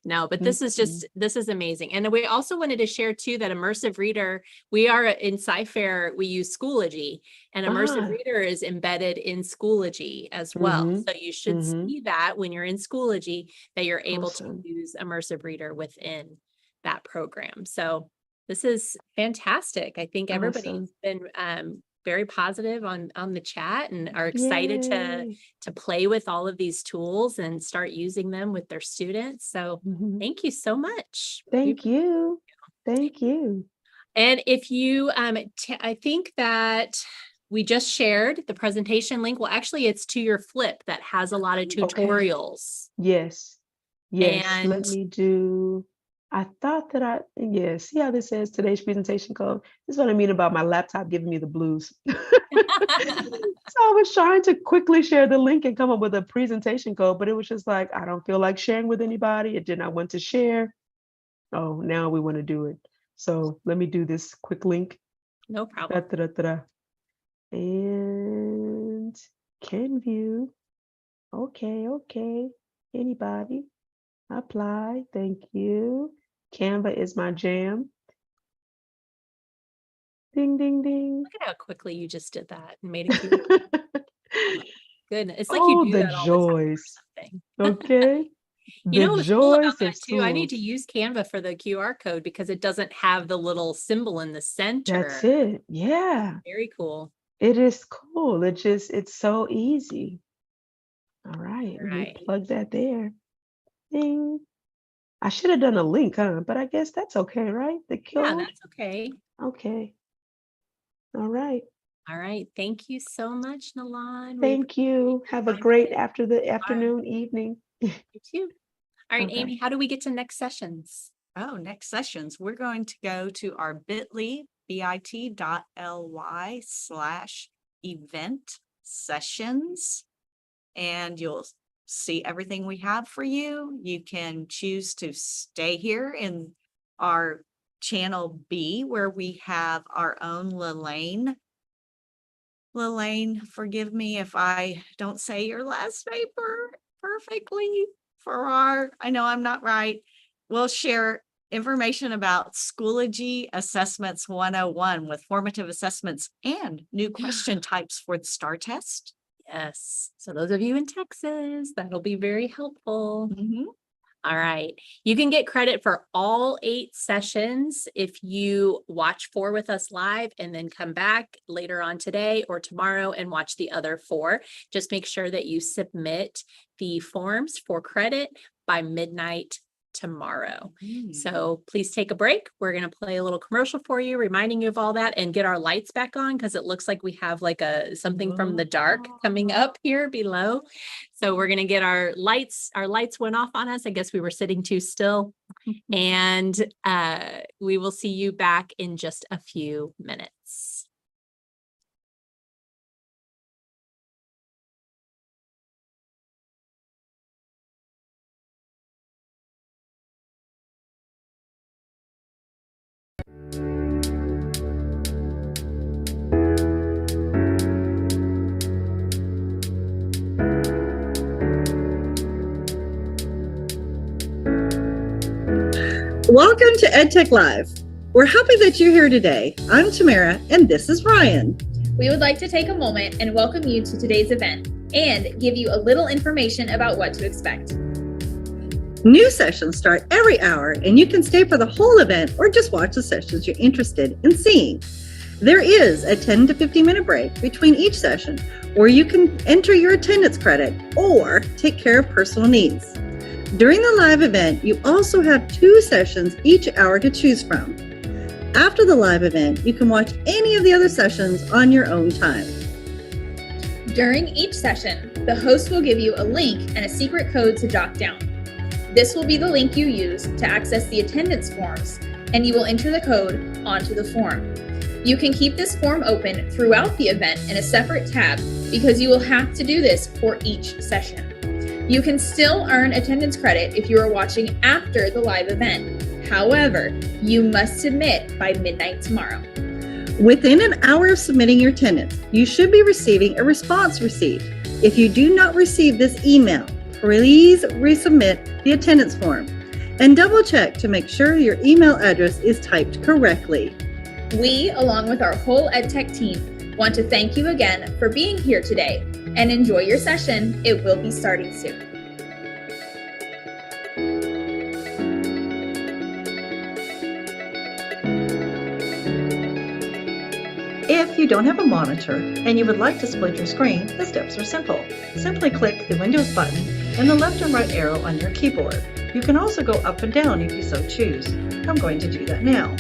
No, but this is amazing. And we also wanted to share too that Immersive Reader, we are in Sci-Fair, we use Schoology, and Immersive Reader is embedded in Schoology as well. So you should see that when you're in Schoology, that you're able to use Immersive Reader within that program. So this is fantastic. I think everybody's been very positive on the chat and are excited to play with all of these tools and start using them with their students. So thank you so much. Thank you. Thank you. And if you, I think that we just shared the presentation link. Well, actually it's to your flip that has a lot of tutorials. Yes. And let me do, I thought that see how this says today's presentation code? This is what I mean about my laptop giving me the blues. So I was trying to quickly share the link and come up with a presentation code, but it was just like, I don't feel like sharing with anybody. It did not want to share. Oh, now we want to do it. So let me do this quick link. No problem. And can view. Okay. Anybody? Apply. Thank you. Canva is my jam. Ding, ding, ding. Look at how quickly you just did that and made it cute. Goodness. It's like you do the that all joys. the time. Okay. You know what's cool about that too? Tools. I need to use Canva for the QR code because it doesn't have the little symbol in the center. That's it. Yeah. Very cool. It is cool. It's so easy. All right. Let me plug that there. Ding. I should have done a link, huh? But I guess that's okay, right? The code? Yeah, that's okay. Okay. All right. All right. Thank you so much, Nalan. Thank you. Have a great afternoon, evening. You too. All right, Okay. Amy, how do we get to next sessions? Oh, next sessions. We're going to go to our bit.ly, bit.ly/event sessions, and you'll see everything we have for you. You can choose to stay here in our channel B, where we have our own Lelaine. Lelaine, forgive me if I don't say your last name perfectly. I know I'm not right. We'll share information about Schoology Assessments 101 with formative assessments and new question types for the STAR test. Yes. So those of you in Texas, that'll be very helpful. All right. You can get credit for all 8 sessions if you watch 4 with us live and then come back later on today or tomorrow and watch the other 4. Just make sure that you submit the forms for credit by midnight tomorrow. So please take a break. We're going to play a little commercial for you, reminding you of all that, and get our lights back on because it looks like we have like something from the dark coming up here below. So we're going to get our lights went off on us. I guess we were sitting too still. And we will see you back in just a few minutes. Welcome to EdTech Live. We're happy that you're here today. I'm Tamara, and this is Ryan. We would like to take a moment and welcome you to today's event and give you a little information about what to expect. New sessions start every hour, and you can stay for the whole event or just watch the sessions you're interested in seeing. There is a 10 to 15 minute break between each session where you can enter your attendance credit or take care of personal needs. During the live event, you also have 2 sessions each hour to choose from. After the live event, you can watch any of the other sessions on your own time. During each session, the host will give you a link and a secret code to jot down. This will be the link you use to access the attendance forms, and you will enter the code onto the form. You can keep this form open throughout the event in a separate tab because you will have to do this for each session. You can still earn attendance credit if you are watching after the live event. However, you must submit by midnight tomorrow. Within an hour of submitting your attendance, you should be receiving a response receipt. If you do not receive this email, please resubmit the attendance form and double check to make sure your email address is typed correctly. We, along with our whole EdTech team, want to thank you again for being here today and enjoy your session. It will be starting soon. If you don't have a monitor and you would like to split your screen, the steps are simple. Simply click the Windows button and the left and right arrow on your keyboard. You can also go up and down if you so choose. I'm going to do that now.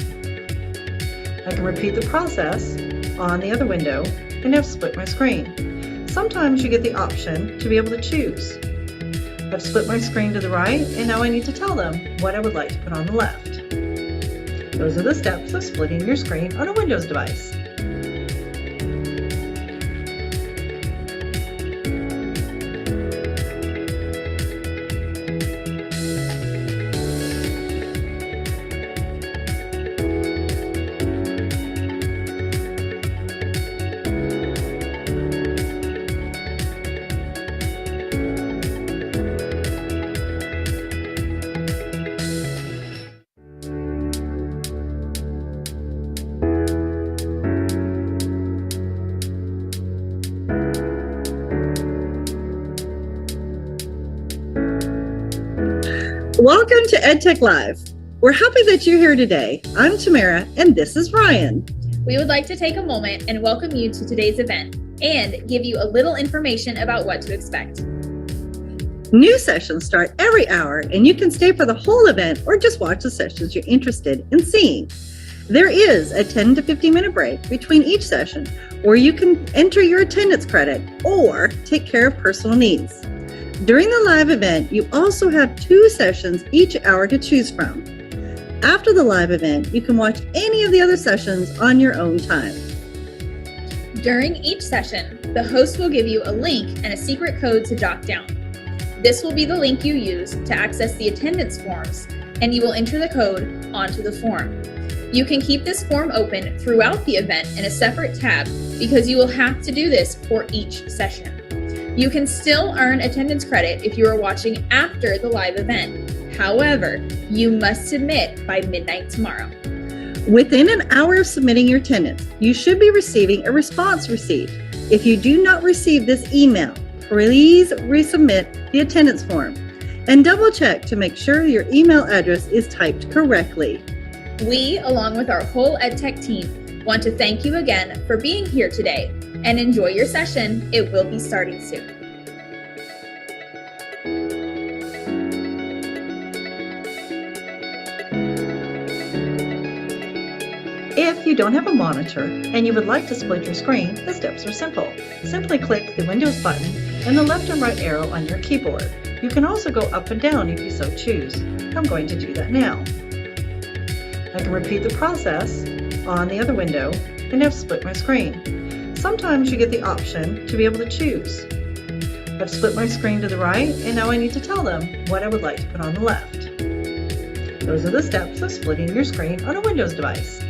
I can repeat the process on the other window and have split my screen. Sometimes you get the option to be able to choose. I've split my screen to the right, and now I need to tell them what I would like to put on the left. Those are the steps of splitting your screen on a Windows device. Welcome to EdTech Live. We're happy that you're here today. I'm Tamara, and this is Ryan. We would like to take a moment and welcome you to today's event and give you a little information about what to expect. New sessions start every hour, and you can stay for the whole event or just watch the sessions you're interested in seeing. There is a 10 to 15 minute break between each session where you can enter your attendance credit or take care of personal needs. During the live event, you also have 2 sessions each hour to choose from. After the live event, you can watch any of the other sessions on your own time. During each session, the host will give you a link and a secret code to jot down. This will be the link you use to access the attendance forms, and you will enter the code onto the form. You can keep this form open throughout the event in a separate tab because you will have to do this for each session. You can still earn attendance credit if you are watching after the live event. However, you must submit by midnight tomorrow. Within an hour of submitting your attendance, you should be receiving a response receipt. If you do not receive this email, please resubmit the attendance form and double check to make sure your email address is typed correctly. We, along with our whole EdTech team, want to thank you again for being here today and enjoy your session. It will be starting soon. If you don't have a monitor and you would like to split your screen, the steps are simple. Simply click the Windows button and the left and right arrow on your keyboard. You can also go up and down if you so choose. I'm going to do that now. I can repeat the process on the other window and have split my screen. Sometimes you get the option to be able to choose. I've split my screen to the right and now I need to tell them what I would like to put on the left. Those are the steps of splitting your screen on a Windows device.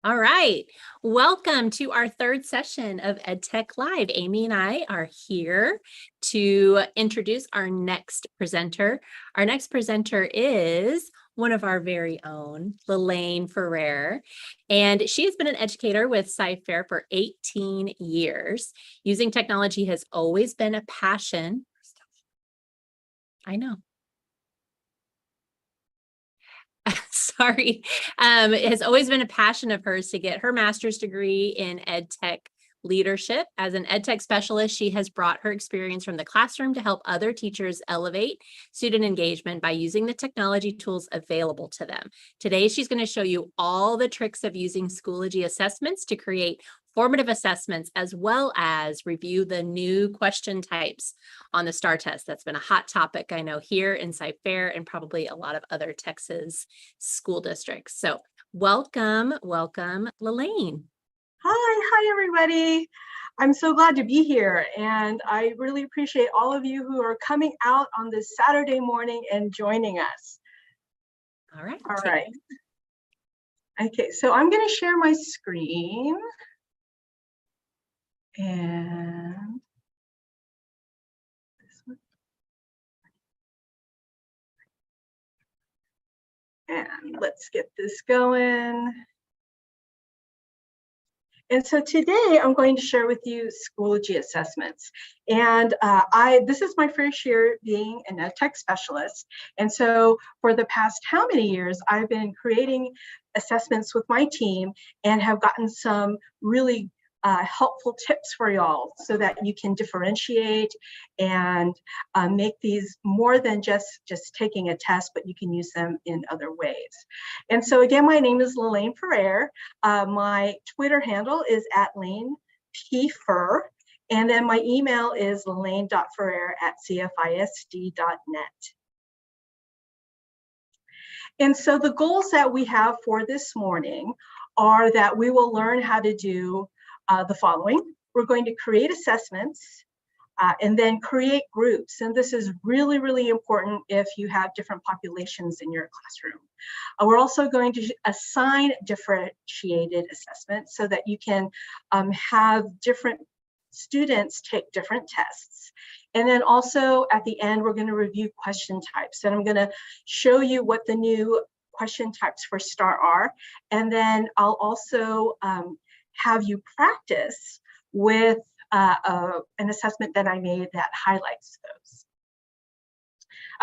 All right, welcome to our third session of EdTech Live. Amy and I are here to introduce our next presenter. Our next presenter is one of our very own, Lelaine Ferrer, and she has been an educator with Sci-Fair for 18 years. Using technology has always been a passion. I know. Sorry, it has always been a passion of hers to get her master's degree in EdTech leadership. As an EdTech specialist, she has brought her experience from the classroom to help other teachers elevate student engagement by using the technology tools available to them. Today, she's going to show you all the tricks of using Schoology assessments to create formative assessments, as well as review the new question types on the STAR test. That's been a hot topic, I know, here in Sci-Fair and probably a lot of other Texas school districts. So welcome, Lelaine. Hi, everybody. I'm so glad to be here, and I really appreciate all of you who are coming out on this Saturday morning and joining us. All right. All right. Okay, so I'm going to share my screen. And this one. And let's get this going. And so today I'm going to share with you Schoology assessments. And this is my first year being an EdTech specialist. And so for the past how many years, I've been creating assessments with my team and have gotten some really helpful tips for y'all so that you can differentiate and make these more than just taking a test, but you can use them in other ways. And so again, my name is Lelaine Ferrer. My Twitter handle is @LanePFer, and then my email is lelaine.ferrer@cfisd.net. And so the goals that we have for this morning are that we will learn how to do the following. We're going to create assessments and then create groups. And this is really, really important if you have different populations in your classroom. We're also going to assign differentiated assessments so that you can have different students take different tests. And then also at the end, we're going to review question types. And I'm going to show you what the new question types for STAR are. And then I'll also have you practice with an assessment that I made that highlights those.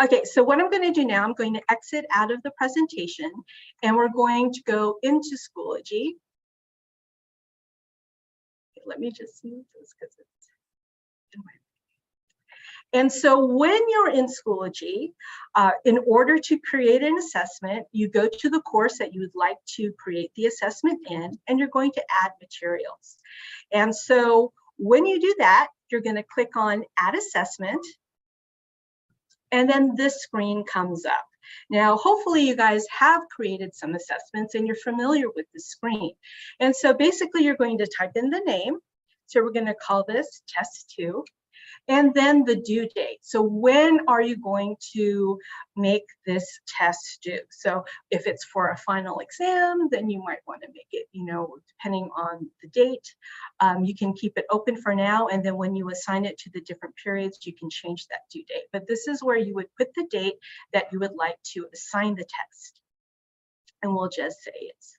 Okay, so what I'm going to do now, I'm going to exit out of the presentation and we're going to go into Schoology. Okay, let me just move this because it's in my. And so when you're in Schoology, in order to create an assessment, you go to the course that you would like to create the assessment in, and you're going to add materials. And so when you do that, you're going to click on Add Assessment, and then this screen comes up. Now, hopefully you guys have created some assessments and you're familiar with the screen. And so basically you're going to type in the name. So we're going to call this test 2. And then the due date. So when are you going to make this test due? So if it's for a final exam, then you might want to make it, depending on the date. You can keep it open for now, and then when you assign it to the different periods, you can change that due date. But this is where you would put the date that you would like to assign the test. And we'll just say it's.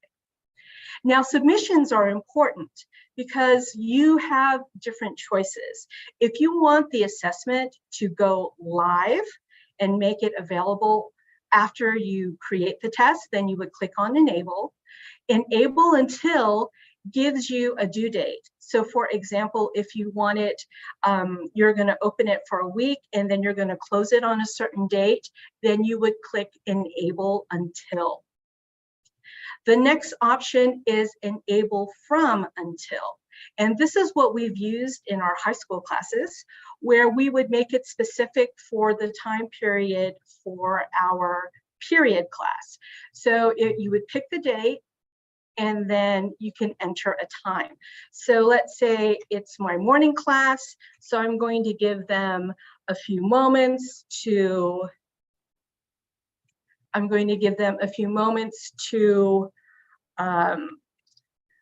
Now, submissions are important because you have different choices. If you want the assessment to go live and make it available after you create the test, then you would click on Enable. Enable Until gives you a due date. So for example, if you want it, you're going to open it for a week and then you're going to close it on a certain date, then you would click Enable Until. The next option is Enable From Until. And this is what we've used in our high school classes, where we would make it specific for the time period for our period class. So you would pick the date, and then you can enter a time. So let's say it's my morning class, so I'm going to give them a few moments to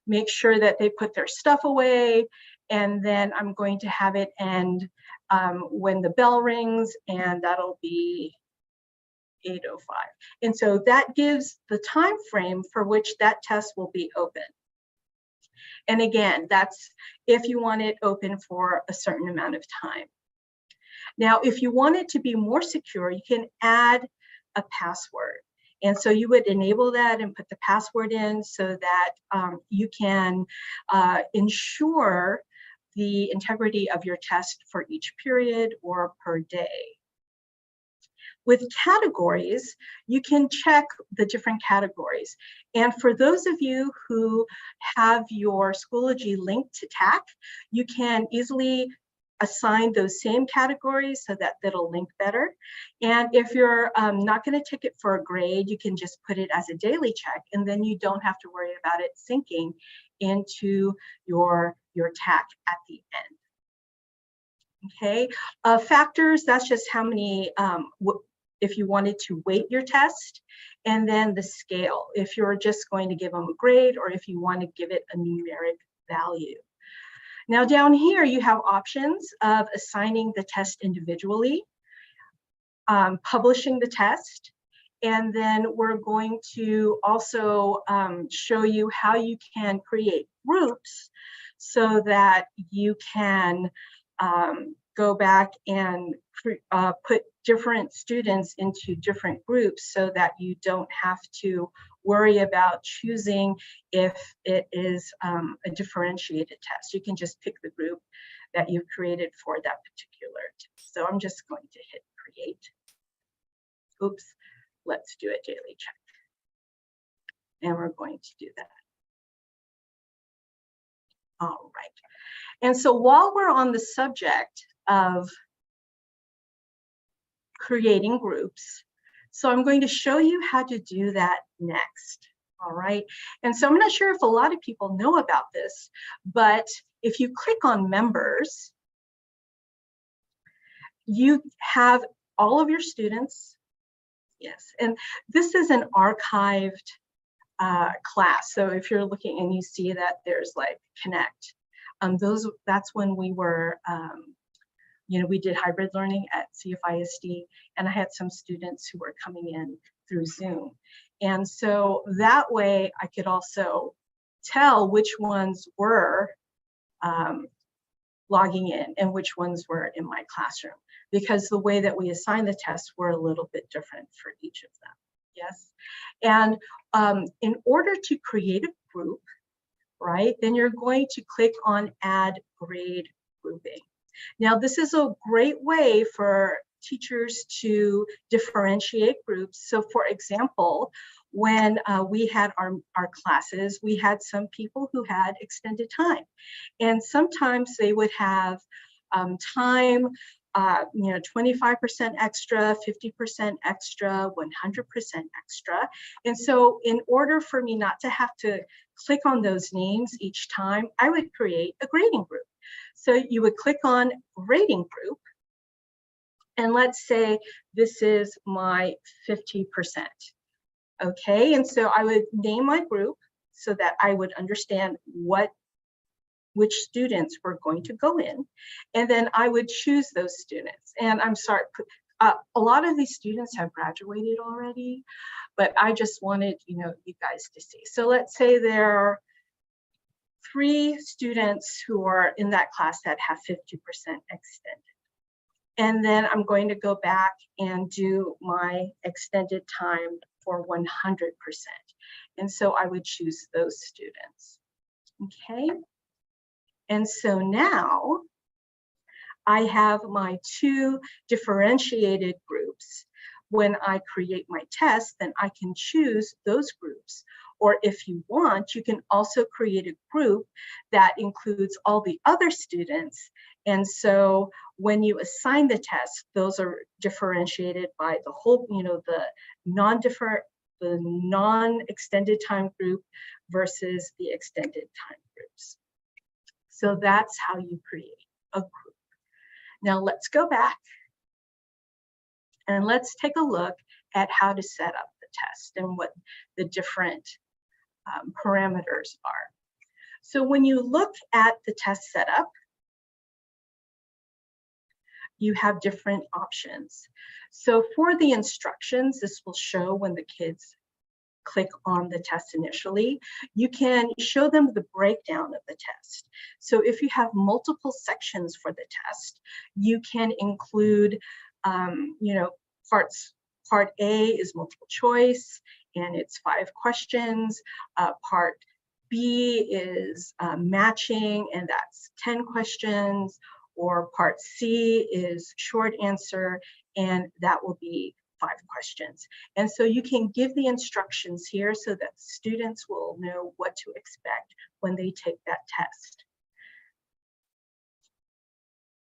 make sure that they put their stuff away, and then I'm going to have it end when the bell rings, and that'll be 8:05. And so that gives the time frame for which that test will be open. And again, that's if you want it open for a certain amount of time. Now, if you want it to be more secure, you can add a password. And so you would enable that and put the password in so that you can ensure the integrity of your test for each period or per day. With categories, you can check the different categories. And for those of you who have your Schoology linked to TAC, you can easily assign those same categories so that it'll link better. And if you're not going to tick it for a grade, you can just put it as a daily check, and then you don't have to worry about it syncing into your TAC at the end. Okay, factors, that's just how many, if you wanted to weight your test, and then the scale, if you're just going to give them a grade or if you want to give it a numeric value. Now down here, you have options of assigning the test individually, publishing the test, and then we're going to also show you how you can create groups so that you can go back and put different students into different groups so that you don't have to worry about choosing if it is a differentiated test. You can just pick the group that you've created for that particular test. So I'm just going to hit create. Oops, let's do a daily check. And we're going to do that. All right. And so while we're on the subject of creating groups, so I'm going to show you how to do that next. All right. And so I'm not sure if a lot of people know about this, but if you click on members, you have all of your students. Yes. And this is an archived class. So if you're looking and you see that there's like connect, that's when we were, we did hybrid learning at CFISD, and I had some students who were coming in through Zoom. And so that way I could also tell which ones were logging in and which ones were in my classroom, because the way that we assign the tests were a little bit different for each of them. Yes. And in order to create a group, right, then you're going to click on Add Grade Grouping. Now, this is a great way for teachers to differentiate groups. So for example, when we had our classes, we had some people who had extended time. And sometimes they would have time 25% extra, 50% extra, 100% extra. And so in order for me not to have to click on those names each time, I would create a grading group. So you would click on grading group, and let's say this is my 50%. Okay, and so I would name my group so that I would understand which students were going to go in, and then I would choose those students. And I'm sorry, a lot of these students have graduated already, but I just wanted you guys to see. So let's say there are 3 students who are in that class that have 50% extended. And then I'm going to go back and do my extended time for 100%. And so I would choose those students. Okay. And so now I have my 2 differentiated groups. When I create my test, then I can choose those groups. Or if you want, you can also create a group that includes all the other students. And so when you assign the test, those are differentiated by the whole, the non-extended time group versus the extended time groups. So that's how you create a group. Now let's go back and let's take a look at how to set up the test and what the different parameters are. So when you look at the test setup, you have different options. So for the instructions, this will show when the kids click on the test initially. You can show them the breakdown of the test. So if you have multiple sections for the test, you can include, Part A is multiple choice, and it's 5 questions. Part B is matching, and that's 10 questions. Or Part C is short answer, and that will be 5 questions. And so you can give the instructions here so that students will know what to expect when they take that test.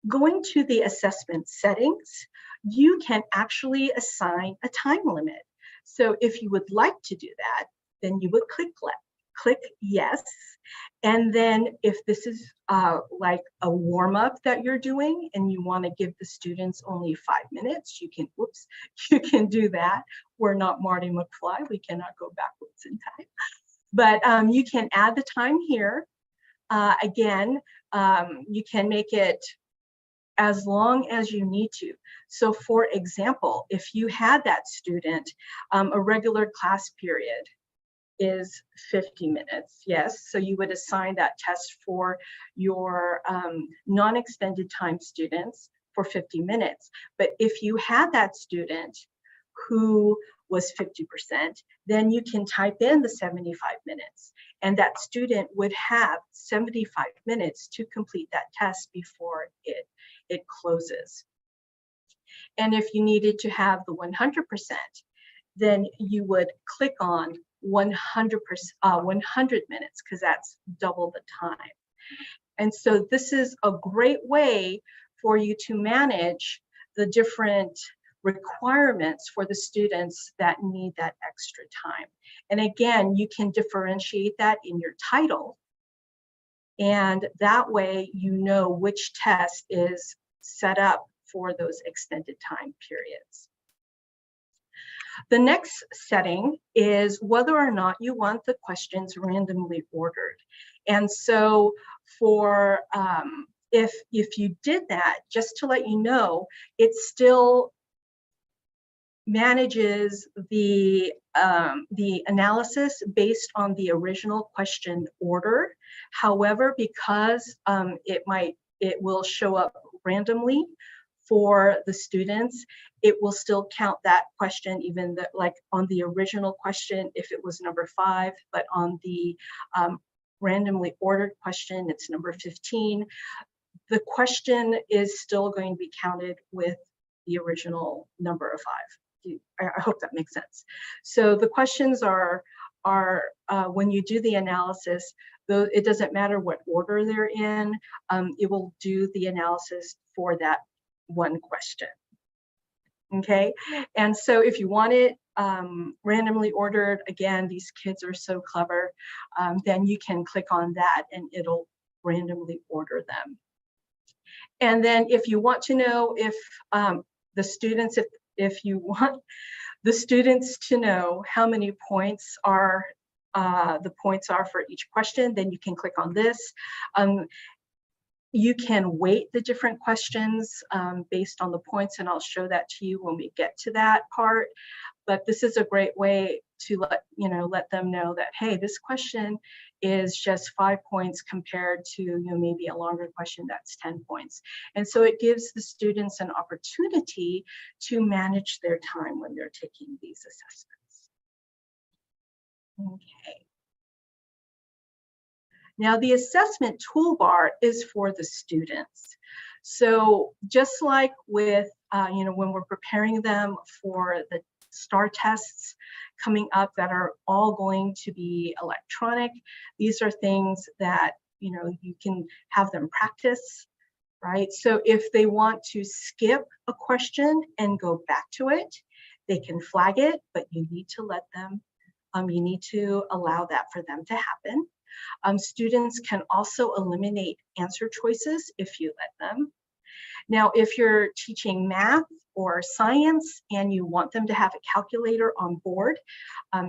Going to the assessment settings, you can actually assign a time limit. So if you would like to do that, then you would click yes. And then if this is like a warm-up that you're doing and you want to give the students only 5 minutes, you can do that. We're not Marty McFly, we cannot go backwards in time. But you can add the time here. Again, you can make it as long as you need to. So for example, if you had that student, a regular class period is 50 minutes, yes. So you would assign that test for your non-extended time students for 50 minutes. But if you had that student who was 50%, then you can type in the 75 minutes. And that student would have 75 minutes to complete that test before it closes. And if you needed to have the 100%, then you would click on 100 minutes, because that's double the time. And so this is a great way for you to manage the different requirements for the students that need that extra time. And again, you can differentiate that in your title. And that way you know which test is set up for those extended time periods. The next setting is whether or not you want the questions randomly ordered. And so for if you did that, just to let you know, it still manages the analysis based on the original question order. However, because it will show up randomly for the students, it will still count that question, even like on the original question if it was number 5, but on the randomly ordered question, it's number 15. The question is still going to be counted with the original number of 5. I hope that makes sense. So the questions are when you do the analysis, though it doesn't matter what order they're in, it will do the analysis for that one question. Okay, and so if you want it randomly ordered, again, these kids are so clever, then you can click on that and it'll randomly order them. And then if you want to know if the students, if you want the students to know how many points are for each question, then you can click on this. You can weight the different questions based on the points, and I'll show that to you when we get to that part. But this is a great way to let them know that, hey, this question is just 5 points compared to maybe a longer question that's 10 points. And so it gives the students an opportunity to manage their time when they're taking these assessments. Okay. Now the assessment toolbar is for the students. So just like with, when we're preparing them for the STAR tests coming up that are all going to be electronic, these are things that, you can have them practice, right? So if they want to skip a question and go back to it, they can flag it, but you need to let them, you need to allow that for them to happen. Students can also eliminate answer choices if you let them. Now, if you're teaching math or science and you want them to have a calculator on board,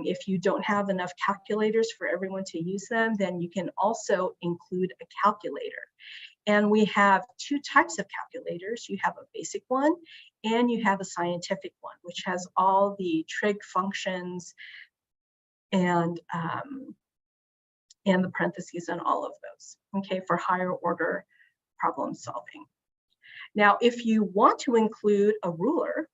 if you don't have enough calculators for everyone to use them, then you can also include a calculator. And we have two types of calculators. You have a basic one and you have a scientific one, which has all the trig functions and the parentheses and all of those, okay, for higher order problem solving. Now, if you want to include a ruler,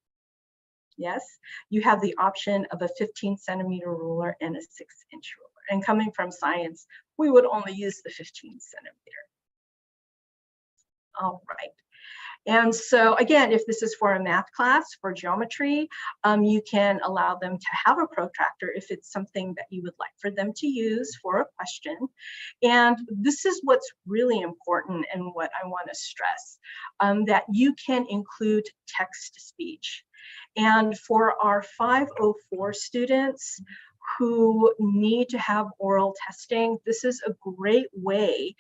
yes, you have the option of a 15-centimeter ruler and a 6-inch ruler. And coming from science, we would only use the 15-centimeter. All right. And so again, if this is for a math class, for geometry, you can allow them to have a protractor if it's something that you would like for them to use for a question. And this is what's really important and what I want to stress, that you can include text-to-speech. And for our 504 students who need to have oral testing, this is a great way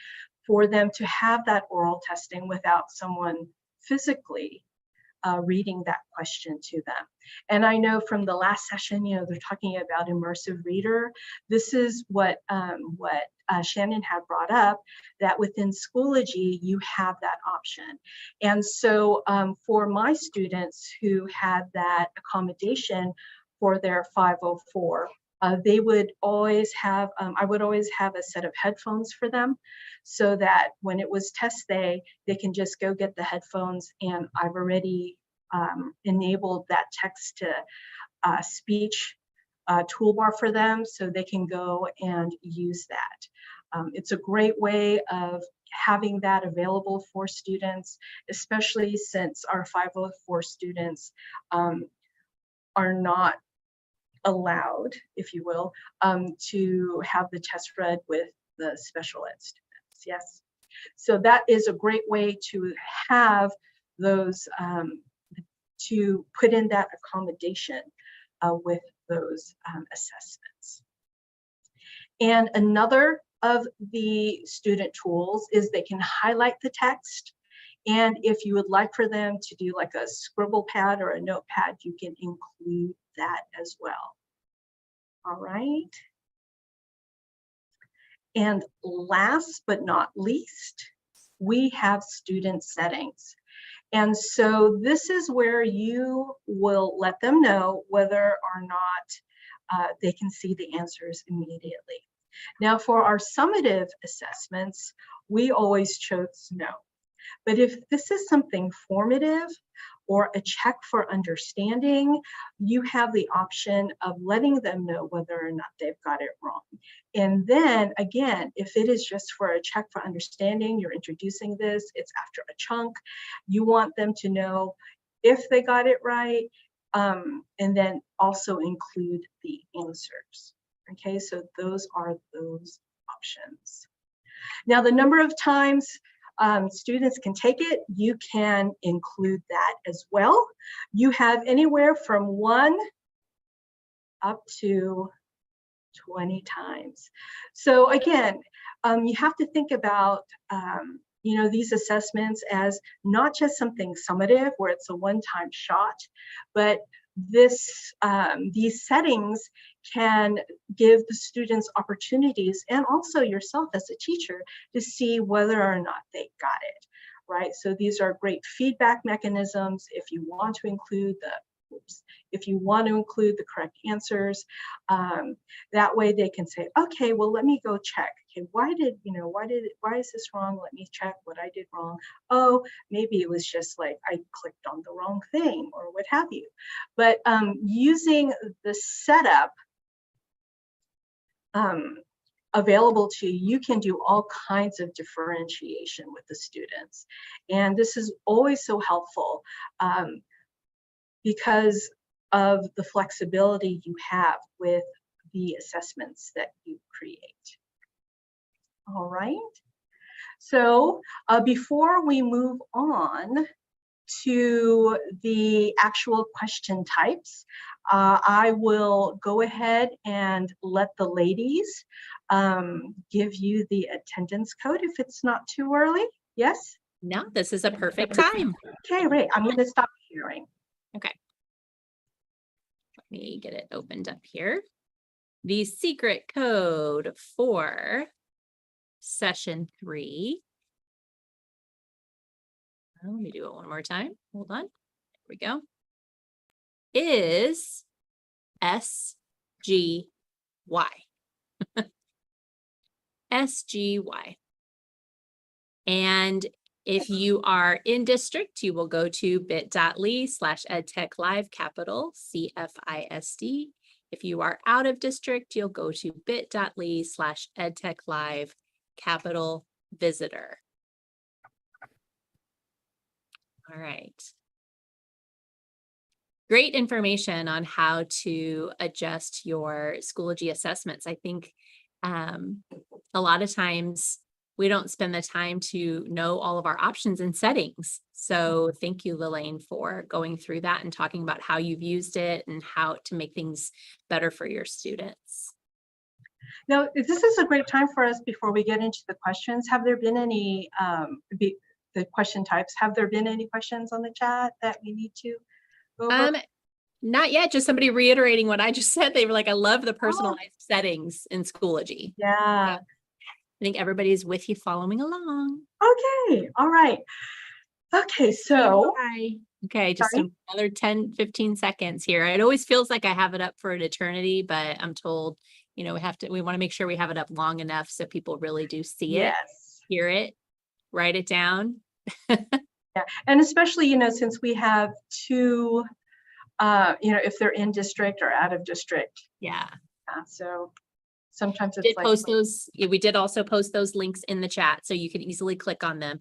for them to have that oral testing without someone physically reading that question to them. And I know from the last session, they're talking about immersive reader. This is what Shannon had brought up, that within Schoology, you have that option. And so for my students who had that accommodation for their 504, they would always have, I would always have a set of headphones for them so that when it was test day, they can just go get the headphones, and I've already enabled that text to speech toolbar for them so they can go and use that. It's a great way of having that available for students, especially since our 504 students are not allowed, if you will, to have the test read with the special ed students. Yes, so that is a great way to have those, to put in that accommodation with those assessments. And another of the student tools is they can highlight the text. And if you would like for them to do like a scribble pad or a notepad, you can include that as well. All right. And last but not least, we have student settings. And so this is where you will let them know whether or not they can see the answers immediately. Now, for our summative assessments, we always chose no. But if this is something formative or a check for understanding, you have the option of letting them know whether or not they've got it wrong. And then again, if it is just for a check for understanding, you're introducing this, it's after a chunk, you want them to know if they got it right, and then also include the answers. Okay, so those are those options. Now, the number of times students can take it. You can include that as well. You have anywhere from 1 up to 20 times. So again, you have to think about these assessments as not just something summative where it's a one-time shot, but these settings can give the students opportunities, and also yourself as a teacher, to see whether or not they got it, right? So these are great feedback mechanisms if you want to include the correct answers. That way they can say, okay, well, let me go check. Okay, why is this wrong? Let me check what I did wrong. Oh, maybe it was just like I clicked on the wrong thing or what have you. But using the setup available to you, you can do all kinds of differentiation with the students. And this is always so helpful because of the flexibility you have with the assessments that you create. All right. So before we move on to the actual question types, I will go ahead and let the ladies give you the attendance code if it's not too early. Yes? No, this is a perfect time. Okay, great. I'm going to stop sharing. Okay. Let me get it opened up here. The secret code for session 3. Let me do it one more time. Hold on. There we go. Is SGY. SGY. And if you are in district, you will go to bit.ly/edtechlive, capital CFISD. If you are out of district, you'll go to bit.ly/edtechlive, capital visitor. All right. Great information on how to adjust your Schoology assessments. I think a lot of times we don't spend the time to know all of our options and settings. So thank you, Lelaine, for going through that and talking about how you've used it and how to make things better for your students. Now, this is a great time for us before we get into the questions. Have there been any, the question types, have there been any questions on the chat that we need to go over? Not yet, just somebody reiterating what I just said. They were like, I love the personalized settings in Schoology. Yeah. I think everybody's with you following along. Okay, all right. Okay, so. Okay, just another 10, 15 seconds here. It always feels like I have it up for an eternity, but I'm told, we want to make sure we have it up long enough so people really do see it, hear it, write it down. Yeah, and especially, since we have two, if they're in district or out of district. Yeah. So sometimes it's we did also post those links in the chat so you can easily click on them.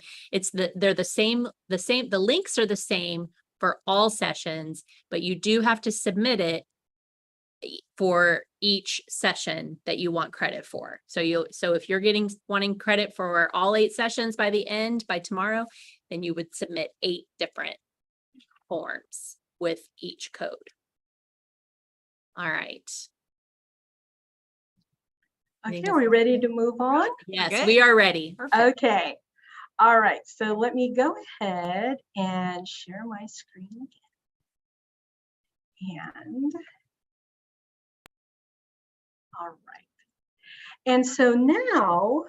They're the same, the links are the same for all sessions, but you do have to submit it for each session that you want credit for. So if you're wanting credit for all 8 sessions by tomorrow, then you would submit 8 different forms with each code. All right. Okay, are we ready to move on? Yes, we are ready. Perfect. Okay. All right. So let me go ahead and share my screen again. And all right. And so now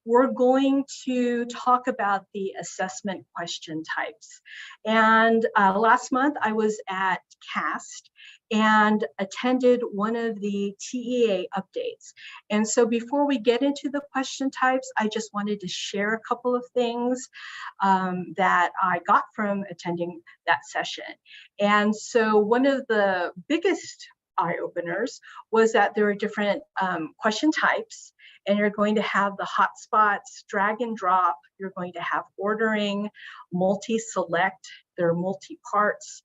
we're going to talk about the assessment question types. And last month I was at CAST and attended one of the TEA updates. And so before we get into the question types, I just wanted to share a couple of things that I got from attending that session. And so one of the biggest eye-openers was that there are different question types, and you're going to have the hotspots, drag and drop, you're going to have ordering, multi-select, there are multi-parts,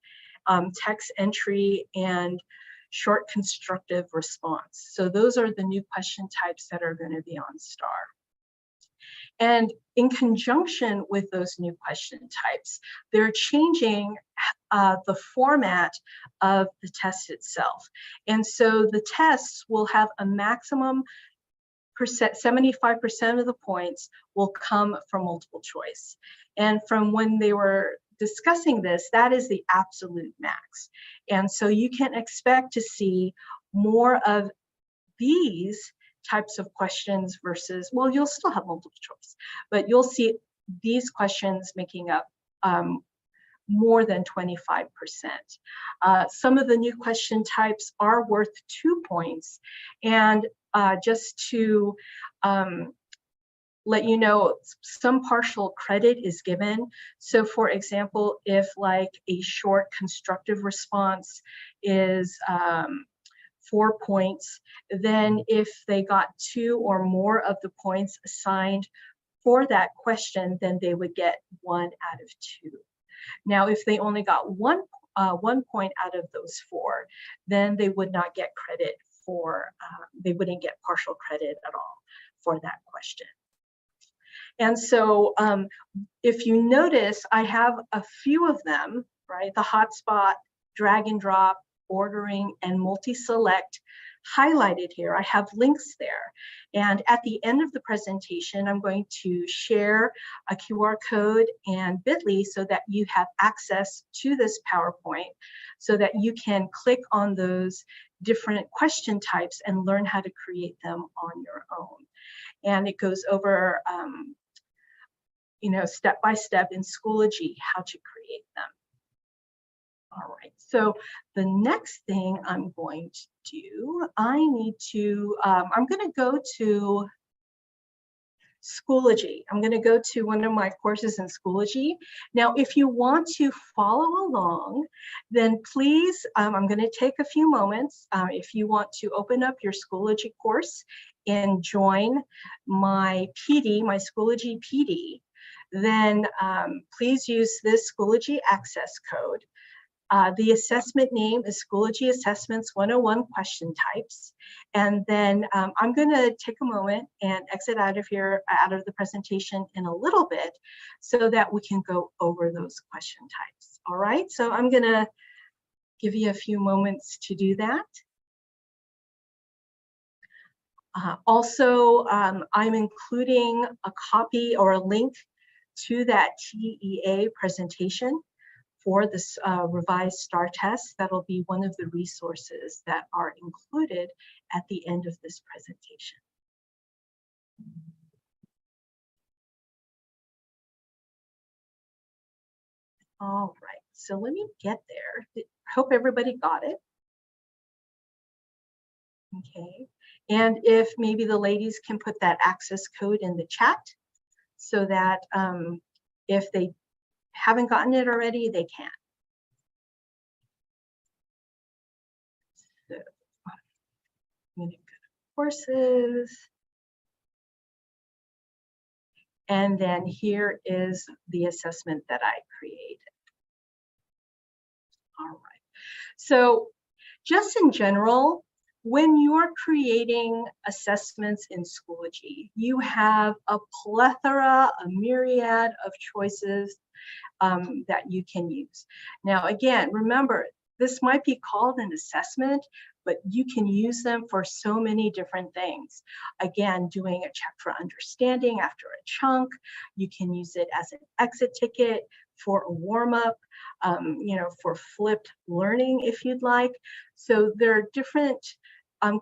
text entry, and short constructive response. So those are the new question types that are going to be on STAR. And in conjunction with those new question types, they're changing the format of the test itself. And so the tests will have a maximum 75% of the points will come from multiple choice. And from when they were discussing this, that is the absolute max. And so you can expect to see more of these types of questions versus, well, you'll still have multiple choice, but you'll see these questions making up more than 25%. Some of the new question types are worth 2 points. And just to let you know, some partial credit is given. So for example, if like a short constructive response is 4 points, then if they got 2 or more of the points assigned for that question, then they would get 1 out of 2. Now, if they only got 1 point out of those 4, then they would not get credit for, they wouldn't get partial credit at all for that question. And so if you notice, I have a few of them, right? The hotspot, drag and drop, ordering, and multi-select highlighted here. I have links there. And at the end of the presentation, I'm going to share a QR code and bit.ly so that you have access to this PowerPoint so that you can click on those different question types and learn how to create them on your own. And it goes over you know, step by step in Schoology how to create them. All right, so the next thing I'm going to do, I'm going to go to Schoology. I'm going to go to one of my courses in Schoology. Now, if you want to follow along, then please, I'm going to take a few moments. If you want to open up your Schoology course and join my PD, my Schoology PD, then please use this Schoology access code. The assessment name is Schoology Assessments 101 Question Types. And then I'm going to take a moment and exit out of here, out of the presentation in a little bit so that we can go over those question types. All right, so I'm going to give you a few moments to do that. Also, I'm including a copy or a link to that TEA presentation for this revised STAR test. That'll be one of the resources that are included at the end of this presentation. All right, so let me get there. I hope everybody got it. Okay, and if maybe the ladies can put that access code in the chat so that if they haven't gotten it already, they can. So I'm going to go to courses. And then here is the assessment that I created. All right. So just in general, when you're creating assessments in Schoology, you have a plethora, a myriad of choices that you can use. Now, again, remember, this might be called an assessment, but you can use them for so many different things. Again, doing a check for understanding after a chunk. You can use it as an exit ticket for a warm-up, you know, for flipped learning if you'd like. So there are different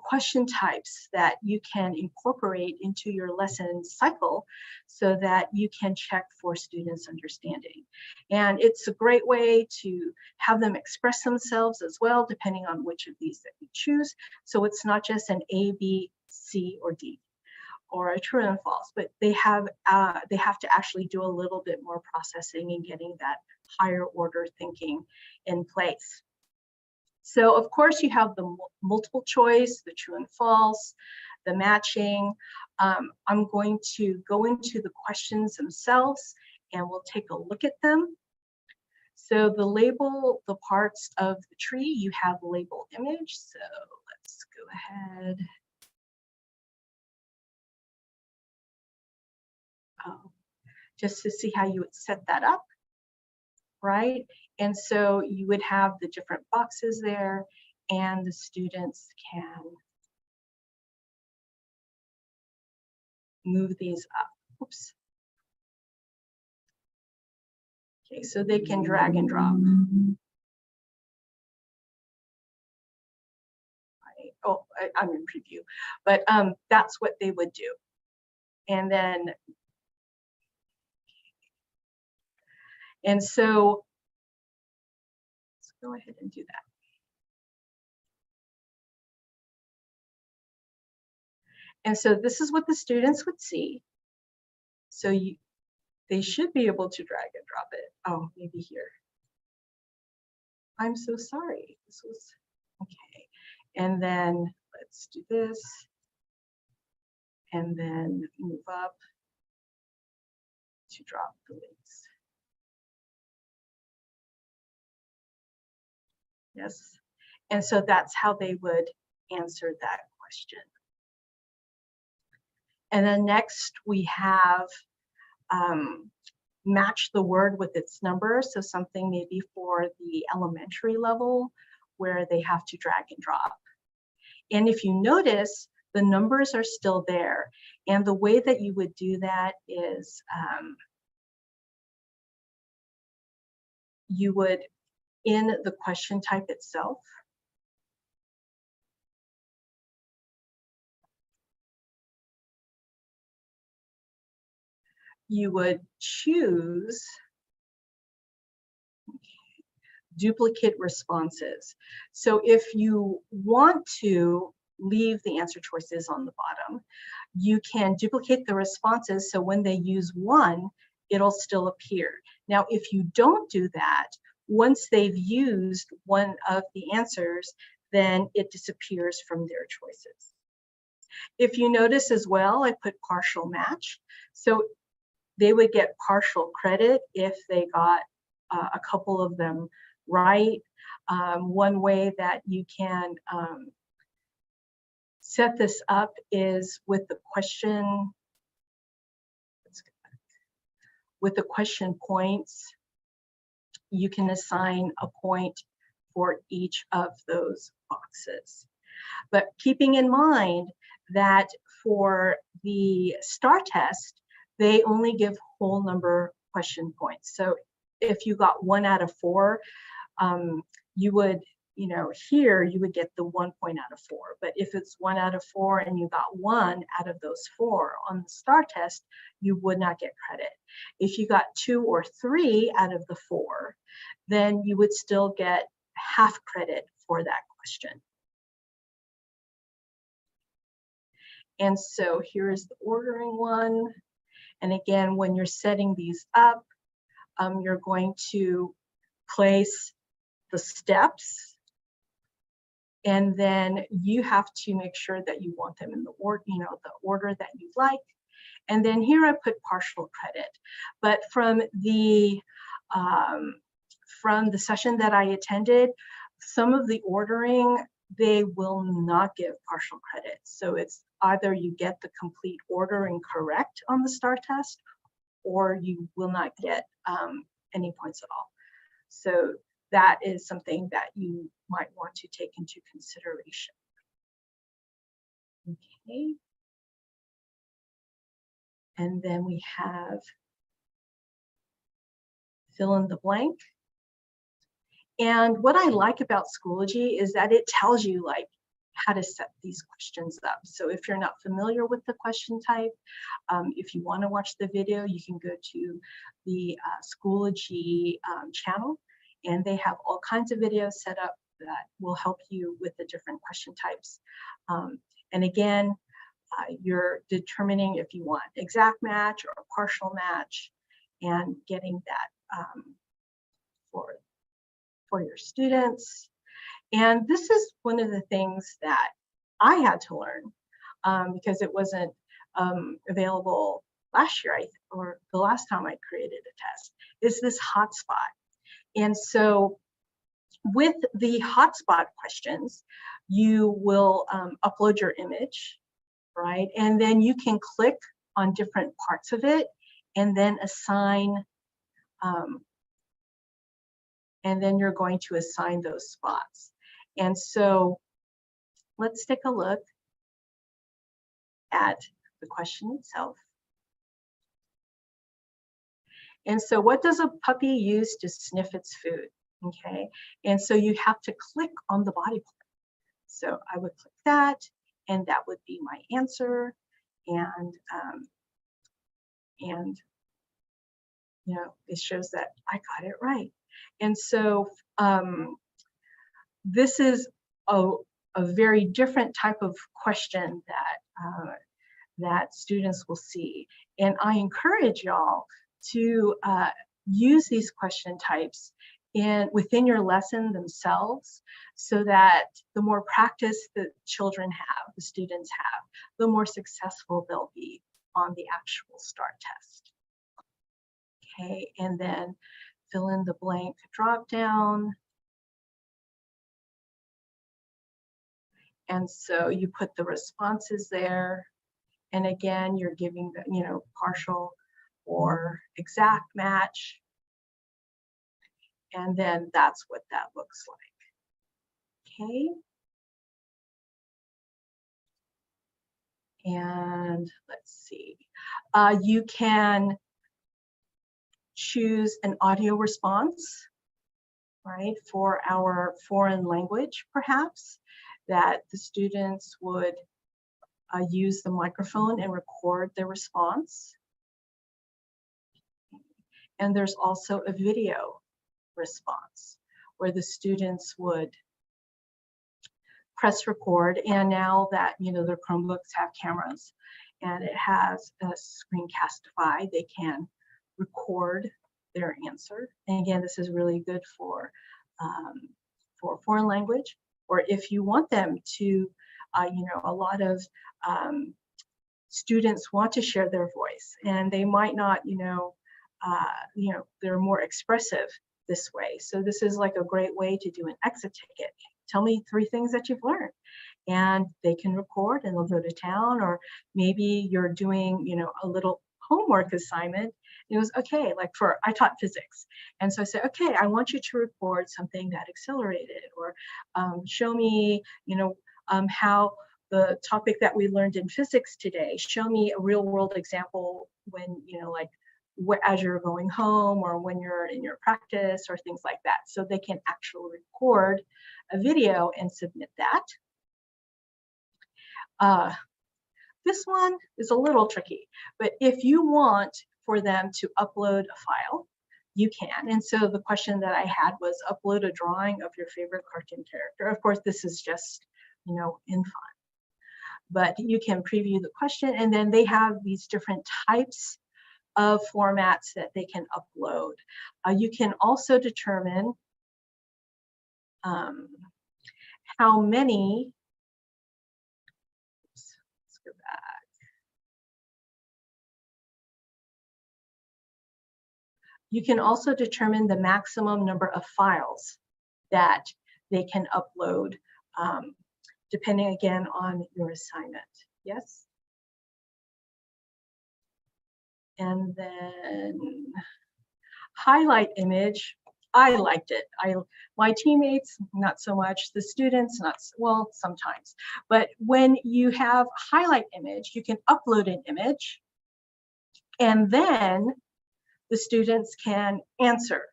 question types that you can incorporate into your lesson cycle so that you can check for students' understanding. And it's a great way to have them express themselves as well, depending on which of these that you choose. So it's not just an A, B, C, or D, or a true and false, but they have to actually do a little bit more processing and getting that higher order thinking in place. So of course you have the multiple choice, the true and false, the matching. I'm going to go into the questions themselves and we'll take a look at them. So the label, the parts of the tree, you have the label image. So let's go ahead. just to see how you would set that up, right? And so you would have the different boxes there, and the students can move these up. Oops. Okay, so they can drag and drop. Oh, I'm in preview, but that's what they would do. And then, and so let's go ahead and do that. And so this is what the students would see. So they should be able to drag and drop it. Oh, maybe here. I'm so sorry. This was, okay. And then let's do this. And then move up to drop the links. Yes. And so that's how they would answer that question. And then next we have match the word with its number. So something maybe for the elementary level where they have to drag and drop. And if you notice, the numbers are still there. And the way that you would do that is you would, in the question type itself, you would choose duplicate responses. So if you want to leave the answer choices on the bottom, you can duplicate the responses so when they use one, it'll still appear. Now, if you don't do that, once they've used one of the answers, then it disappears from their choices. If you notice as well, I put partial match. So they would get partial credit if they got a couple of them right. One way that you can set this up is with the question, points, you can assign a point for each of those boxes. But keeping in mind that for the STAR test, they only give whole number question points. So if you got 1 out of 4, you would, here you would get the 1 point out of 4. But if it's 1 out of 4 and you got 1 out of those 4 on the STAR test, you would not get credit. If you got 2 or 3 out of the 4, then you would still get half credit for that question. And so here is the ordering one. And again, when you're setting these up, you're going to place the steps, and then you have to make sure that you want them in the order, the order that you like. And then here I put partial credit, but from the session that I attended, some of the ordering, they will not give partial credit. So it's either you get the complete ordering correct on the STAR test, or you will not get any points at all. So that is something that you might want to take into consideration. Okay. And then we have fill in the blank. And what I like about Schoology is that it tells you like how to set these questions up. So if you're not familiar with the question type, if you want to watch the video, you can go to the Schoology channel, and they have all kinds of videos set up that will help you with the different question types. And again, you're determining if you want exact match or a partial match, and getting that for your students. And this is one of the things that I had to learn because it wasn't available last year, or the last time I created a test, is this hotspot. And so with the hotspot questions, you will upload your image, right? And then you can click on different parts of it, and then assign, and then you're going to assign those spots. And so let's take a look at the question itself. And so what does a puppy use to sniff its food? Okay, and so you have to click on the body part. So I would click that, and that would be my answer. And you know, it shows that I got it right. And so this is a very different type of question that that students will see. And I encourage y'all to use these question types within your lesson themselves, so that the more practice that children have, the students have, the more successful they'll be on the actual START test. Okay, and then fill in the blank drop down. And so you put the responses there. And again, you're giving the, you know, partial or exact match. And then that's what that looks like. Okay. And let's see. You can choose an audio response, right, for our foreign language, perhaps, that the students would use the microphone and record their response. And there's also a video response where the students would press record. And now that, you know, their Chromebooks have cameras and it has a screencastify, they can record their answer. And again, this is really good for foreign language, or if you want them to, you know, a lot of students want to share their voice and they might not, you know, they're more expressive this way. So this is like a great way to do an exit ticket. Tell me 3 things that you've learned. And they can record and they'll go to town, or maybe you're doing, you know, a little homework assignment. It was okay, like I taught physics. And so I said, okay, I want you to record something that accelerated, or show me, you know, how the topic that we learned in physics today, show me a real world example when, you know, like as you're going home or when you're in your practice or things like that. So they can actually record a video and submit that. This one is a little tricky, but if you want for them to upload a file, you can. And so the question that I had was upload a drawing of your favorite cartoon character. Of course, this is just, you know, in fun. But you can preview the question, and then they have these different types of formats that they can upload. You can also determine how many, let's go back. You can also determine the maximum number of files that they can upload, depending again on your assignment. Yes? And then highlight image, I liked it. My teammates, not so much. The students, not well, sometimes. But when you have highlight image, you can upload an image, and then the students can answer.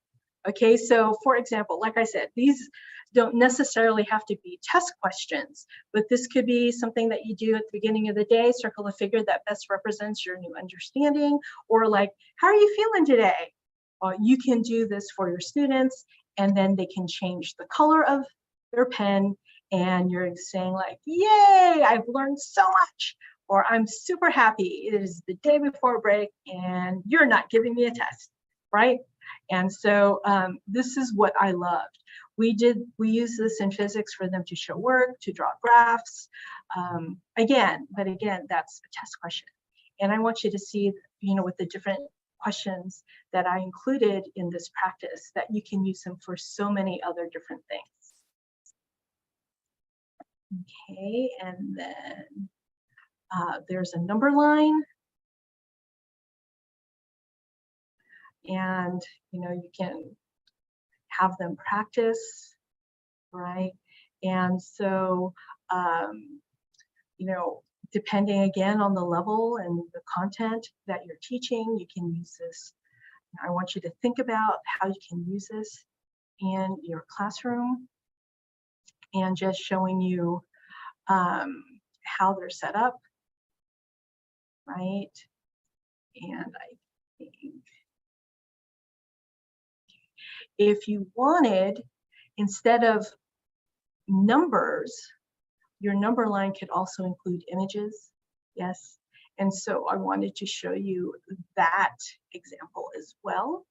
Okay, so for example, like I said, these don't necessarily have to be test questions, but this could be something that you do at the beginning of the day, circle a figure that best represents your new understanding, or like, how are you feeling today? You can do this for your students, and then they can change the color of their pen, and you're saying like, yay, I've learned so much, or I'm super happy. It is the day before break, and you're not giving me a test, right? And so this is what I loved. We use this in physics for them to show work, to draw graphs. Again, that's a test question. And I want you to see, you know, with the different questions that I included in this practice, that you can use them for so many other different things. Okay, and then there's a number line. and you can have them practice, right? And so depending again on the level and the content that you're teaching, you can use this. I want you to think about how you can use this in your classroom, and just showing you how they're set up, right? And I think if you wanted, instead of numbers, your number line could also include images. Yes. And so I wanted to show you that example as well.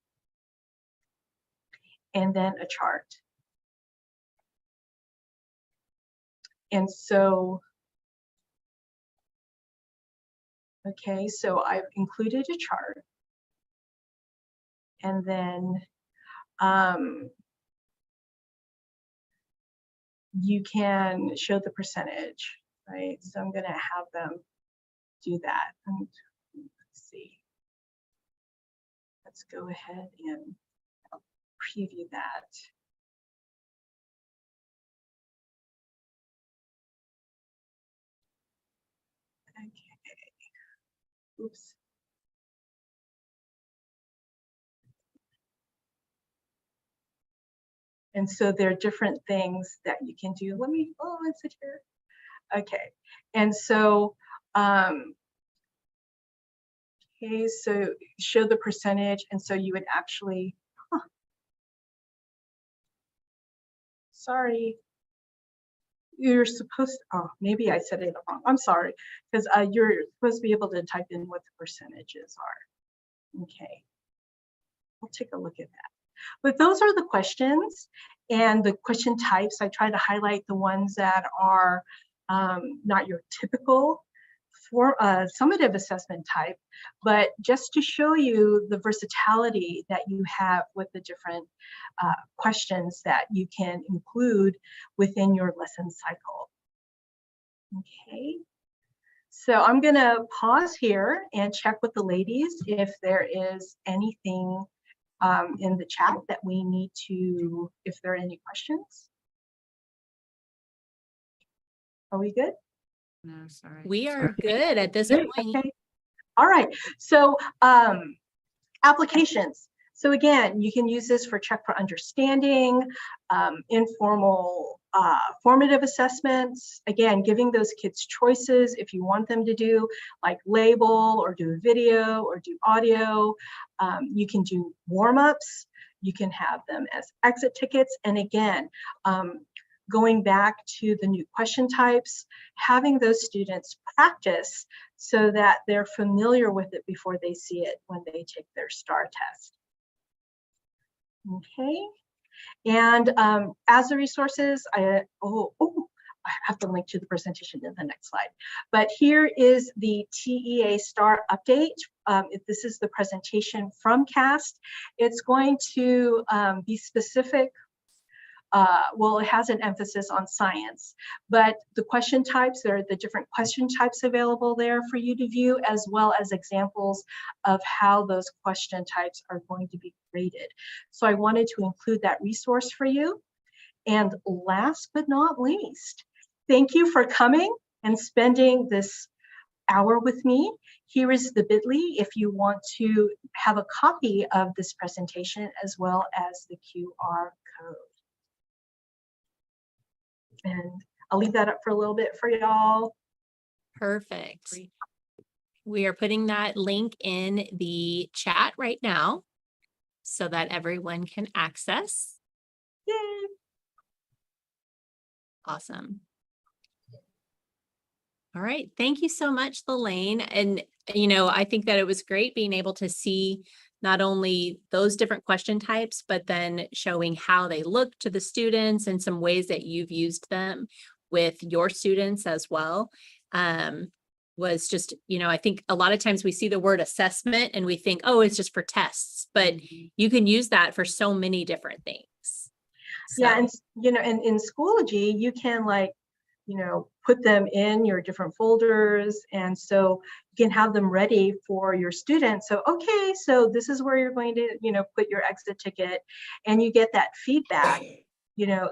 And then a chart. And so, okay, so I've included a chart. And then you can show the percentage, right? So I'm going to have them do that. And let's see. Let's go ahead and preview that. Okay. Oops. And so there are different things that you can do. Let me, is it here? Okay. And so, okay, so show the percentage. And so you would actually, sorry, you're supposed to, maybe I said it wrong. I'm sorry, because you're supposed to be able to type in what the percentages are. Okay, I'll take a look at that. But those are the questions and the question types. I try to highlight the ones that are not your typical for summative assessment type, but just to show you the versatility that you have with the different questions that you can include within your lesson cycle. Okay, so I'm gonna pause here and check with the ladies if there is anything in the chat that we need to, if there are any questions. Are we good? No, sorry. We are good at this point. Okay. All right. So applications. So again, you can use this for check for understanding, informal formative assessments. Again, giving those kids choices if you want them to do like label or do a video or do audio. You can do warm-ups. You can have them as exit tickets. And again, going back to the new question types, having those students practice so that they're familiar with it before they see it when they take their STAR test. Okay, and as the resources, I have to link to the presentation in the next slide. But here is the TEA STAR update. This is the presentation from CAST. It's going to be specific. Well, it has an emphasis on science, but the question types, there are the different question types available there for you to view, as well as examples of how those question types are going to be graded. So I wanted to include that resource for you. And last but not least, thank you for coming and spending this hour with me. Here is the bit.ly if you want to have a copy of this presentation, as well as the QR code. And I'll leave that up for a little bit for y'all. Perfect. We are putting that link in the chat right now so that everyone can access. Yay. Awesome. All right. Thank you so much, Lelaine. And, you know, I think that it was great being able to see not only those different question types, but then showing how they look to the students and some ways that you've used them with your students as well. Was just, you know, I think a lot of times we see the word assessment and we think, oh, it's just for tests, but you can use that for so many different things. So. Yeah, and you know, and in Schoology, you can like put them in your different folders. And so you can have them ready for your students. So, okay, so this is where you're going to, put your exit ticket, and you get that feedback,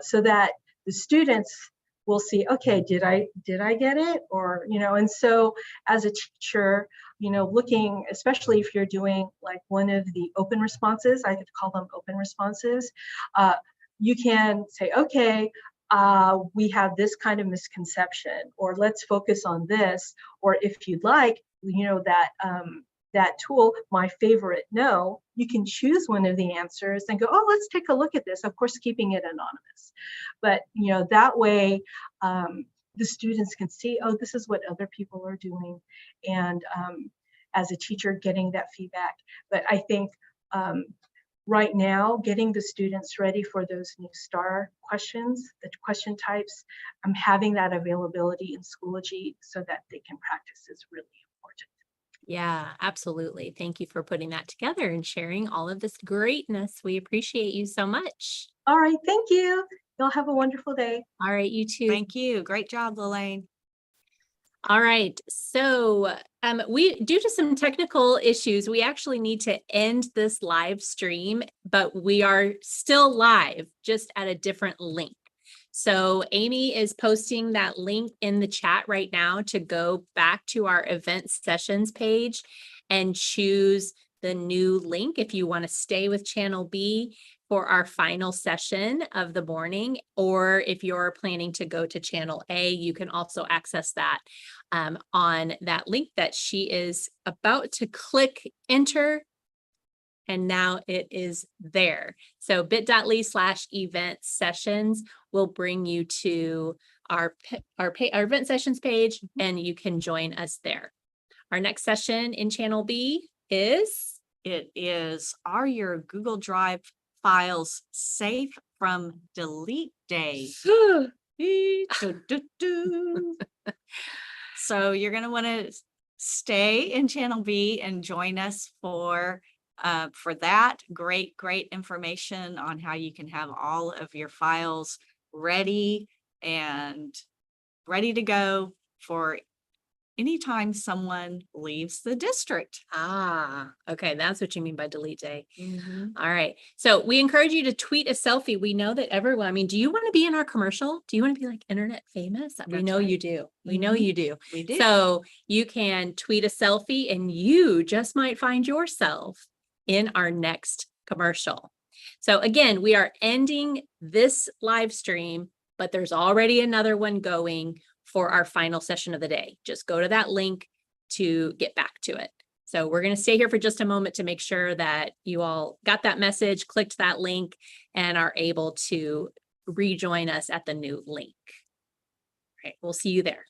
so that the students will see, okay, did I get it? Or, and so as a teacher, looking, especially if you're doing like one of the open responses, I could call them open responses, you can say, okay, we have this kind of misconception, or let's focus on this, or if you'd like, that tool, my favorite no, you can choose one of the answers and go, oh, let's take a look at this, of course keeping it anonymous. But that way the students can see, oh, this is what other people are doing, and as a teacher getting that feedback. But I think right now, getting the students ready for those new STAR questions, the question types, having that availability in Schoology so that they can practice is really important. Yeah, absolutely. Thank you for putting that together and sharing all of this greatness. We appreciate you so much. All right, thank you. Y'all have a wonderful day. All right, you too. Thank you. Great job, Lelaine. All right, so due to some technical issues, we actually need to end this live stream, but we are still live, just at a different link. So Amy is posting that link in the chat right now to go back to our event sessions page and choose the new link if you want to stay with Channel B for our final session of the morning, or if you're planning to go to Channel A, you can also access that on that link that she is about to click enter. And now it is there. So bit.ly/event sessions will bring you to our event sessions page, and you can join us there. Our next session in Channel B is? It is, are your Google Drive files safe from delete day? So you're going to want to stay in Channel B and join us for that. Great information on how you can have all of your files ready to go for anytime someone leaves the district. Okay, that's what you mean by delete day. All right, so we encourage you to tweet a selfie. We know that everyone, do you want to be in our commercial? Do you want to be like internet famous? We know you do. We know you do. We do. So you can tweet a selfie and you just might find yourself in our next commercial. So again, we are ending this live stream, but there's already another one going for our final session of the day. Just go to that link to get back to it. So we're going to stay here for just a moment to make sure that you all got that message, clicked that link, and are able to rejoin us at the new link. All right, we'll see you there.